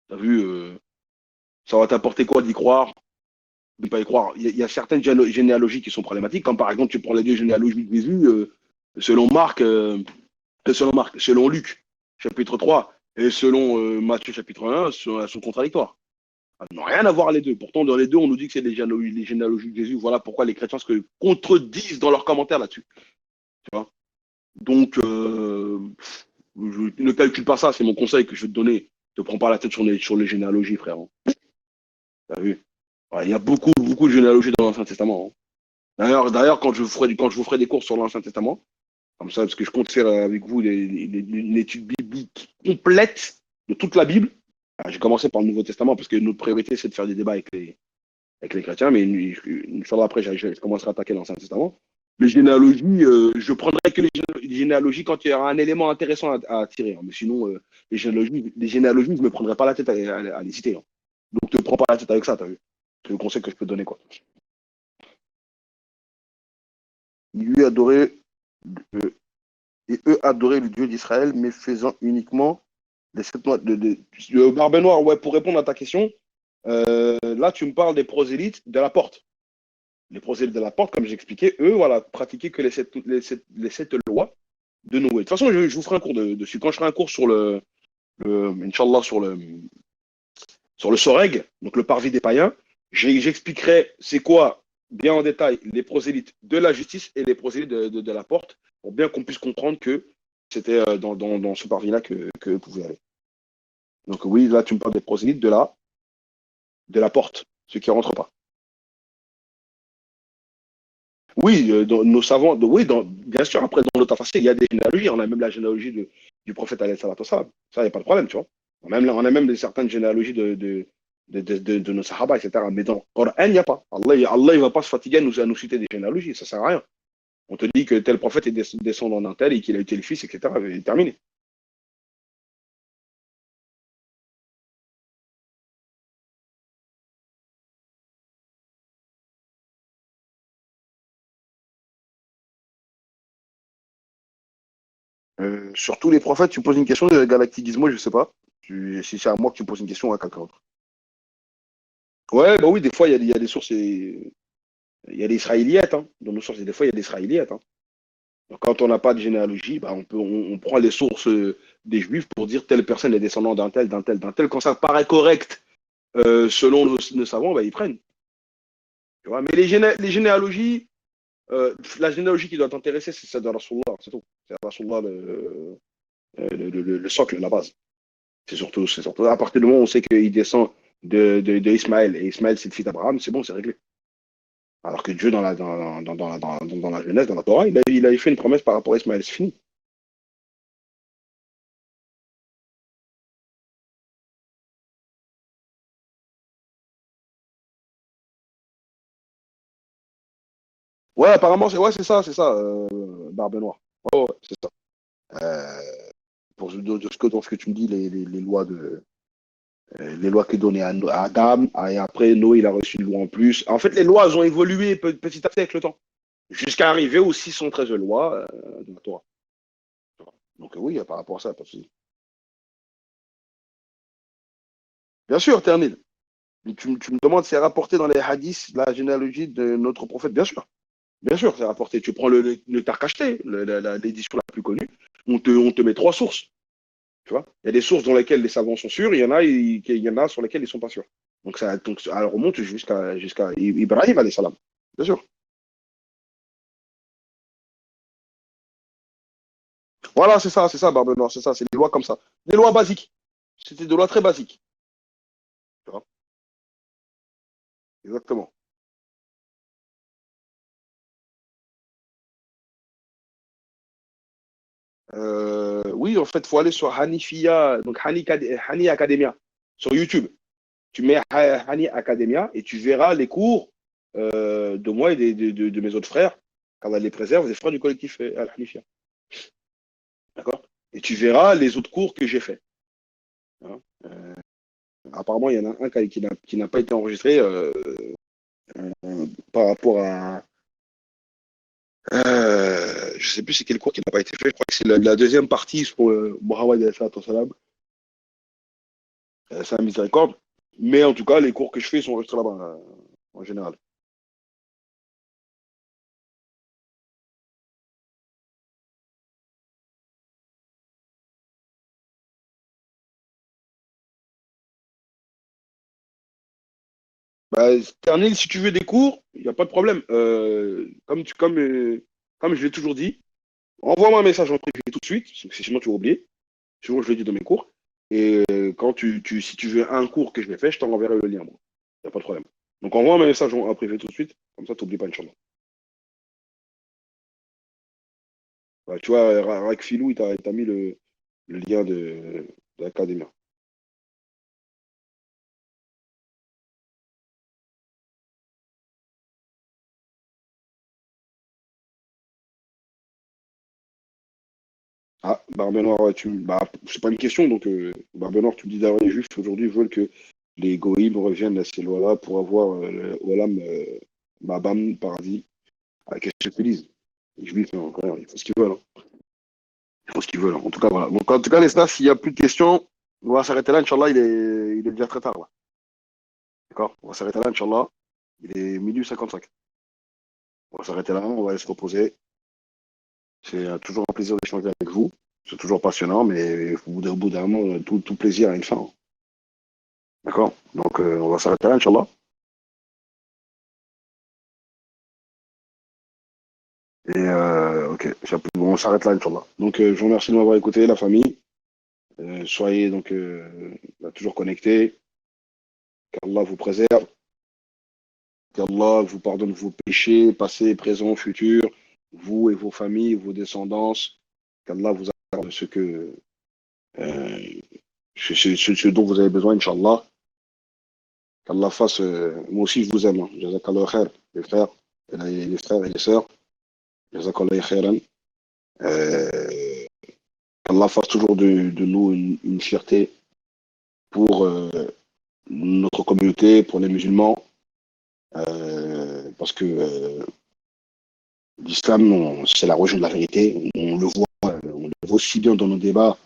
t'as vu, ça va t'apporter quoi d'y croire, de ne pas y croire. Il y a certaines généalogies qui sont problématiques, comme par exemple, tu prends les deux généalogies de Jésus, selon Marc, selon Luc, chapitre 3, et selon Matthieu, chapitre 1, elles sont contradictoires. Elles n'ont rien à voir les deux. Pourtant, dans les deux, on nous dit que c'est les généalogies de Jésus. Voilà pourquoi les chrétiens se contredisent dans leurs commentaires là-dessus. Tu vois. Donc, ne calcule pas ça, c'est mon conseil que je vais te donner. Ne te prends pas la tête sur les généalogies, frère. Hein. T'as vu? Ouais, il y a beaucoup, beaucoup de généalogies dans l'Ancien Testament. Hein. D'ailleurs, quand je vous ferai des cours sur l'Ancien Testament, comme ça, parce que je compte faire avec vous une étude biblique complète de toute la Bible. J'ai commencé par le Nouveau Testament parce que notre priorité, c'est de faire des débats avec les chrétiens, mais une fois après, je commencerai à attaquer l'Ancien Testament. Les généalogies, je prendrai que les généalogies quand il y aura un élément intéressant à tirer. Hein. Mais sinon, les généalogies, je ne me prendrai pas la tête à les citer. Hein. Donc, ne te prends pas la tête avec ça, t'as vu? C'est le conseil que je peux te donner, quoi. Il lui adorait, euh, et eux adoraient le Dieu d'Israël, mais faisant uniquement les 7 mois de Barbe Noire. Ouais, pour répondre à ta question, là, tu me parles des prosélytes de la porte. Les prosélytes de la porte, comme j'expliquais, eux, voilà, pratiquaient que les sept lois de Noé. De toute façon, je vous ferai un cours dessus. Quand je ferai un cours Inch'Allah, sur le Soreg, donc le parvis des païens, j'expliquerai c'est quoi, bien en détail, les prosélytes de la justice et les prosélytes de la porte, pour bien qu'on puisse comprendre que c'était dans ce parvis-là que vous pouvez aller. Donc oui, là, tu me parles des prosélytes de la porte, ceux qui ne rentrent pas. Oui, nos savants, oui, bien sûr, après, dans le tafsir, il y a des généalogies. On a même la généalogie du prophète alayhi salatu wassalam. Ça, il n'y a pas de problème, tu vois. On a même certaines généalogies de nos sahaba, etc. Mais dans le Coran, il n'y a pas. Allah, il ne va pas se fatiguer à nous citer des généalogies. Ça ne sert à rien. On te dit que tel prophète est descendant d'un tel et qu'il a eu tel fils, etc. Et terminé. Sur tous les prophètes, tu poses une question de Galactic Gizmo, je ne sais pas. Si c'est à moi que tu poses une question ou à quelqu'un d'autre. Ouais, bah oui, des fois, il y a des sources. Il y a des Israéliettes, hein. Dans nos sources, des fois, il y a des Israéliettes. Hein. Donc, quand on n'a pas de généalogie, bah, on prend les sources des Juifs pour dire telle personne est descendant d'un tel, d'un tel, d'un tel. Quand ça paraît correct selon nos savants, bah, ils prennent. Tu vois. Mais les généalogies, la généalogie qui doit t'intéresser, c'est celle de Rasulullah, c'est tout. C'est Rasulullah le socle, la base. C'est surtout à partir du moment où on sait qu'il descend de Ismaël, et Ismaël c'est le fils d'Abraham, c'est bon, c'est réglé. Alors que Dieu, dans la Genèse, dans la Torah, il a fait une promesse par rapport à Ismaël. C'est fini. Ouais, apparemment, c'est ça, Barbe Noire. Ouais, ouais, c'est ça. Euh, dans ce que tu me dis, les lois qui donnaient à Adam, et après, Noé, il a reçu une loi en plus. En fait, les lois, elles ont évolué petit à petit avec le temps, jusqu'à arriver aux 613 lois de la Torah. Donc, oui, par rapport à ça, pas de souci. Bien sûr, Ternil. Tu me demandes si c'est rapporté dans les hadiths, la généalogie de notre prophète, bien sûr. Bien sûr, c'est rapporté. Tu prends le Tarkacheté, l'édition la plus connue, on te met trois sources. Tu vois? Il y a des sources dans lesquelles les savants sont sûrs, il y en a sur lesquelles ils ne sont pas sûrs. Donc, ça remonte jusqu'à Ibrahim, alayhi salam. Bien sûr. Voilà, c'est ça, Barbe Noire, c'est ça, c'est des lois comme ça. Des lois basiques. C'était des lois très basiques. Tu vois? Exactement. Oui, en fait, il faut aller sur Hanifia, donc Hani Academia, sur YouTube. Tu mets Hani Academia et tu verras les cours de moi et de mes autres frères, qu'Allah les préserve, des frères du collectif Al-Hanifia. D'accord? Et tu verras les autres cours que j'ai faits. Hein. Apparemment, il y en a un qui n'a pas été enregistré par rapport à. Je ne sais plus c'est quel cours qui n'a pas été fait. Je crois que c'est la deuxième partie sur Mohammed alayhi salam. C'est un miséricorde. Mais en tout cas, les cours que je fais sont enregistrés là-bas, en général. Bah, Ternil, si tu veux des cours, il n'y a pas de problème. Comme je l'ai toujours dit, envoie-moi un message en privé tout de suite, parce que sinon tu vas oublier. Sinon, je le dis dans mes cours. Et quand si tu veux un cours que je vais faire, je t'enverrai le lien, moi. Il n'y a pas de problème. Donc, envoie un message en privé tout de suite. Comme ça, tu n'oublies pas, Inch'Allah. Bah, tu vois, Rak Filou, il t'a mis le lien de l'académie. Ah, Barbe Noire, ouais, c'est pas une question. Donc, Barbe Noire, tu me dis d'ailleurs, les Juifs aujourd'hui veulent que les goïms reviennent à ces lois-là pour avoir le Olam, Mabam, paradis. Ah, qu'est-ce que je te dis? Les Juifs, non, rien, ils font ce qu'ils veulent. Hein. Ils font ce qu'ils veulent. Hein. En tout cas, voilà. Donc, en tout cas, les stars, s'il n'y a plus de questions, on va s'arrêter là. Inch'Allah, il est déjà très tard. Là. D'accord? On va s'arrêter là, Inch'Allah. Il est minuit 55. On va s'arrêter là, on va aller se reposer. C'est toujours un plaisir d'échanger avec vous. C'est toujours passionnant, mais au bout d'un moment, tout plaisir a une fin. Hein. D'accord? Donc, on va s'arrêter là, Inch'Allah. Et ok, bon, on s'arrête là, Inch'Allah. Donc, je vous remercie de m'avoir écouté, la famille. Soyez donc toujours connectés. Qu'Allah vous préserve. Qu'Allah vous pardonne vos péchés, passés, présents, futurs, vous et vos familles, vos descendants. Qu'Allah vous accorde euh, ce dont vous avez besoin, Inch'Allah. Qu'Allah fasse. Moi aussi, je vous aime. Hein. Jazakallah khair, les frères, les frères et les sœurs. Jazakallah khairan. Euh, Qu'Allah fasse toujours de nous une fierté pour notre communauté, pour les musulmans. Parce que l'islam, c'est la religion de la vérité. On le voit aussi bien dans nos débats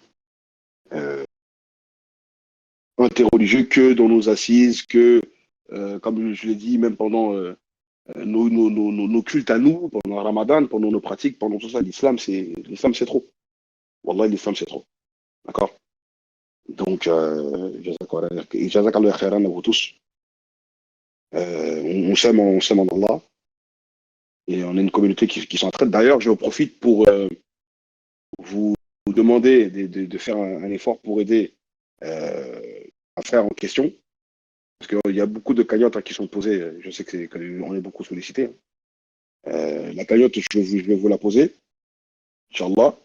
interreligieux que dans nos assises, comme je l'ai dit, même pendant nos cultes à nous, pendant le Ramadan, pendant nos pratiques, pendant tout ça. L'islam, c'est trop. Wallah, l'islam, c'est trop. D'accord? Donc, jazakallah khairan à vous tous. On s'aime en Allah et on est une communauté qui s'entraide. D'ailleurs, je profite pour vous demander de faire un effort pour aider à faire en question. Parce qu'il y a beaucoup de cagnottes hein, qui sont posées. Je sais qu'on est beaucoup sollicité. Hein. La cagnotte, je vais vous la poser, Inch'Allah.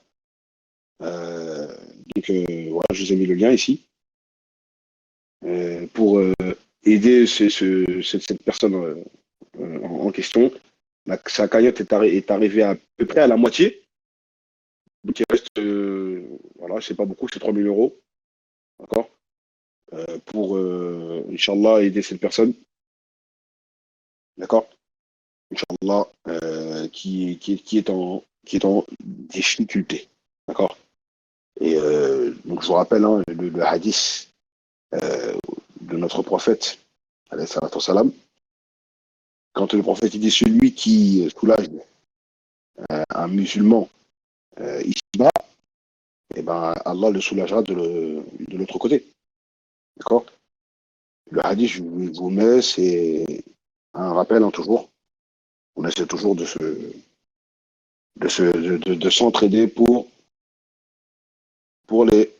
Euh, donc, voilà, je vous ai mis le lien ici pour aider cette personne en question. Sa cagnotte est arrivée à peu près à la moitié. Donc, il reste, voilà, c'est pas beaucoup, c'est 3 000 euros. D'accord? Pour, Inch'Allah, aider cette personne. D'accord? Inch'Allah, qui est en difficulté. D'accord? Et donc, je vous rappelle hein, le hadith de notre prophète, alayhi salatu wassalam, Quand le prophète il dit celui qui soulage un musulman ici-bas, eh ben, Allah le soulagera de l'autre côté. D'accord? Le hadith, je vous mets, c'est un rappel, hein, toujours. On essaie toujours de s'entraider pour les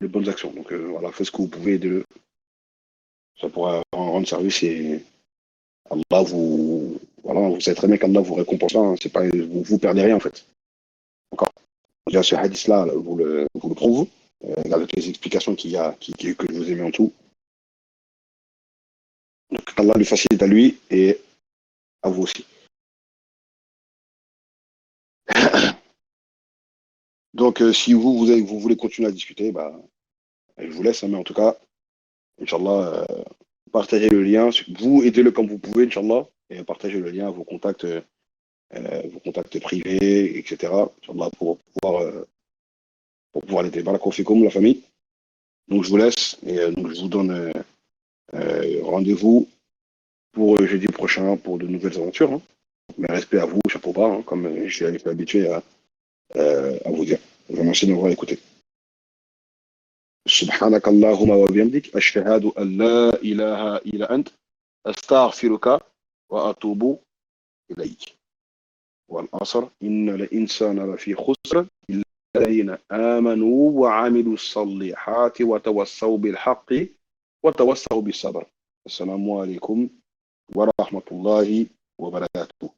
bonnes actions. Donc voilà, faites ce que vous pouvez, ça pourra rendre service et Allah vous. Voilà, vous savez très bien qu'Allah vous récompensera, hein, c'est pas, vous perdez rien en fait. D'accord? Déjà, ce hadith-là, vous le prouve, avec les explications qu'il y a, que je vous ai mis en tout. Donc, Allah lui facilite à lui et à vous aussi. Donc, si vous voulez continuer à discuter, bah, je vous laisse, hein, mais en tout cas, Inch'Allah, partagez le lien. Vous aidez-le comme vous pouvez, Inch'Allah, et partagez le lien à vos contacts privés, etc. Inch'Allah, pour pouvoir l'aider. Barakallahu fikoum, la famille. Donc, je vous laisse et donc, je vous donne rendez-vous pour jeudi prochain pour de nouvelles aventures, hein. Mais respect à vous, chapeau bas, hein, comme je suis habitué à vous dire. Je vous remercie de m'avoir écouté. سبحانك اللهم وبحمدك أشهد أن لا إله إلا أنت أستغفرك وأتوب إليك والعصر إن الإنسان لفي خسر إلا الذين آمنوا وعملوا الصالحات وتوصوا بالحق وتوصوا بالصبر السلام عليكم ورحمة الله وبركاته